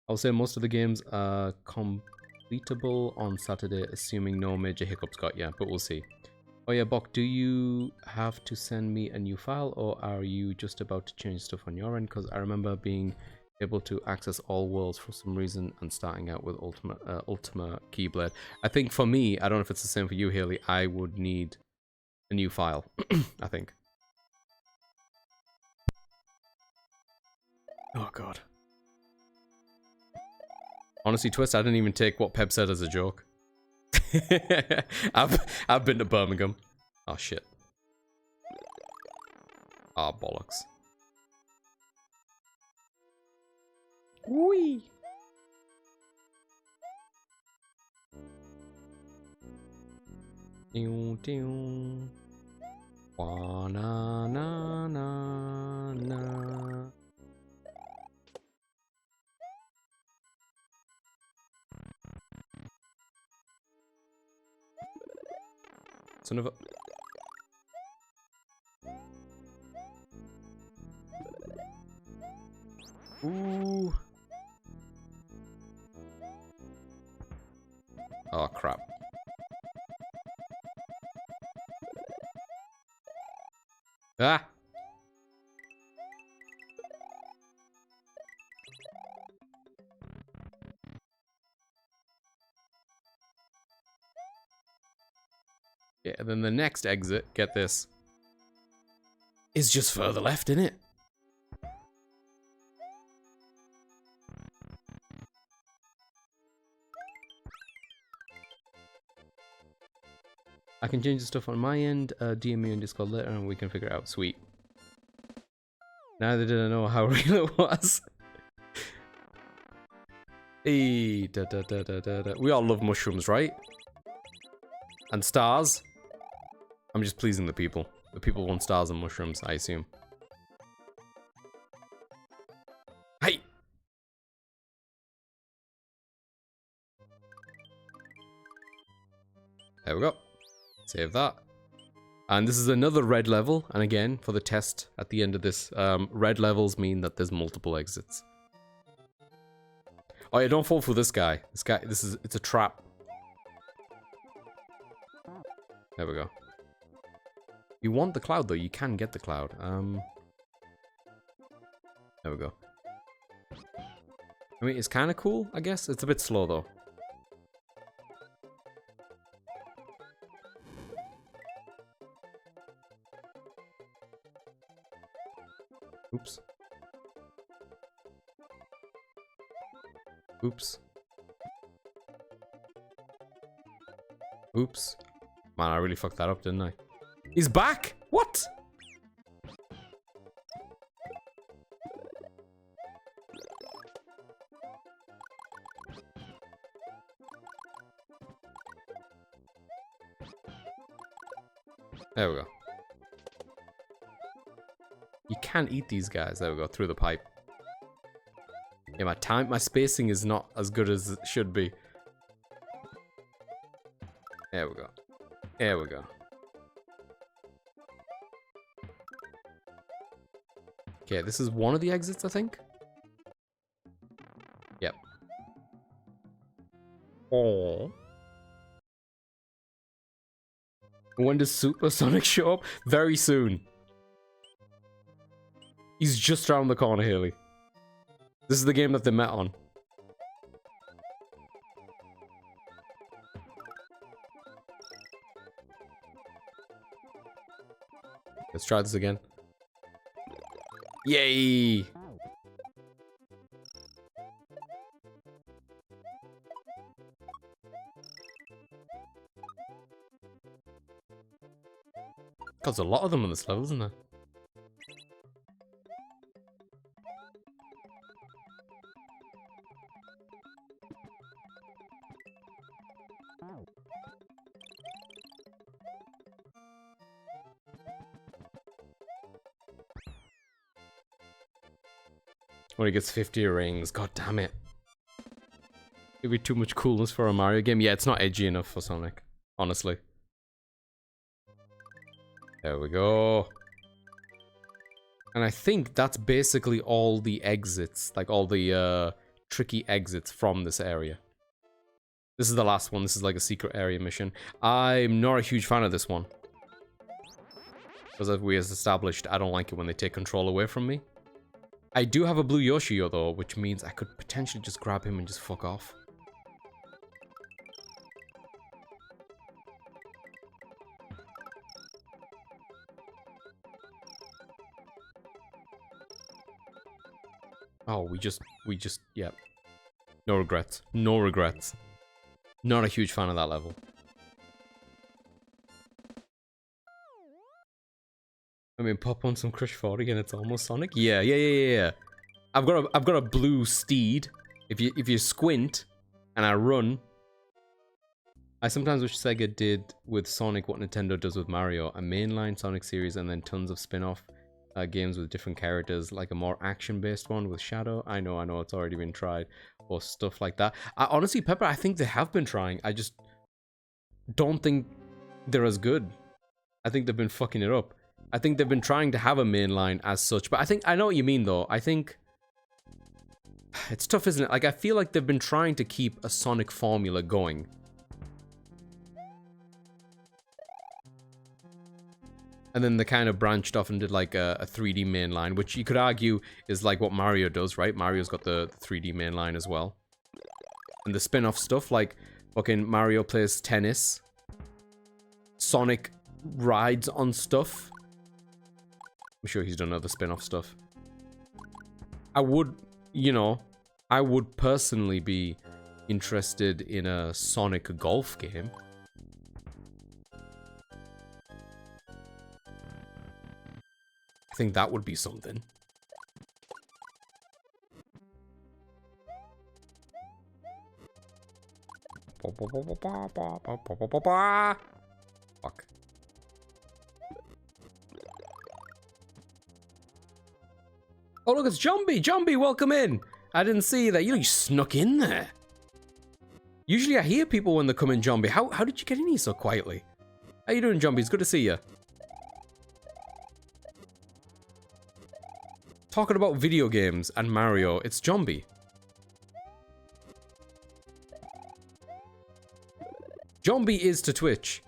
I'll say most of the games are completable on Saturday, assuming no major hiccups got ya, but we'll see. Oh yeah, Bok, do you have to send me a new file, or are you just about to change stuff on your end? Because I remember being able to access all worlds for some reason and starting out with Ultima Keyblade. I think for me, I don't know if it's the same for you, Haley, I would need a new file, I think. Oh god. Honestly, Twist, I didn't even take what Pep said as a joke. I've been to Birmingham. Oh shit. Ah, bollocks. Whee! Ding ding. Wa na na na na. Son of a... Ooh. Oh, crap. Ah! Yeah, and then the next exit, get this, is just further left, innit? I can change the stuff on my end, DM me in Discord later and we can figure it out. Sweet. Neither did I know how real it was. Hey, da, da, da, da, da, da. We all love mushrooms, right? And stars. I'm just pleasing the people. The people want stars and mushrooms, I assume. Hey! There we go. Save that. And this is another red level. And again, for the test at the end of this, red levels mean that there's multiple exits. Oh yeah, don't fall for this guy. It's a trap. There we go. You want the cloud though, you can get the cloud. There we go. I mean, it's kind of cool, I guess. It's a bit slow though. Oops. Oops. Oops. Man, I really fucked that up, didn't I? He's back! What? There we go. You can't eat these guys. There we go, through the pipe. Yeah, my spacing is not as good as it should be. There we go. There we go. Okay, this is one of the exits, I think. Yep. Oh. When does Super Sonic show up? Very soon. He's just around the corner, Haley. This is the game that they met on. Let's try this again. Yay! There's a lot of them on this level, isn't there? When he gets 50 rings, god damn it. It'd be too much coolness for a Mario game. Yeah, it's not edgy enough for Sonic, honestly. There we go. And I think that's basically all the exits, like all the tricky exits from this area. This is the last one. This is like a secret area mission. I'm not a huge fan of this one. Because as we has established, I don't like it when they take control away from me. I do have a blue Yoshi though, which means I could potentially just grab him and just fuck off. Oh, we just, yeah. No regrets. No regrets. Not a huge fan of that level. I mean, pop on some Crush 40 and it's almost Sonic. Yeah. I've got a blue steed. If you squint and I run, I sometimes wish Sega did with Sonic what Nintendo does with Mario, a mainline Sonic series and then tons of spin-off games with different characters, like a more action-based one with Shadow. I know, it's already been tried, or stuff like that. Honestly, Pepper, I think they have been trying. I just don't think they're as good. I think they've been fucking it up. I think they've been trying to have a mainline as such, but I know what you mean though. I think it's tough, isn't it? Like, I feel like they've been trying to keep a Sonic formula going. And then they kind of branched off and did like a 3D mainline, which you could argue is like what Mario does, right? Mario's got the 3D mainline as well. And the spin-off stuff, like fucking Mario plays tennis, Sonic rides on stuff. I'm sure he's done other spin-off stuff. I would personally be interested in a Sonic golf game. I think that would be something. Fuck. Oh, look, it's Jumbie! Jumbie, welcome in! I didn't see that. You snuck in there. Usually I hear people when they come in, Jumbie. How did you get in here so quietly? How you doing, Jumbie? It's good to see you. Talking about video games and Mario, it's Jumbie. Jumbie is to Twitch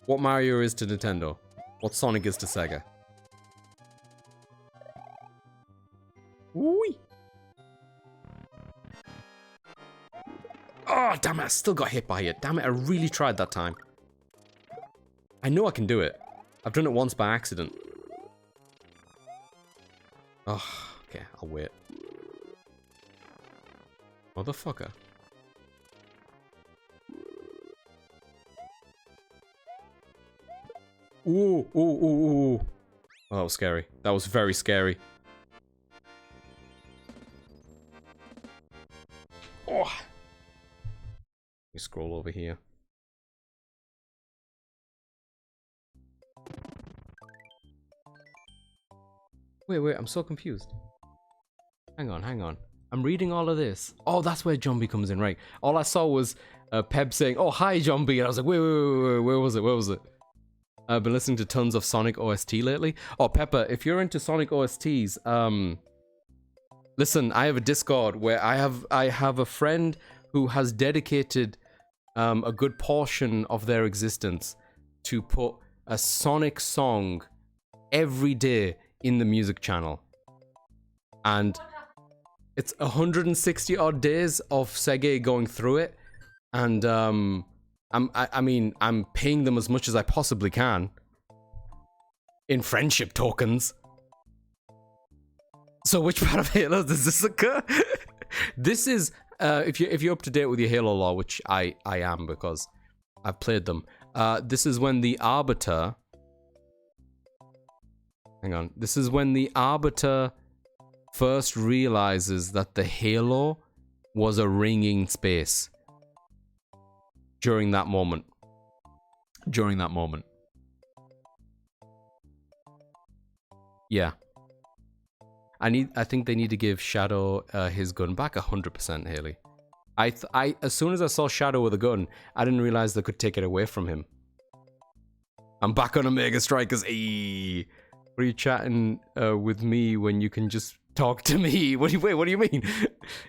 what Mario is to Nintendo, what Sonic is to Sega. Whee! Oh, damn it, I still got hit by it. Damn it, I really tried that time. I know I can do it. I've done it once by accident. Oh, okay, I'll wait. Motherfucker. Ooh. Oh, that was scary. That was very scary. Oh. Let me scroll over here. Wait, I'm so confused. Hang on. I'm reading all of this. Oh, that's where John B comes in, right? All I saw was Peb saying, "Oh, hi, John B," and I was like, "Wait, where was it? Where was it?" I've been listening to tons of Sonic OST lately. Oh, Pepper, if you're into Sonic OSTs, listen, I have a Discord where I have a friend who has dedicated a good portion of their existence to put a Sonic song every day in the music channel. And it's 160 odd days of Sege going through it. And I mean, I'm paying them as much as I possibly can in friendship tokens. So which part of Halo does this occur? This is if you're up to date with your Halo lore, which I am because I've played them. This is when the Arbiter. Hang on. This is when the Arbiter first realizes that the Halo was a ringing space. During that moment. Yeah. I think they need to give Shadow his gun back 100%, Haley. As soon as I saw Shadow with a gun, I didn't realize they could take it away from him. I'm back on Omega Strikers. Eee. What are you chatting with me when you can just talk to me? What do you mean?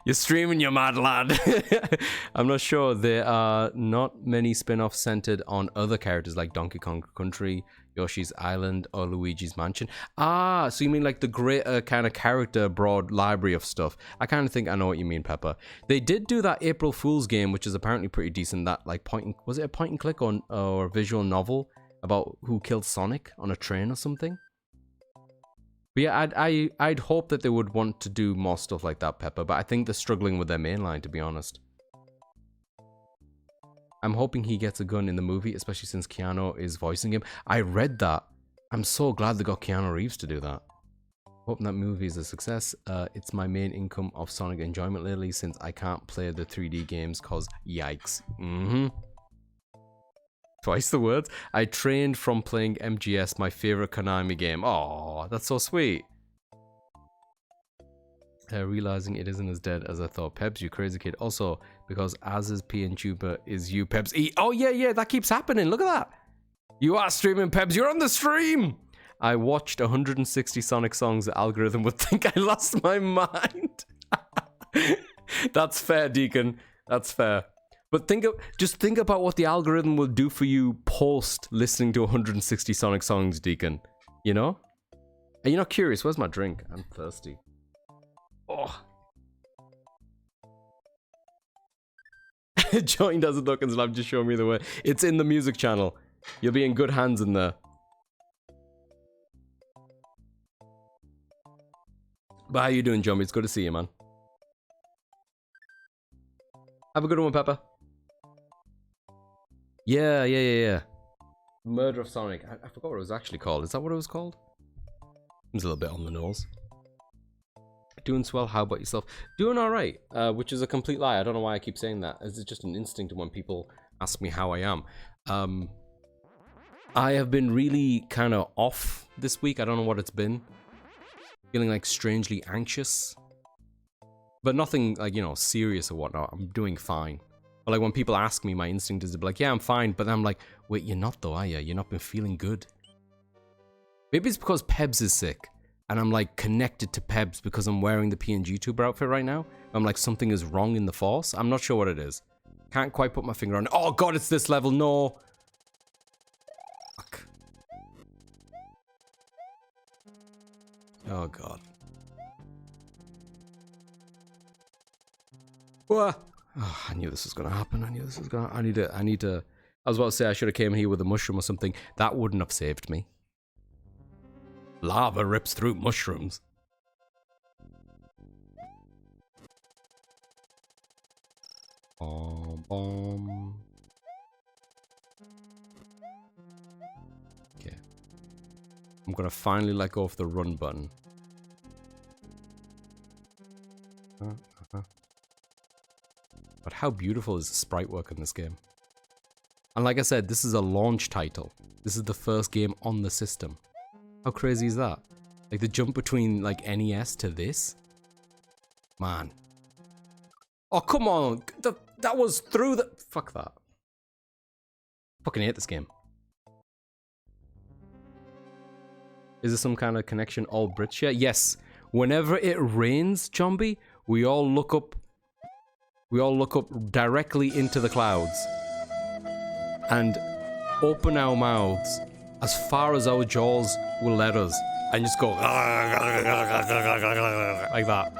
You're streaming, you mad lad. I'm not sure. There are not many spin-offs centered on other characters like Donkey Kong Country, Yoshi's Island, or Luigi's Mansion. Ah, so you mean like the greater kind of character broad library of stuff. I kind of think I know what you mean, Pepper. They did do that April Fool's game, which is apparently pretty decent. That like was it a point and click or visual novel about who killed Sonic on a train or something? But yeah, I'd hope that they would want to do more stuff like that, Pepper, but I think they're struggling with their mainline, to be honest. I'm hoping he gets a gun in the movie, especially since Keanu is voicing him. I read that. I'm so glad they got Keanu Reeves to do that. Hoping that movie is a success. It's my main income of Sonic enjoyment lately since I can't play the 3D games cause yikes. Twice the words. I trained from playing MGS, my favorite Konami game. Oh, that's so sweet. Realizing it isn't as dead as I thought. Pebs, you crazy kid. Also, because Az's P and Tuber is you, Pebs. Oh, yeah, that keeps happening. Look at that. You are streaming, Pebs. You're on the stream. I watched 160 Sonic songs. The algorithm would think I lost my mind. That's fair, Deacon. That's fair. But just think about what the algorithm will do for you post listening to 160 Sonic songs, Deacon. You know? Are you not curious? Where's my drink? I'm thirsty. Oh. Join doesn't look and Slab just show me the way. It's in the music channel. You'll be in good hands in there. But how you doing, Jumby? It's good to see you, man. Have a good one, Pepper. Yeah. Murder of Sonic. I forgot what it was actually called. Is that what it was called? It's a little bit on the nose. Doing swell. How about yourself? Doing alright, which is a complete lie. I don't know why I keep saying that. It's just an instinct when people ask me how I am. I have been really kind of off this week. I don't know what it's been. Feeling like strangely anxious. But nothing like, you know, serious or whatnot. I'm doing fine. But like when people ask me, my instinct is to be like, yeah, I'm fine. But then I'm like, wait, you're not though, are you? You're not been feeling good. Maybe it's because Pebs is sick. And I'm like connected to Pebs because I'm wearing the PNG tuber outfit right now. I'm like, something is wrong in the force. I'm not sure what it is. Can't quite put my finger on it. Oh god, it's this level. No. Fuck. Oh god. What? Oh, I knew this was gonna happen. I need to. I was about to say I should have came here with a mushroom or something. That wouldn't have saved me. Lava rips through mushrooms. Boom. Okay. I'm gonna finally let go of the run button. But how beautiful is the sprite work in this game? And like I said, this is a launch title. This is the first game on the system. How crazy is that? Like the jump between like NES to this? Man, Oh, come on. That was through the... Fuck that. Fucking hate this game. Is there some kind of connection all Brits share? Yes. Whenever it rains, Zombie, we all look up directly into the clouds and open our mouths as far as our jaws will let us and just go like that.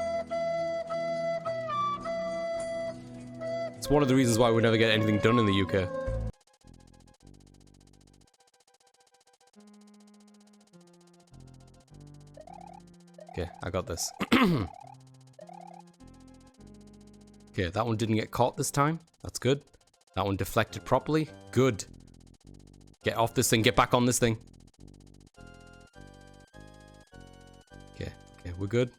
It's one of the reasons why we never get anything done in the UK. Okay, I got this. Okay, that one didn't get caught this time. That's good. That one deflected properly. Good. Get off this thing. Get back on this thing. Okay, we're good.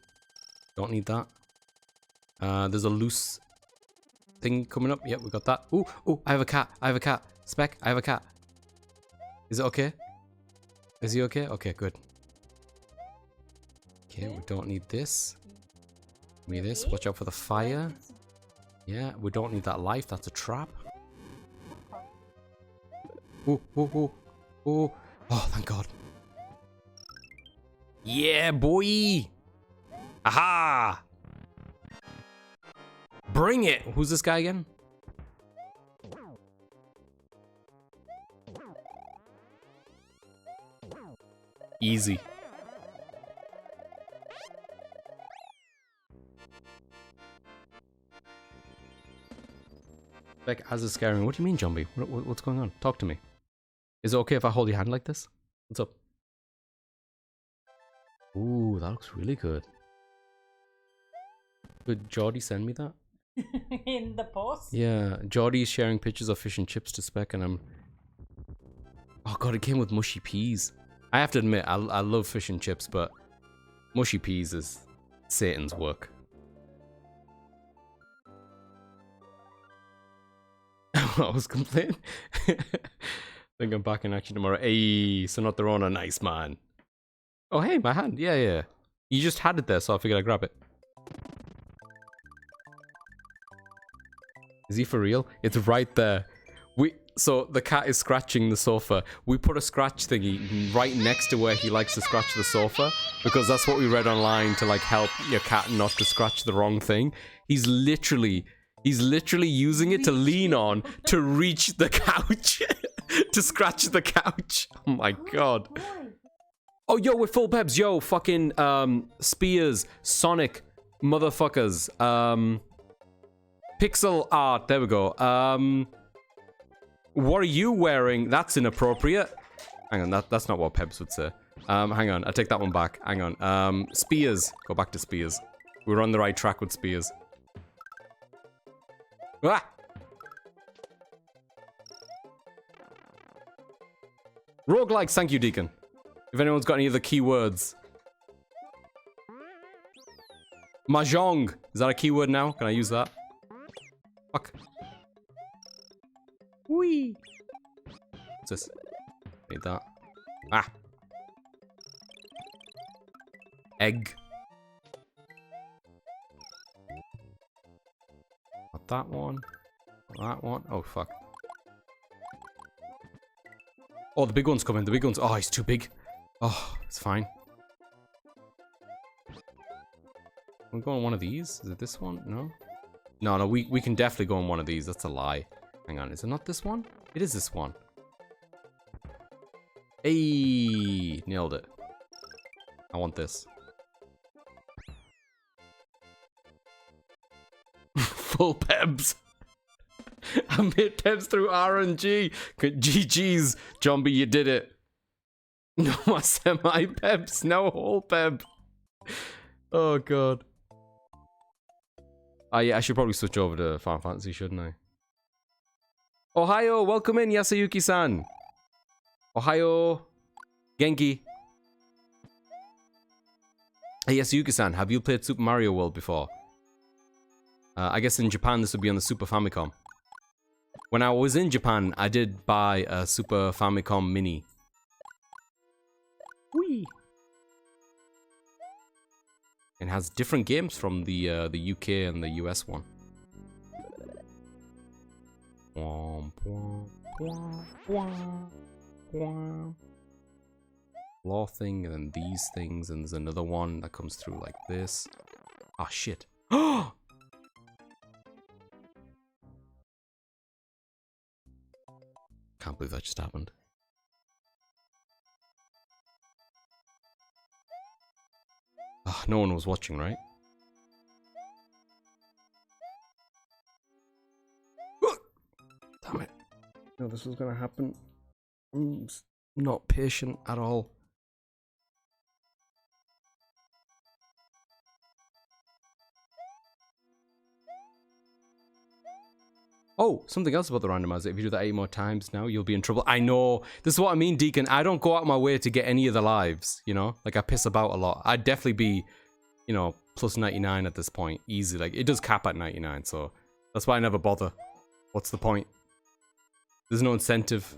Don't need that. There's a loose thing coming up. Yep, we got that. Ooh, I have a cat. Spec, I have a cat. Is it okay? Is he okay? Okay, good. Okay, we don't need this. Give me this. Watch out for the fire. Yeah, we don't need that life. That's a trap. Oh, thank God. Yeah, boy. Aha! Bring it. Who's this guy again? Easy. Like, as is scaring. What do you mean, Zombie? What's going on? Talk to me. Is it okay if I hold your hand like this? What's up? Ooh, that looks really good. Could Geordie send me that? In the post? Yeah, Geordie's sharing pictures of fish and chips to Spec and I'm... Oh god, it came with mushy peas. I have to admit, I love fish and chips, but mushy peas is Satan's work. I was complaining. Think I'm back in action tomorrow. Hey, so not the Rona, nice man. Oh hey, my hand. Yeah. You just had it there, so I figured I'd grab it. Is he for real? It's right there. So the cat is scratching the sofa. We put a scratch thingy right next to where he likes to scratch the sofa because that's what we read online to like help your cat not to scratch the wrong thing. He's literally using it to lean on to reach the couch. To scratch the couch. Oh my god. Oh yo, we're full peps. Yo, fucking Spears, Sonic, motherfuckers. Pixel art, there we go. What are you wearing? That's inappropriate. Hang on, that's not what Peps would say. Hang on, I take that one back. Hang on. Spears. Go back to Spears. We're on the right track with Spears. Ah! Roguelikes, thank you, Deacon. If anyone's got any other keywords. Mahjong. Is that a keyword now? Can I use that? Fuck. Whee! What's this? Need that. Ah! Egg. Not that one. Not that one. Oh, fuck. Oh, the big one's coming. The big one's... Oh, he's too big. Oh, it's fine. Can we go on one of these? Is it this one? No? No, we can definitely go on one of these. That's a lie. Hang on, is it not this one? It is this one. Hey, nailed it. I want this. Full Pebs. I made Pebs through RNG. GG's, Zombie, you did it. No more semi-Pebs, no whole Peb. Oh god. Oh yeah, I should probably switch over to Final Fantasy, shouldn't I? Ohio, welcome in, Yasuyuki-san. Ohio, Genki. Hey, Yasuyuki-san, have you played Super Mario World before? I guess in Japan this would be on the Super Famicom. When I was in Japan, I did buy a Super Famicom Mini. Whee! It has different games from the UK and the US one. Womp, womp, womp, womp, womp. Law thing, and then these things, and there's another one that comes through like this. Ah, shit. Oh! Can't believe that just happened. Oh, no one was watching, right? Damn it. No, this was gonna happen. I'm not patient at all. Oh, something else about the randomizer. If you do that 8 more times now, you'll be in trouble. I know. This is what I mean, Deacon. I don't go out my way to get any of the lives, you know? Like, I piss about a lot. I'd definitely be, you know, plus 99 at this point. Easy. Like, it does cap at 99, so that's why I never bother. What's the point? There's no incentive.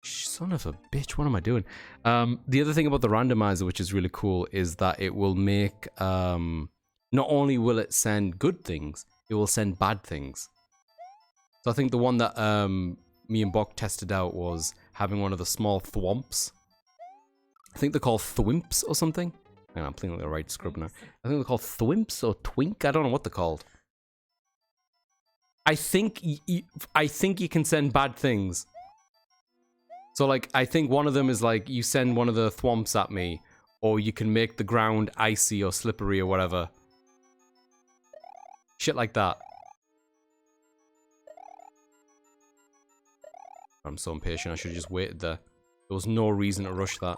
Son of a bitch, what am I doing? The other thing about the randomizer, which is really cool, is that it will make, not only will it send good things, it will send bad things. So I think the one that me and Bok tested out was having one of the small thwomps. I think they're called thwimps or something. Hang on, I'm playing like the right scrub now. I think they're called thwimps or twink. I don't know what they're called. I think you can send bad things. So like, I think one of them is like, you send one of the thwomps at me, or you can make the ground icy or slippery or whatever. Shit like that. I'm so impatient, I should have just waited there. There was no reason to rush that.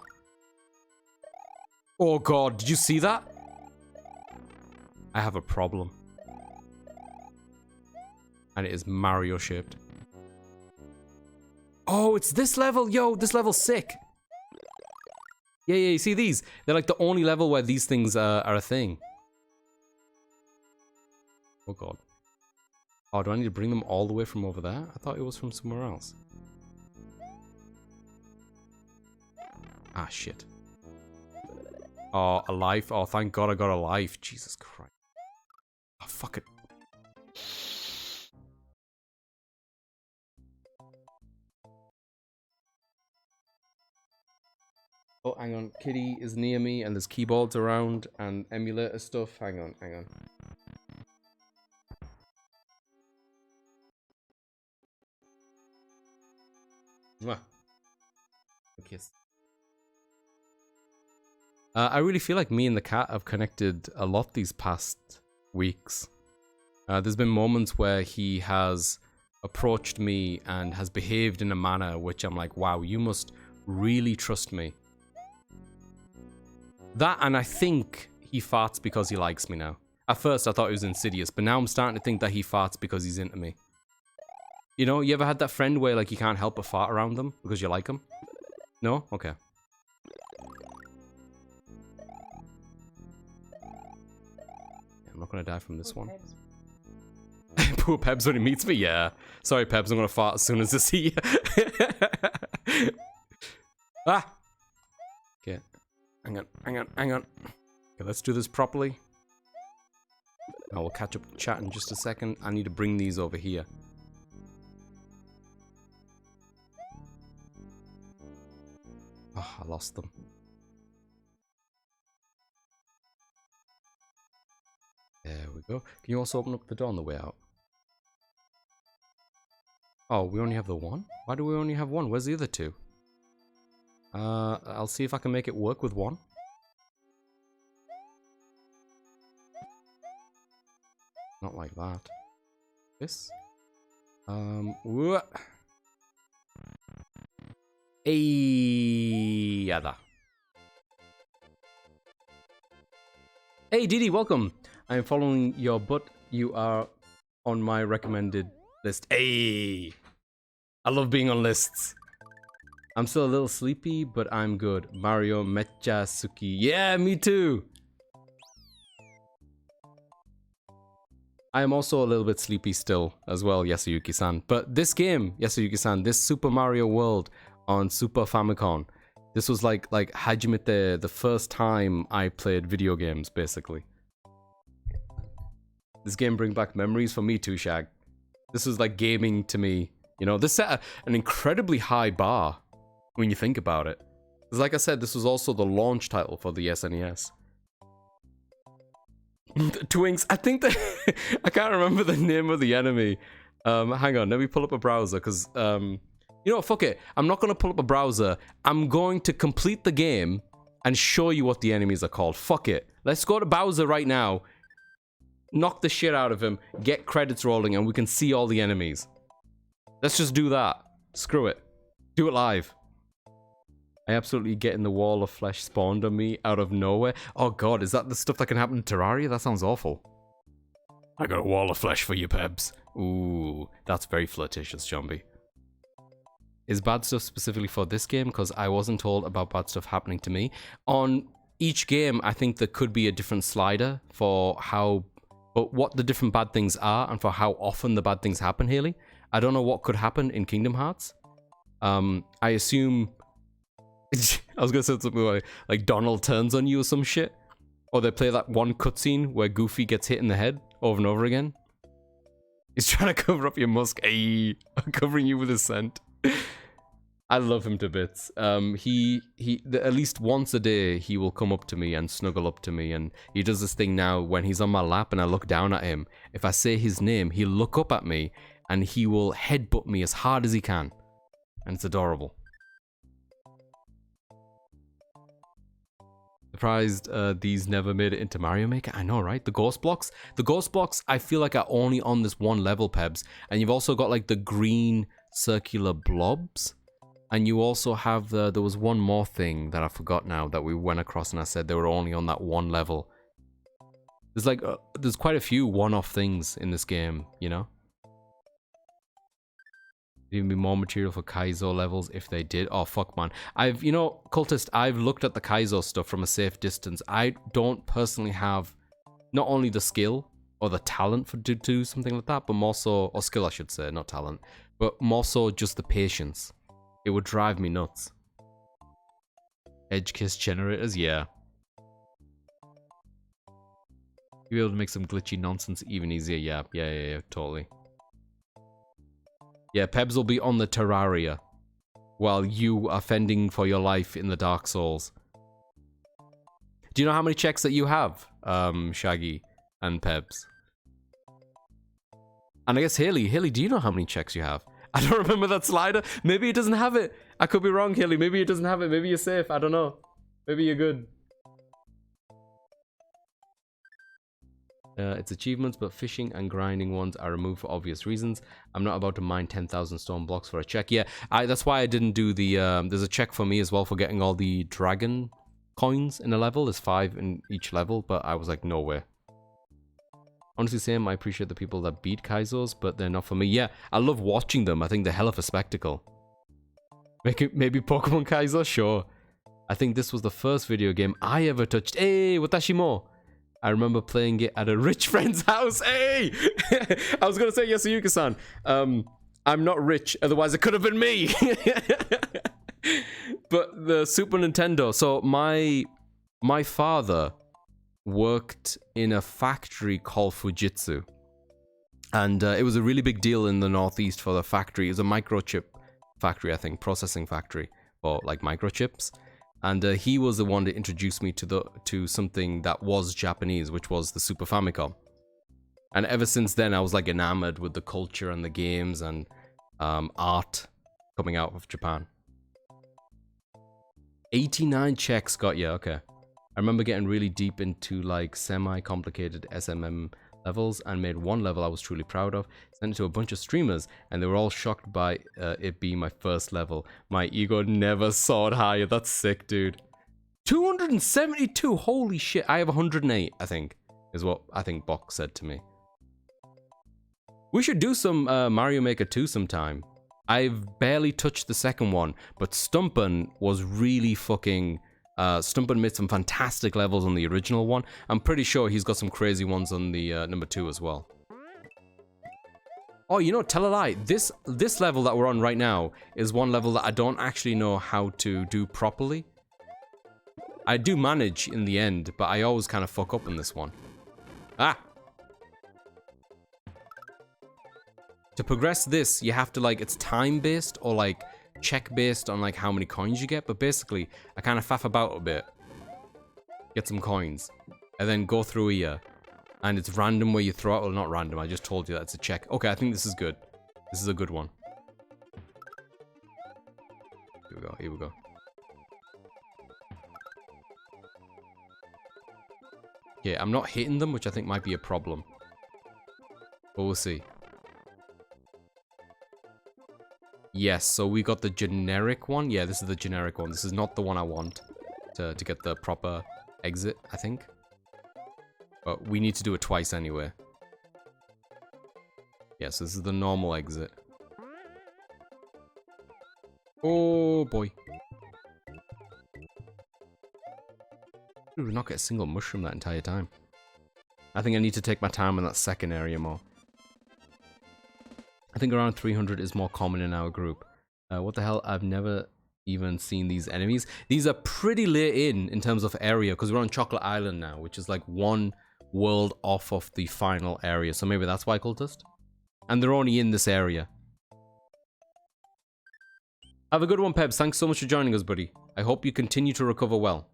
Oh god, did you see that? I have a problem. And it is Mario shaped. Oh, it's this level! Yo, this level's sick! Yeah, you see these? They're like the only level where these things are a thing. Oh god. Oh, do I need to bring them all the way from over there? I thought it was from somewhere else. Ah, shit. Oh, a life. Oh, thank God I got a life. Jesus Christ. Oh, fuck it. Oh, hang on. Kitty is near me, and there's keyboards around, and emulator stuff. Hang on, hang on. Mwah. A kiss. I really feel like me and the cat have connected a lot these past weeks. There's been moments where he has approached me and has behaved in a manner which I'm like, wow, you must really trust me. That, and I think he farts because he likes me now. At first I thought it was insidious, but now I'm starting to think that he farts because he's into me. You know, you ever had that friend where like you can't help but fart around them because you like them? No? Okay. I'm not gonna die from this one. Poor Pebs when he meets me, yeah. Sorry, Pebs, I'm gonna fart as soon as I see you. Ah! Okay. Hang on, hang on, hang on. Okay, let's do this properly. I will catch up to chat in just a second. I need to bring these over here. Oh, I lost them. There we go. Can you also open up the door on the way out? Oh, we only have the one? Why do we only have one? Where's the other two? I'll see if I can make it work with one. Not like that. This? What? Yada. Hey, Didi, welcome. I am following your butt. You are on my recommended list. Hey! I love being on lists. I'm still a little sleepy, but I'm good. Mario Mecha Suki. Yeah, me too! I am also a little bit sleepy still as well, Yasuyuki-san. But this game, Yasuyuki-san, this Super Mario World on Super Famicom, this was like Hajimete, the first time I played video games, basically. This game brings back memories for me too, Shag. This was like gaming to me. You know, this set an incredibly high bar when you think about it. Because like I said, this was also the launch title for the SNES. Twinks, I think that... I can't remember the name of the enemy. Hang on, let me pull up a browser, because... you know what, fuck it. I'm not going to pull up a browser. I'm going to complete the game and show you what the enemies are called. Fuck it. Let's go to Bowser right now. Knock the shit out of him. Get credits rolling and we can see all the enemies. Let's just do that. Screw it. Do it live. I absolutely getting the wall of flesh spawned on me out of nowhere. Oh god, is that the stuff that can happen in Terraria? That sounds awful. I got a wall of flesh for you, Pebs. Ooh, that's very flirtatious, Zombie. Is bad stuff specifically for this game? Because I wasn't told about bad stuff happening to me. On each game, I think there could be a different slider for how... But what the different bad things are and for how often the bad things happen, Haley. I don't know what could happen in Kingdom Hearts. I assume... I was going to say something like Donald turns on you or some shit. Or they play that one cutscene where Goofy gets hit in the head over and over again. He's trying to cover up your musk. Ayy, covering you with his scent. I love him to bits. At least once a day, he will come up to me and snuggle up to me. And he does this thing now when he's on my lap and I look down at him. If I say his name, he'll look up at me and he will headbutt me as hard as he can. And it's adorable. Surprised these never made it into Mario Maker. I know, right? The ghost blocks. The ghost blocks, I feel like are only on this one level, Pebs. And you've also got like the green circular blobs. And you also have there was one more thing that I forgot now that we went across and I said they were only on that one level. There's like, there's quite a few one-off things in this game, you know? There'd even be more material for Kaizo levels if they did. Oh, fuck, man. You know, Cultist, I've looked at the Kaizo stuff from a safe distance. I don't personally have not only the skill or the talent to do something like that, but more so, or skill I should say, not talent, but more so just the patience. It would drive me nuts. Edge kiss generators, yeah. You'll be able to make some glitchy nonsense even easier, yeah, totally. Yeah, Pebs will be on the Terraria while you are fending for your life in the Dark Souls. Do you know how many checks that you have, Shaggy and Pebs? And I guess Haley, do you know how many checks you have? I don't remember that slider. Maybe it doesn't have it. I could be wrong, Haley. Maybe it doesn't have it. Maybe you're safe. I don't know. Maybe you're good. It's achievements, but fishing and grinding ones are removed for obvious reasons. I'm not about to mine 10,000 stone blocks for a check. Yeah, that's why I didn't do the... there's a check for me as well for getting all the dragon coins in a level. There's 5 in each level, but I was like, no way. Honestly, Sam, I appreciate the people that beat Kaizos, but they're not for me. Yeah, I love watching them. I think they're hell of a spectacle. Maybe Pokemon Kaizo? Sure. I think this was the first video game I ever touched. Hey, watashi mo. I remember playing it at a rich friend's house. Hey! I was going to say Yasuyuki-san. I'm not rich, otherwise it could have been me. But the Super Nintendo. So my father worked in a factory called Fujitsu. And it was a really big deal in the Northeast for the factory. It was a microchip factory, I think, processing factory for like microchips. And he was the one that introduced me to something that was Japanese, which was the Super Famicom. And ever since then, I was like enamored with the culture and the games and art coming out of Japan. 89 checks got you, okay. I remember getting really deep into like semi-complicated SMM levels and made one level I was truly proud of. Sent it to a bunch of streamers and they were all shocked by it being my first level. My ego never soared higher. That's sick, dude. 272, holy shit. I have 108, I think, is what I think Bok said to me. We should do some Mario Maker 2 sometime. I've barely touched the second one, but Stumpin was really fucking... Stumpin made some fantastic levels on the original one. I'm pretty sure he's got some crazy ones on the number 2 as well. Oh, you know, tell a lie. This level that we're on right now is one level that I don't actually know how to do properly. I do manage in the end, but I always kind of fuck up in this one. Ah! To progress this, you have to like, it's time based or like check based on like how many coins you get. But basically, I kind of faff about a bit, get some coins, and then go through here. And it's random where you throw it. Well, not random. I just told you that's a check. Okay, I think this is good. This is a good one. Here we go. Here we go. Okay, I'm not hitting them, which I think might be a problem. But we'll see. Yes, so we got the generic one. Yeah, this is the generic one. This is not the one I want to get the proper exit, I think. But we need to do it twice anyway. Yes, this is the normal exit. Oh boy. Dude, we not get a single mushroom that entire time. I think I need to take my time in that second area more. I think around 300 is more common in our group. What the hell? I've never even seen these enemies. These are pretty late in terms of area, because we're on Chocolate Island now, which is like one world off of the final area. So maybe that's why cultist. And they're only in this area. Have a good one, Pebs. Thanks so much for joining us, buddy. I hope you continue to recover well.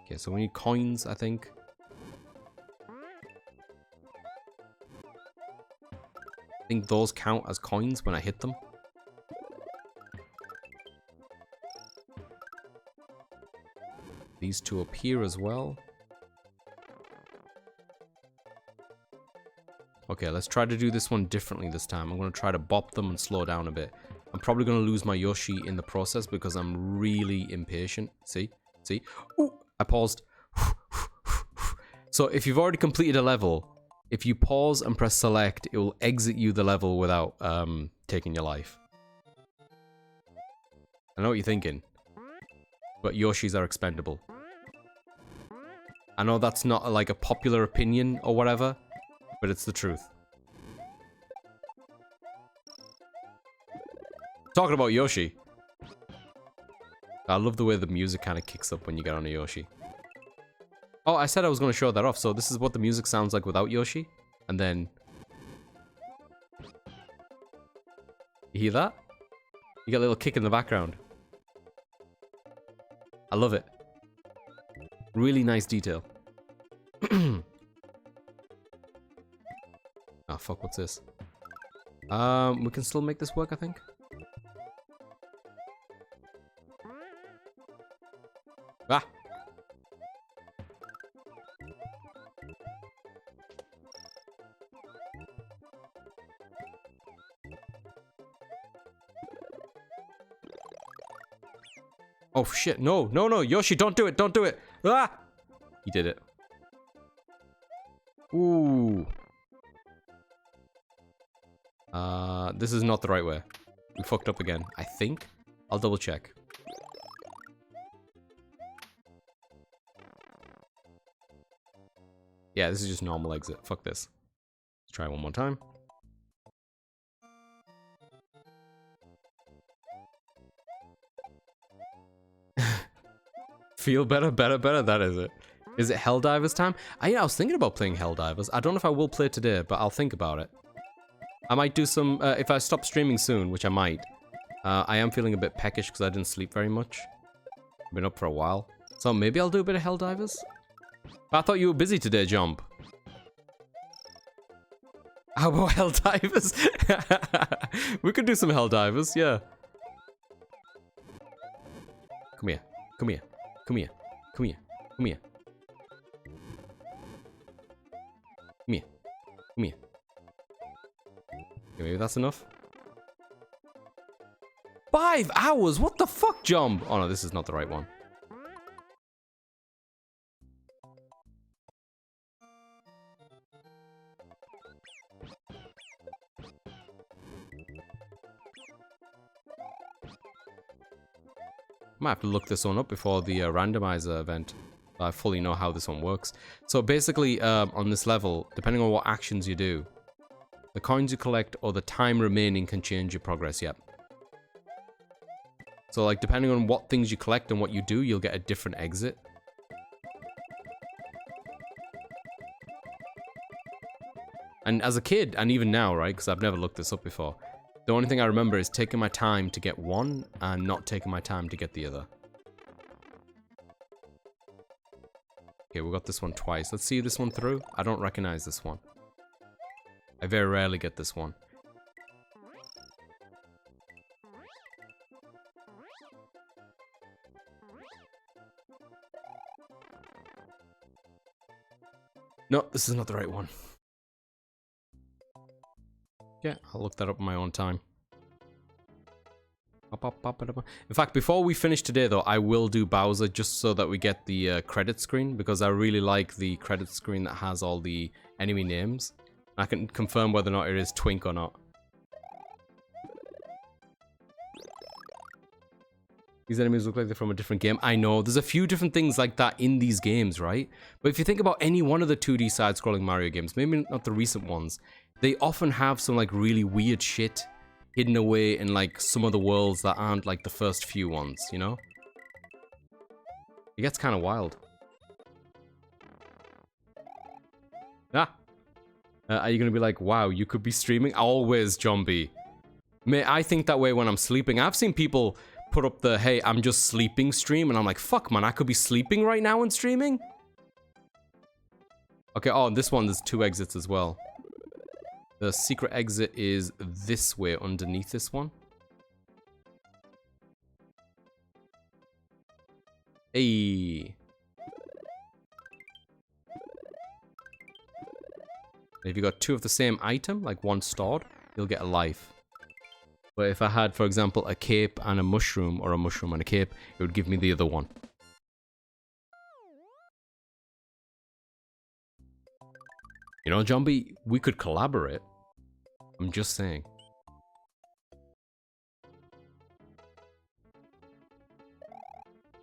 Okay, so we need coins, I think. I think those count as coins when I hit them. These two up here as well. Okay, let's try to do this one differently this time. I'm going to try to bop them and slow down a bit. I'm probably going to lose my Yoshi in the process because I'm really impatient. See? See? Ooh, I paused. So if you've already completed a level, if you pause and press select, it will exit you the level without taking your life. I know what you're thinking. But Yoshis are expendable. I know that's not like a popular opinion or whatever, but it's the truth. Talking about Yoshi. I love the way the music kind of kicks up when you get on a Yoshi. Oh, I said I was going to show that off, so this is what the music sounds like without Yoshi. And then... You hear that? You get a little kick in the background. I love it. Really nice detail. Oh fuck, what's this? We can still make this work, I think. Ah! Oh shit, no, no, no, Yoshi, don't do it, don't do it! Ah! He did it. Ooh. This is not the right way. We fucked up again, I think. I'll double check. Yeah, this is just normal exit. Fuck this. Let's try it one more time. Feel better, better, better. That is it. Is it Helldivers time? I was thinking about playing Helldivers. I don't know if I will play today, but I'll think about it. I might do some, if I stop streaming soon, which I might. I am feeling a bit peckish because I didn't sleep very much. I've been up for a while. So maybe I'll do a bit of Helldivers? I thought you were busy today, Jump. How about Helldivers? We could do some Helldivers, yeah. Come here, come here, come here, come here, come here. Come here, come here. Okay, maybe that's enough. 5 hours? What the fuck, Jump? Oh no, this is not the right one. Might have to look this one up before the randomizer event. I fully know how this one works. So basically, on this level, depending on what actions you do, the coins you collect or the time remaining can change your progress, yep. So like, depending on what things you collect and what you do, you'll get a different exit. And as a kid, and even now, right, because I've never looked this up before, the only thing I remember is taking my time to get one and not taking my time to get the other. Okay, we got this one twice. Let's see this one through. I don't recognize this one. I very rarely get this one. No, this is not the right one. Yeah, I'll look that up in my own time. In fact, before we finish today, though, I will do Bowser just so that we get the credit screen, because I really like the credit screen that has all the enemy names. I can confirm whether or not it is Twink or not. These enemies look like they're from a different game. I know, there's a few different things like that in these games, right? But if you think about any one of the 2D side-scrolling Mario games, maybe not the recent ones, they often have some like really weird shit hidden away in like some of the worlds that aren't like the first few ones, you know? It gets kind of wild. Ah! Are you gonna be like, wow, you could be streaming? Always, John B. May I think that way when I'm sleeping. I've seen people put up the, hey, I'm just sleeping stream, and I'm like, fuck, man, I could be sleeping right now and streaming? Okay, oh, this one, there's 2 exits as well. The secret exit is this way, underneath this one. Hey. If you got 2 of the same item, like one stored, you'll get a life. But if I had, for example, a cape and a mushroom, or a mushroom and a cape, it would give me the other one. You know, John B, we could collaborate. I'm just saying.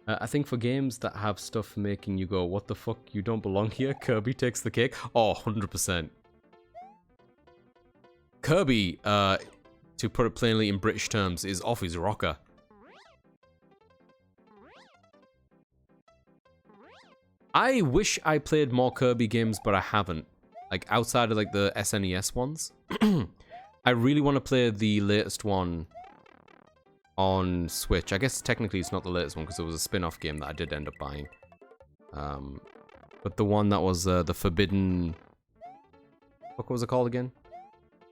I think for games that have stuff making you go, what the fuck, you don't belong here, Kirby takes the cake. Oh, 100%. Kirby, to put it plainly in British terms, is off his rocker. I wish I played more Kirby games, but I haven't. Like, outside of, like, the SNES ones. I really want to play the latest one on Switch. I guess technically it's not the latest one, because it was a spin-off game that I did end up buying. But the one that was the Forbidden... What was it called again?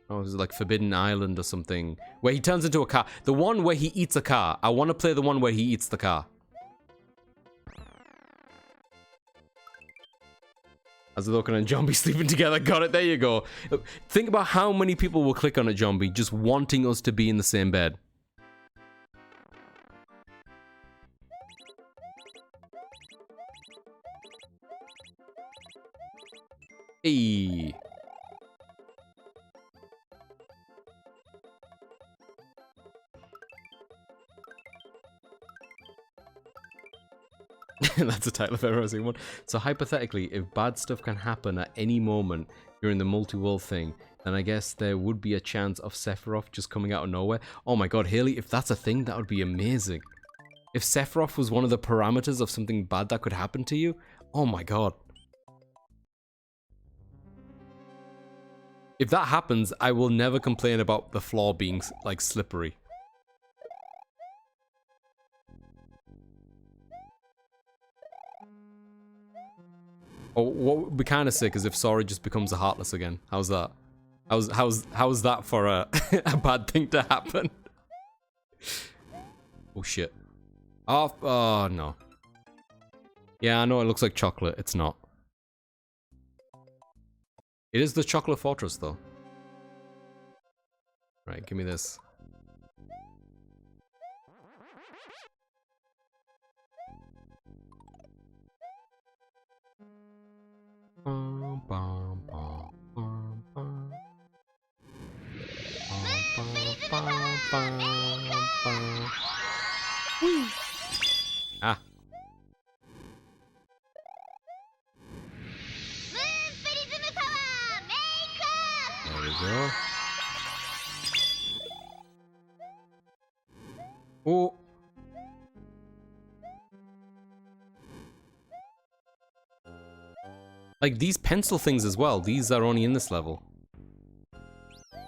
Oh, it was like Forbidden Island or something. Where he turns into a car. The one where he eats a car. I want to play the one where he eats the car. As Loken and Zombie sleeping together. Got it. There you go. Think about how many people will click on it, Zombie, just wanting us to be in the same bed. Hey. That's the title of every one. So hypothetically, if bad stuff can happen at any moment during the multi-world thing, then I guess there would be a chance of Sephiroth just coming out of nowhere. Oh my god, Haley, if that's a thing, that would be amazing. If Sephiroth was one of the parameters of something bad that could happen to you, oh my god. If that happens, I will never complain about the floor being, like, slippery. Oh, what would be kind of sick is if Sora just becomes a Heartless again. How's that? How's that for a, a bad thing to happen? Oh shit. Oh no. Yeah, I know it looks like chocolate. It's not. It is the Chocolate Fortress though. Right, give me this. Ah. There we go. Oh. Like these pencil things as well. These are only in this level.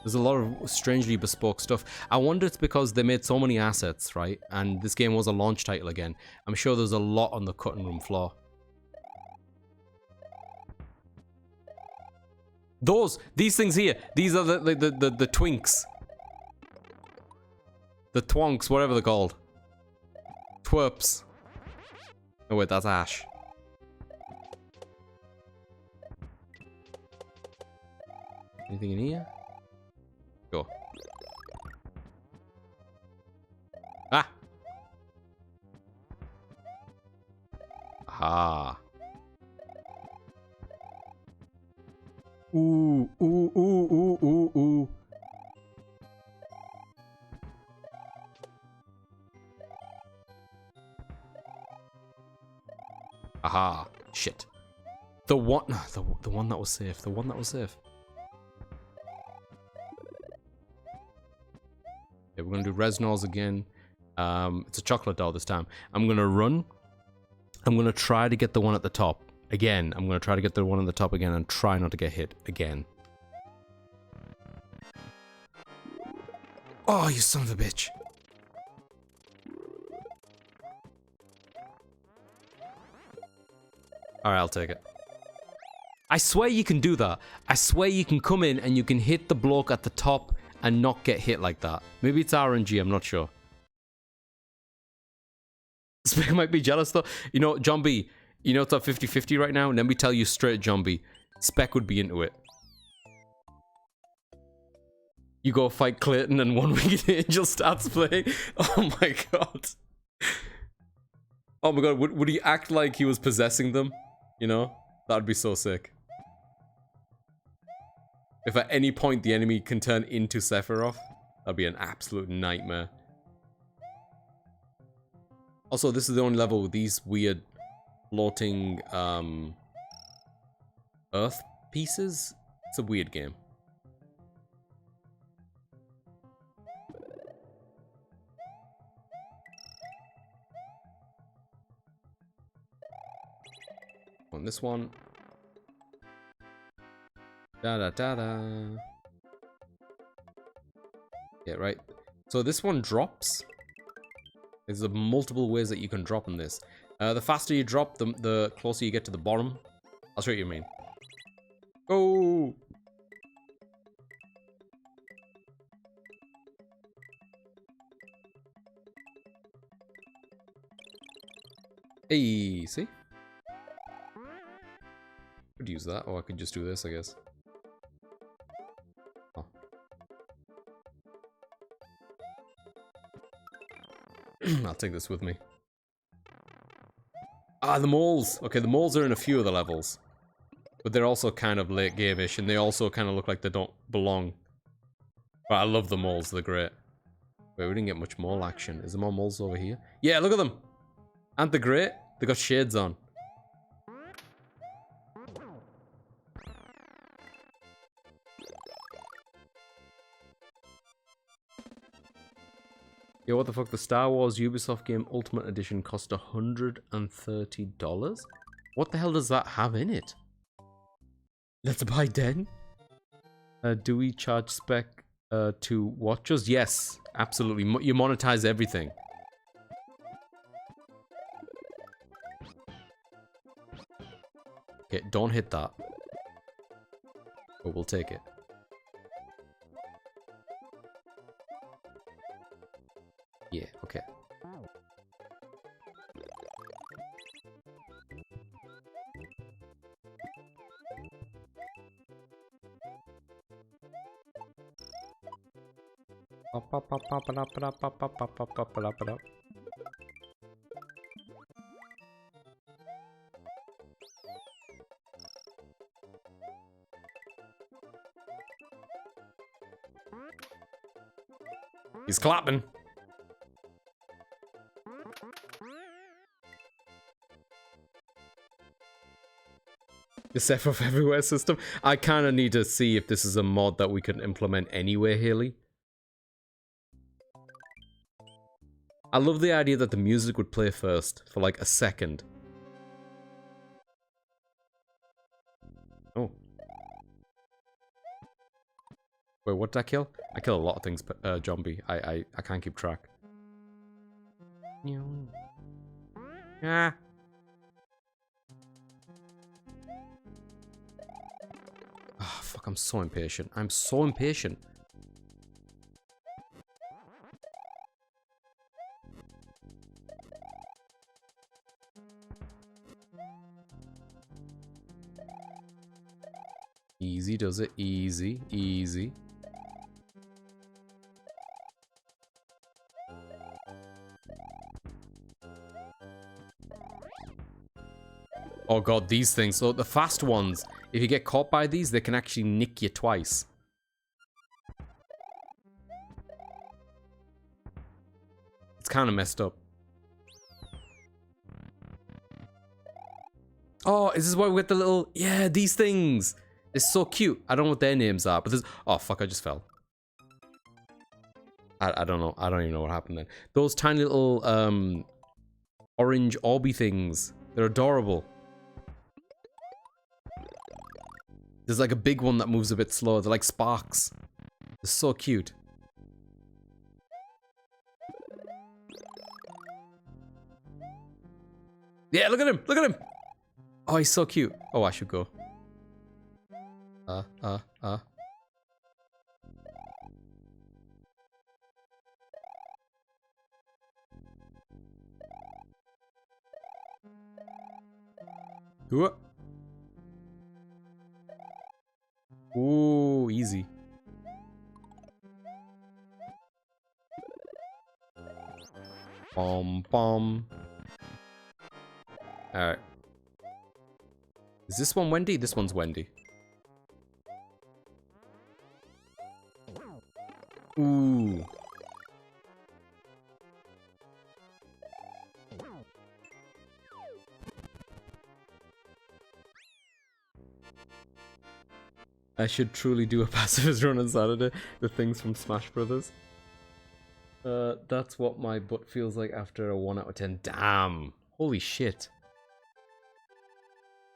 There's a lot of strangely bespoke stuff. I wonder it's because they made so many assets, right? And this game was a launch title again. I'm sure there's a lot on the cutting room floor. These things here, these are the twinks. The twonks, whatever they're called. Twerps. Oh wait, that's Ash. Anything in here? Go. Ah! Ah. Ooh, ooh, ooh, ooh, ooh, ooh. Aha. Shit. The one that was safe. The one that was safe. Okay, we're gonna do Resnors again. It's a chocolate doll this time. I'm gonna run. I'm gonna try to get the one at the top. Again, I'm gonna try to get the one on the top again and try not to get hit again. Oh, you son of a bitch. Alright, I'll take it. I swear you can do that. I swear you can come in and you can hit the bloke at the top and not get hit like that. Maybe it's RNG, I'm not sure. Spec might be jealous though. You know, John B, you know it's at 50-50 right now? Let me tell you straight, John B. Spec would be into it. You go fight Clayton and 1 Winged Angel starts playing. Oh my god. Oh my god, would he act like he was possessing them? You know? That'd be so sick. If at any point the enemy can turn into Sephiroth, that'd be an absolute nightmare. Also, this is the only level with these weird floating earth pieces. It's a weird game. On this one. Da da da da. Yeah, right. So this one drops. There's multiple ways that you can drop in this. The faster you drop, the closer you get to the bottom. I'll show you what I mean. Oh! Hey, see? Could use that, or I could just do this, I guess. Oh. I'll take this with me. Ah, the moles! Okay, the moles are in a few of the levels. But they're also kind of late game-ish, and they also kind of look like they don't belong. But I love the moles, they're great. Wait, we didn't get much mole action. Is there more moles over here? Yeah, look at them! Aren't they great? They got shades on. Yo, what the fuck? The Star Wars Ubisoft game Ultimate Edition cost $130? What the hell does that have in it? Let's buy 10? Do we charge spec to watchers? Yes, absolutely. You monetize everything. Okay, don't hit that. But we'll take it. Yeah, okay. He's clapping. The Sephiroth Everywhere system. I kind of need to see if this is a mod that we can implement anywhere, Haley. I love the idea that the music would play first for like a second. Oh. Wait, what did I kill? I kill a lot of things, Zombie. I can't keep track. Ah. Oh, fuck, I'm so impatient. I'm so impatient. Easy does it. Easy. Easy. Oh god, these things. So the fast ones, if you get caught by these, they can actually nick you twice. It's kind of messed up. Oh, is this why we get the little... Yeah, these things. They're so cute. I don't know what their names are, but there's... Oh, fuck, I just fell. I don't know. I don't even know what happened then. Those tiny little, orange orby things. They're adorable. There's like a big one that moves a bit slower. They're like sparks. They're so cute. Yeah, look at him! Look at him! Oh, he's so cute. Oh, I should go. What? Ooh, easy. Bomb. Alright. Is this one Wendy? This one's Wendy. Ooh. I should truly do a pacifist run on Saturday. The things from Smash Brothers. That's what my butt feels like after a 1 out of 10. Damn. Holy shit.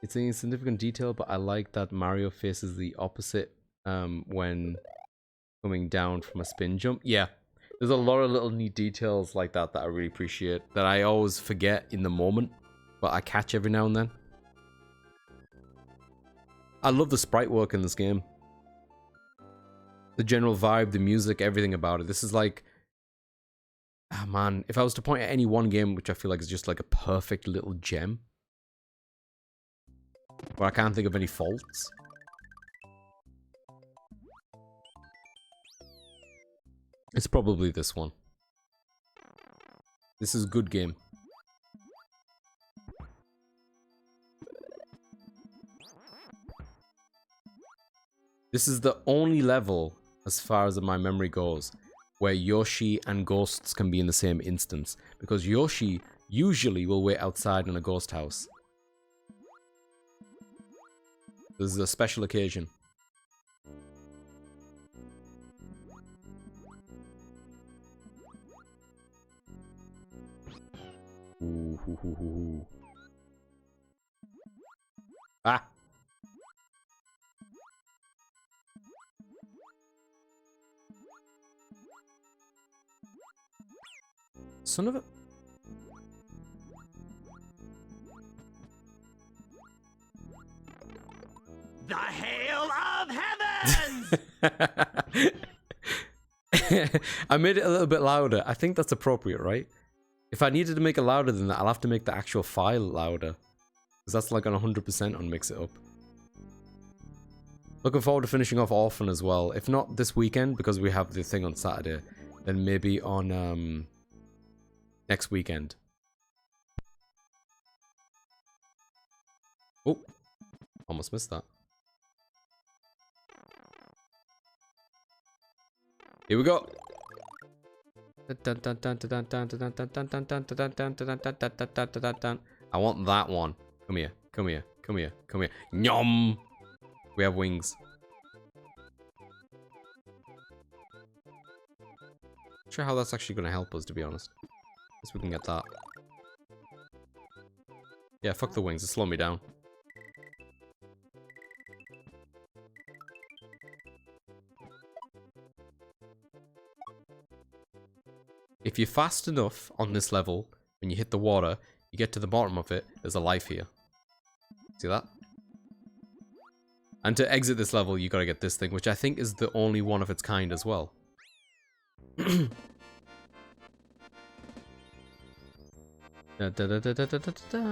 It's an insignificant detail, but I like that Mario faces the opposite when coming down from a spin jump. Yeah. There's a lot of little neat details like that that I really appreciate. That I always forget in the moment, but I catch every now and then. I love the sprite work in this game. The general vibe, the music, everything about it. This is like... Ah, man. If I was to point at any one game, which I feel like is just like a perfect little gem. But I can't think of any faults. It's probably this one. This is a good game. This is the only level, as far as my memory goes, where Yoshi and ghosts can be in the same instance. Because Yoshi usually will wait outside in a ghost house. This is a special occasion. Ooh, hoo, hoo, hoo, hoo. Ah! Son of a... The hail of heavens! I made it a little bit louder. I think that's appropriate, right? If I needed to make it louder than that, I'll have to make the actual file louder. Because that's like on 100% on Mix It Up. Looking forward to finishing off Orphan as well. If not this weekend, because we have the thing on Saturday, then maybe on next weekend. Oh, almost missed that. Here we go. I want that one. Come here. Come here. Come here. Come here. Nyom! We have wings. Not sure how that's actually going to help us, to be honest. Guess we can get that. Yeah, fuck the wings. It's slow me down. If you're fast enough on this level, when you hit the water, you get to the bottom of it, there's a life here. See that? And to exit this level, you gotta get this thing, which I think is the only one of its kind as well. Da, da, da, da, da, da, da, da.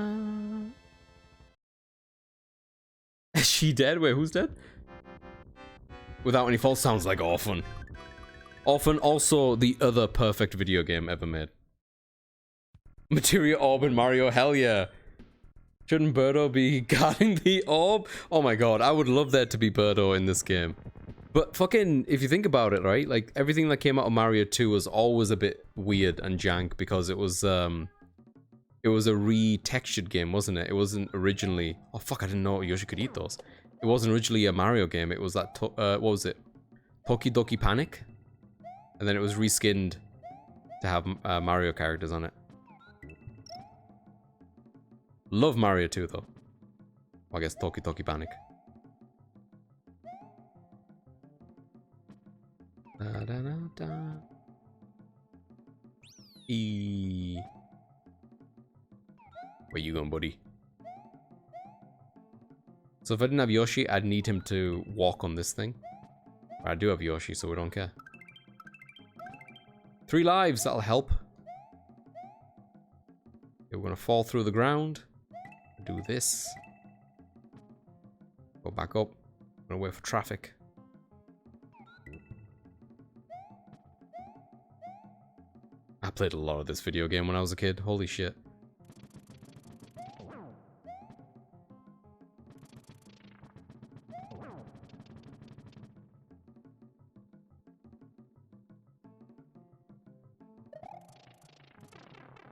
Is she dead? Wait, who's dead? Without any fault, sounds like Orphan. Orphan, also the other perfect video game ever made. Materia Orb in Mario, hell yeah. Shouldn't Birdo be guarding the orb? Oh my god, I would love there to be Birdo in this game. But fucking, if you think about it, right? Like, everything that came out of Mario 2 was always a bit weird and jank because it was a re-textured game, wasn't it? It wasn't originally... Oh fuck, I didn't know Yoshi could eat those. It wasn't originally a Mario game, it was that... what was it? Toki Doki Panic? And then it was reskinned to have Mario characters on it. Love Mario 2 though. I guess Toki Toki Panic. Da, da, da, da. Where you going, buddy? So if I didn't have Yoshi, I'd need him to walk on this thing. But I do have Yoshi, so we don't care. 3 lives, that'll help. Okay, we're gonna fall through the ground. Do this. Go back up. I'm gonna wait for traffic. I played a lot of this video game when I was a kid. Holy shit.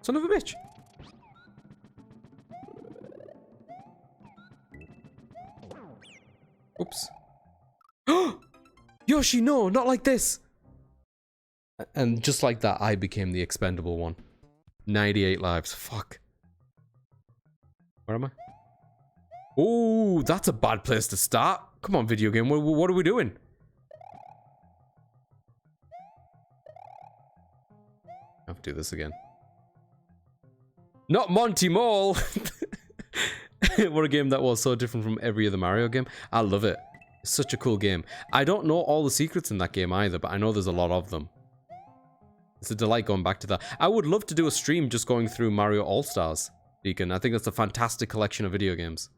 Son of a bitch. Oops. Yoshi, no, not like this. And just like that, I became the expendable one. 98 lives. Fuck. Where am I? Oh, that's a bad place to start. Come on, video game. What are we doing? I have to do this again. Not Monty Mole! What a game that was, so different from every other Mario game. I love it. It's such a cool game. I don't know all the secrets in that game either, but I know there's a lot of them. It's a delight going back to that. I would love to do a stream just going through Mario All-Stars, Deacon. I think that's a fantastic collection of video games.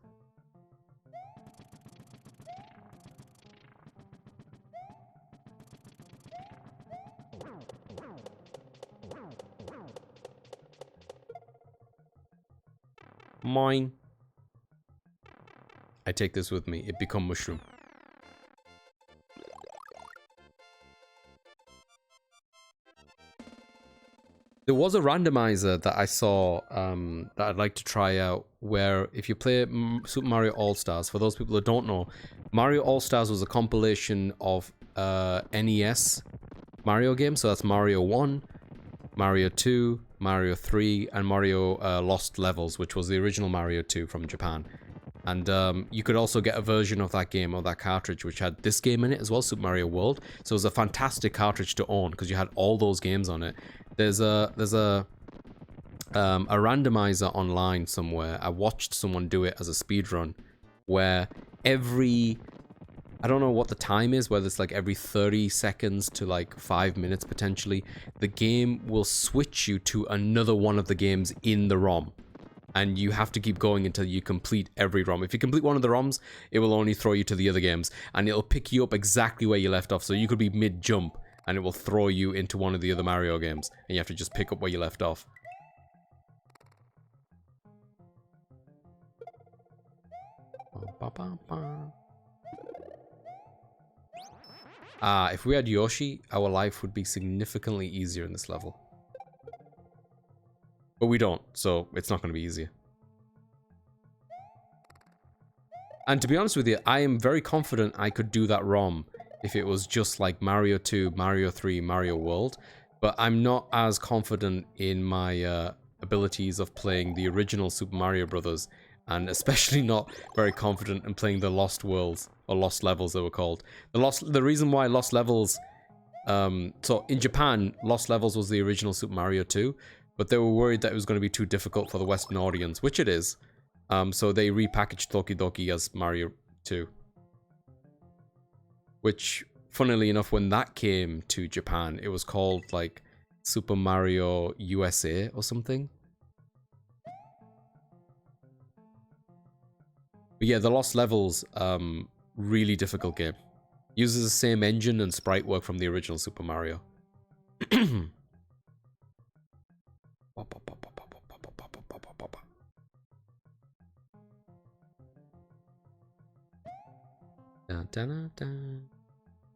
Mine. I take this with me. It become mushroom. There was a randomizer that I saw that I'd like to try out where if you play Super Mario All-Stars, for those people that don't know, Mario All-Stars was a compilation of NES Mario games. So that's Mario 1, Mario 2, Mario 3, and Mario Lost Levels, which was the original Mario 2 from Japan. And you could also get a version of that game or that cartridge which had this game in it as well, Super Mario World. So it was a fantastic cartridge to own because you had all those games on it. There's a randomizer online somewhere. I watched someone do it as a speedrun where I don't know what the time is, whether it's like every 30 seconds to like 5 minutes potentially, the game will switch you to another one of the games in the ROM. And you have to keep going until you complete every ROM. If you complete one of the ROMs, it will only throw you to the other games. And it'll pick you up exactly where you left off. So you could be mid-jump, and it will throw you into one of the other Mario games. And you have to just pick up where you left off. If we had Yoshi, our life would be significantly easier in this level. But we don't, so it's not going to be easier. And to be honest with you, I am very confident I could do that ROM if it was just like Mario 2, Mario 3, Mario World. But I'm not as confident in my abilities of playing the original Super Mario Brothers, and especially not very confident in playing the Lost Worlds, or Lost Levels they were called. The reason why Lost Levels So in Japan, Lost Levels was the original Super Mario 2, but they were worried that it was going to be too difficult for the Western audience, which it is. So they repackaged Doki Doki as Mario 2. Which, funnily enough, when that came to Japan, it was called, like, Super Mario USA or something. But yeah, the Lost Levels, really difficult game. Uses the same engine and sprite work from the original Super Mario.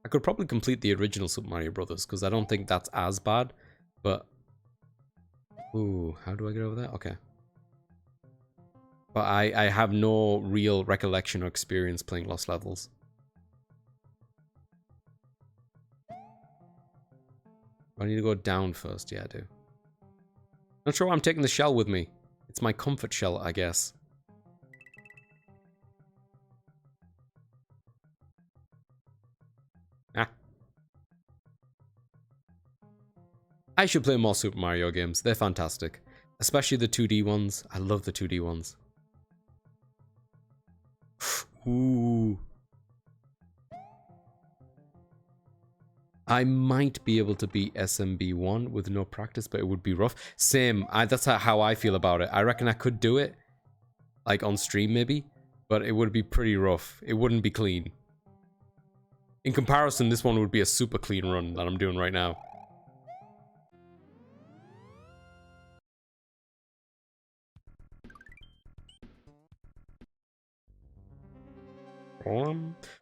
I could probably complete the original Super Mario Brothers because I don't think that's as bad, but ooh, how do I get over there? Okay. But I have no real recollection or experience playing Lost Levels. I need to go down first. Yeah, I do. Not sure why I'm taking the shell with me. It's my comfort shell, I guess. Ah. I should play more Super Mario games. They're fantastic. Especially the 2D ones. I love the 2D ones. Ooh. I might be able to beat SMB1 with no practice, but it would be rough. Same. That's how I feel about it. I reckon I could do it. Like on stream maybe. But it would be pretty rough. It wouldn't be clean. In comparison, this one would be a super clean run that I'm doing right now.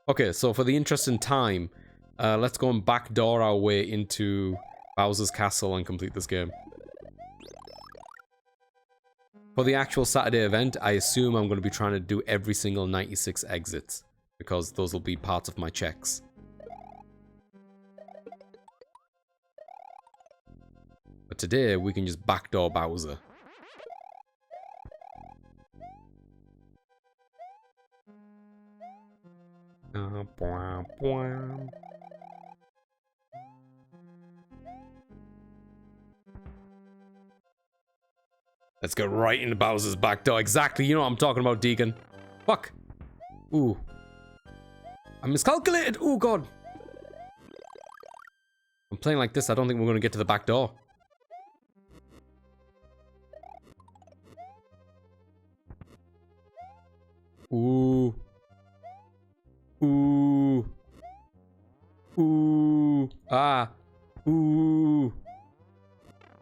Okay, so for the interest in time, let's go and backdoor our way into Bowser's Castle and complete this game. For the actual Saturday event, I assume I'm going to be trying to do every single 96 exits, because those will be parts of my checks. But today, we can just backdoor Bowser. Let's go right into Bowser's back door. Exactly, you know what I'm talking about, Deacon. Fuck. Ooh. I miscalculated. Oh, God. I'm playing like this. I don't think we're going to get to the back door. Ooh. Ooh. Ooh. Ah. Ooh.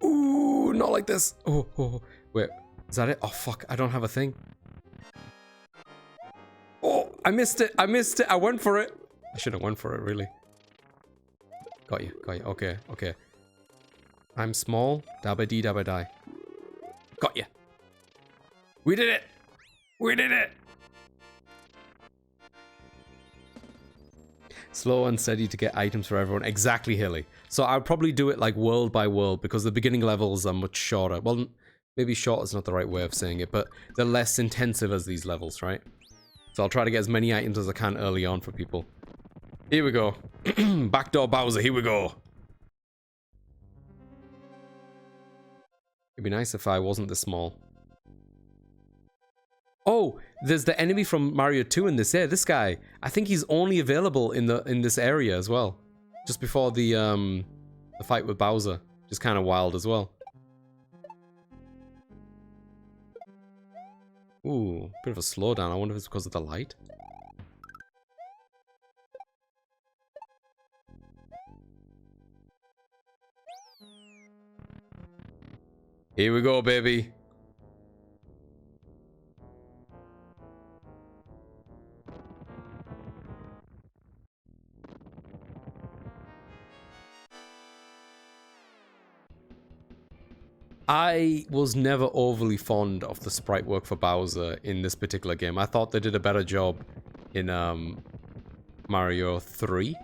Ooh. Not like this. Oh, oh. Wait. Is that it? Oh, fuck. I don't have a thing. Oh, I missed it. I missed it. I went for it. I should have went for it, really. Got you. Got you. Okay. Okay. I'm small. Dabba dee dabba die. Got you. We did it. We did it. Slow and steady to get items for everyone. Exactly, Hilly. So I'll probably do it like world by world because the beginning levels are much shorter. Well, maybe short is not the right way of saying it, but they're less intensive as these levels, right? So I'll try to get as many items as I can early on for people. Here we go. Backdoor Bowser, here we go. It'd be nice if I wasn't this small. Oh, there's the enemy from Mario 2 in this. Yeah, this guy. I think he's only available in this area as well. Just before the fight with Bowser. Just kind of wild as well. Ooh, bit of a slowdown. I wonder if it's because of the light. Here we go, baby. I was never overly fond of the sprite work for Bowser in this particular game. I thought they did a better job in Mario 3.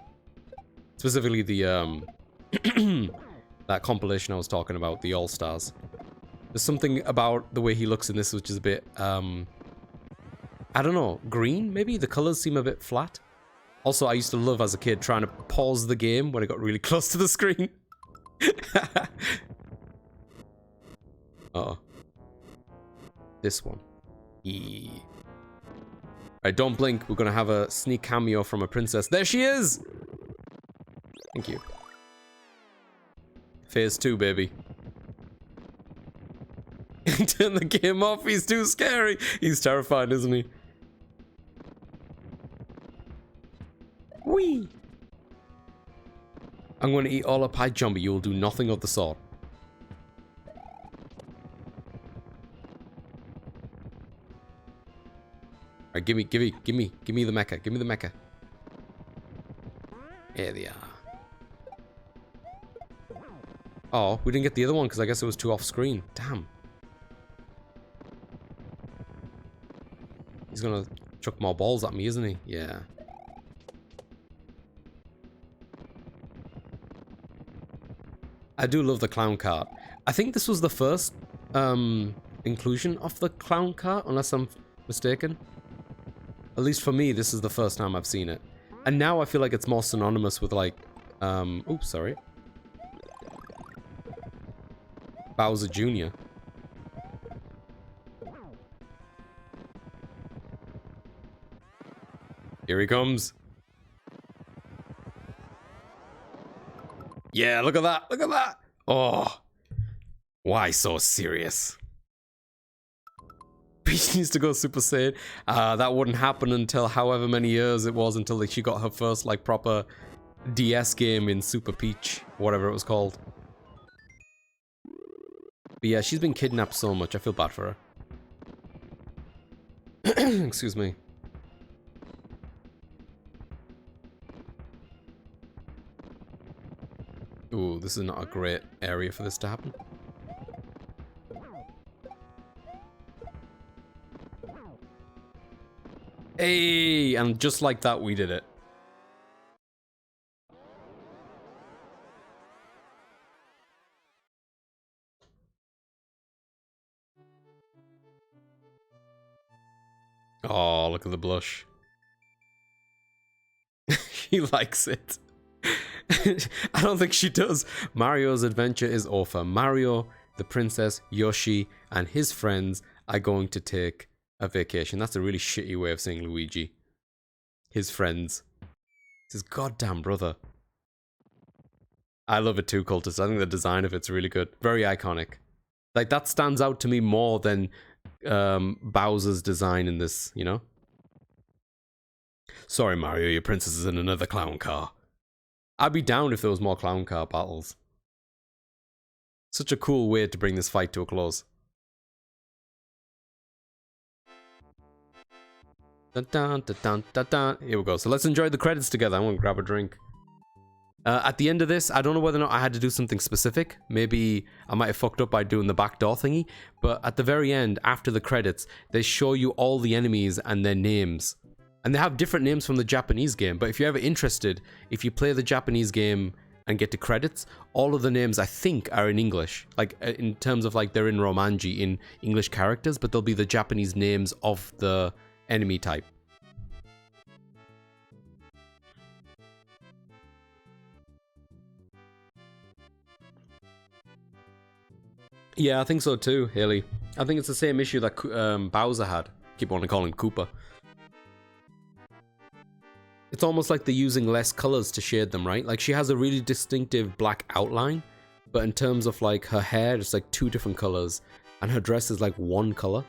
Specifically the that compilation I was talking about, the All-Stars. There's something about the way he looks in this which is a bit I don't know, green maybe? The colors seem a bit flat. Also, I used to love as a kid trying to pause the game when it got really close to the screen. Uh-oh. This one. Yeah. Alright, don't blink. We're gonna have a sneak cameo from a princess. There she is! Thank you. Phase 2, baby. Turn the game off. He's too scary. He's terrifying, isn't he? Whee! I'm going to eat all a pie, John, but you will do nothing of the sort. Alright, give me the mecha. Give me the mecha. There they are. Oh, we didn't get the other one because I guess it was too off screen. Damn. He's gonna chuck more balls at me, isn't he? Yeah. I do love the clown cart. I think this was the first inclusion of the clown cart, unless I'm mistaken. At least for me, this is the first time I've seen it. And now I feel like it's more synonymous with like, oops, sorry. Bowser Jr. Here he comes. Yeah, look at that. Look at that. Oh. Why so serious? Peach needs to go Super Saiyan. That wouldn't happen until however many years it was until she got her first, like, proper DS game in Super Peach. Whatever it was called. But yeah, she's been kidnapped so much. I feel bad for her. Excuse me. Ooh, this is not a great area for this to happen. Hey, and just like that, we did it. Oh, look at the blush. She likes it. I don't think she does. Mario's adventure is over. Mario, the princess, Yoshi, and his friends are going to take a vacation. That's a really shitty way of saying Luigi. His friends. It's his goddamn brother. I love it too, Cultist. I think the design of it's really good. Very iconic. Like, that stands out to me more than Bowser's design in this, you know? Sorry, Mario, your princess is in another clown car. I'd be down if there was more clown car battles. Such a cool way to bring this fight to a close. Dun, dun, dun, dun, dun, dun. Here we go. So let's enjoy the credits together. I'm gonna grab a drink. At the end of this, I don't know whether or not I had to do something specific. Maybe I might have fucked up by doing the backdoor thingy. But at the very end, after the credits, they show you all the enemies and their names. And they have different names from the Japanese game. But if you're ever interested, if you play the Japanese game and get to credits, all of the names I think are in English. Like in terms of like they're in Romanji, in English characters, but they'll be the Japanese names of the enemy type. Yeah, I think so too, Haley. I think it's the same issue that Bowser had. Keep on calling him Koopa. It's almost like they're using less colors to shade them, right? Like she has a really distinctive black outline, but in terms of like her hair, it's like 2 different colors, and her dress is like 1 color.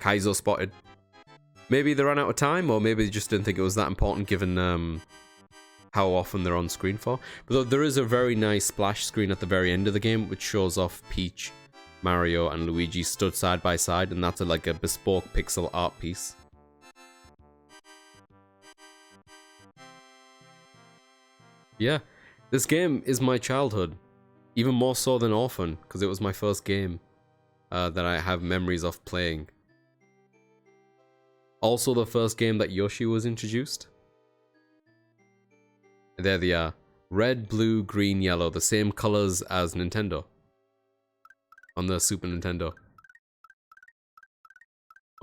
Kaizo spotted. Maybe they ran out of time, or maybe they just didn't think it was that important given how often they're on screen for. But there is a very nice splash screen at the very end of the game, which shows off Peach, Mario, and Luigi stood side by side, and that's like a bespoke pixel art piece. Yeah, this game is my childhood. Even more so than Orphan, because it was my first game that I have memories of playing. Also the first game that Yoshi was introduced. There they are. Red, blue, green, yellow. The same colors as Nintendo. On the Super Nintendo.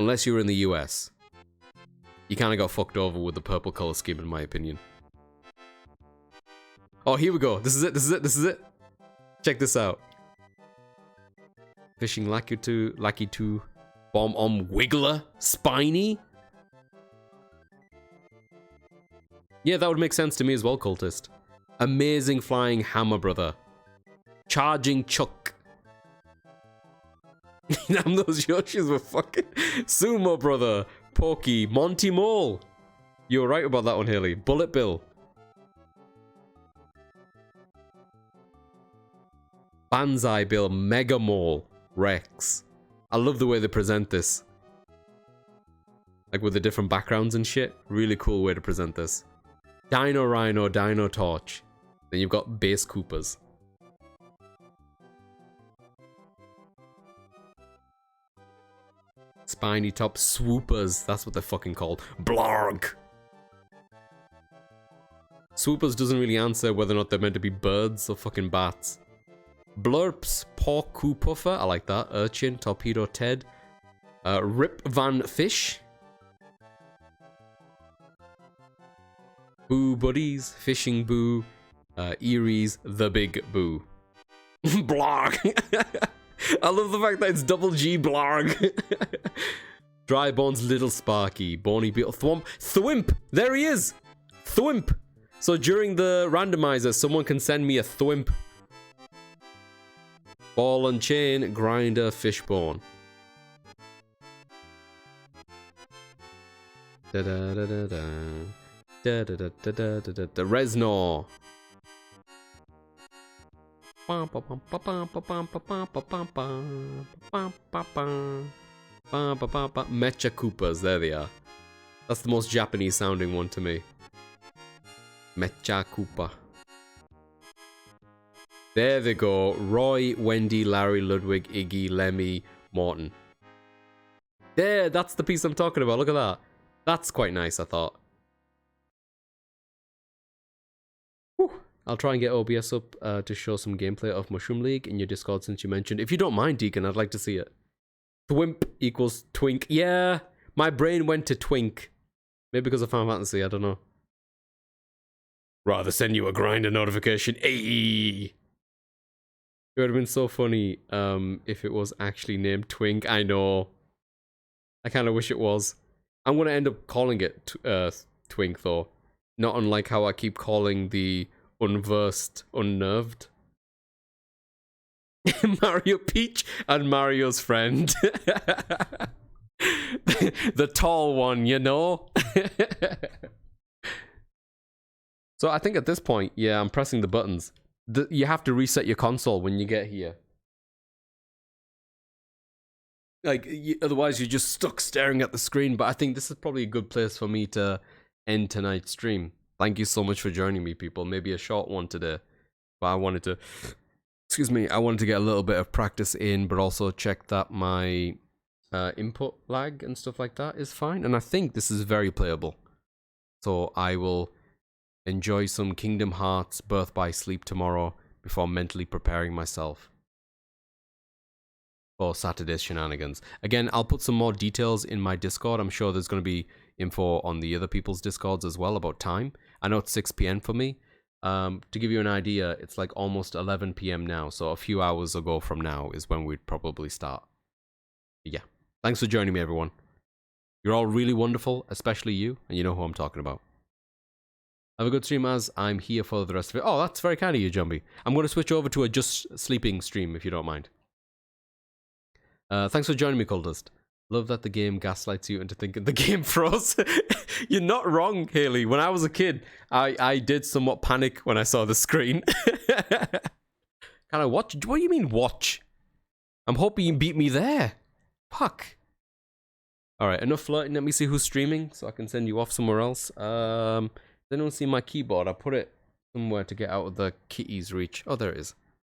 Unless you were in the US. You kind of got fucked over with the purple color scheme, in my opinion. Oh, here we go. This is it. This is it. This is it. Check this out. Fishing Lucky 2. Bomb on Wiggler. Spiny. Yeah, that would make sense to me as well, Cultist. Amazing Flying Hammer Brother. Charging Chuck. Damn, those Yoshis were fucking... Sumo Brother. Pokey. Monty Mole. You were right about that one, Haley. Bullet Bill. Banzai Bill. Mega Mole. Rex. I love the way they present this. Like with the different backgrounds and shit. Really cool way to present this. Dino Rhino, Dino Torch. Then you've got Base Koopas. Spiny Top Swoopers. That's what they're fucking called. Blarg! Swoopers doesn't really answer whether or not they're meant to be birds or fucking bats. Blurps, Porku Puffer, I like that. Urchin, Torpedo Ted. Rip Van Fish. Boo Buddies, Fishing Boo. Erie's The Big Boo. Blarg! I love the fact that it's double G Blarg. Dry Bones Little Sparky. Bony Beetle Thwimp! There he is! Thwimp! So during the randomizer, someone can send me a Thwimp. Ball and Chain, Grinder, Fishbone. Da da da da da. Da da da da da da da da. Reznor. Mecha Koopas, there they are. That's the most Japanese sounding one to me. Mecha Koopa. There they go. Roy, Wendy, Larry, Ludwig, Iggy, Lemmy, Morton. There, that's the piece I'm talking about. Look at that. That's quite nice, I thought. Whew. I'll try and get OBS up to show some gameplay of Mushroom League in your Discord since you mentioned. If you don't mind, Deacon, I'd like to see it. Twimp equals Twink. Yeah, my brain went to Twink. Maybe because of Final Fantasy, I don't know. Rather send you a Grinder notification. Ayy! It would have been so funny if it was actually named Twink. I know. I kind of wish it was. I'm going to end up calling it Twink, though. Not unlike how I keep calling the Unversed Unnerved. Mario Peach and Mario's friend. The tall one, you know? So I think at this point, yeah, I'm pressing the buttons. You have to reset your console when you get here. Like, otherwise you're just stuck staring at the screen. But I think this is probably a good place for me to end tonight's stream. Thank you so much for joining me, people. Maybe a short one today. But I wanted to... Excuse me. I wanted to get a little bit of practice in, but also check that my input lag and stuff like that is fine. And I think this is very playable. So I will... enjoy some Kingdom Hearts Birth by Sleep tomorrow before mentally preparing myself for Saturday's shenanigans. Again, I'll put some more details in my Discord. I'm sure there's going to be info on the other people's Discords as well about time. I know it's 6 p.m. for me. To give you an idea, it's like almost 11 p.m. now, so a few hours ago from now is when we'd probably start. But yeah, thanks for joining me, everyone. You're all really wonderful, especially you, and you know who I'm talking about. Have a good stream as I'm here for the rest of it. Oh, that's very kind of you, Jumbie. I'm going to switch over to a just sleeping stream if you don't mind. Thanks for joining me, Cultist. Love that the game gaslights you into thinking the game froze. You're not wrong, Haley. When I was a kid, I did somewhat panic when I saw the screen. Can I watch? What do you mean watch? I'm hoping you beat me there. Fuck. Alright, enough flirting. Let me see who's streaming so I can send you off somewhere else. They don't see my keyboard. I put it somewhere to get out of the kitty's reach. Oh, there it is.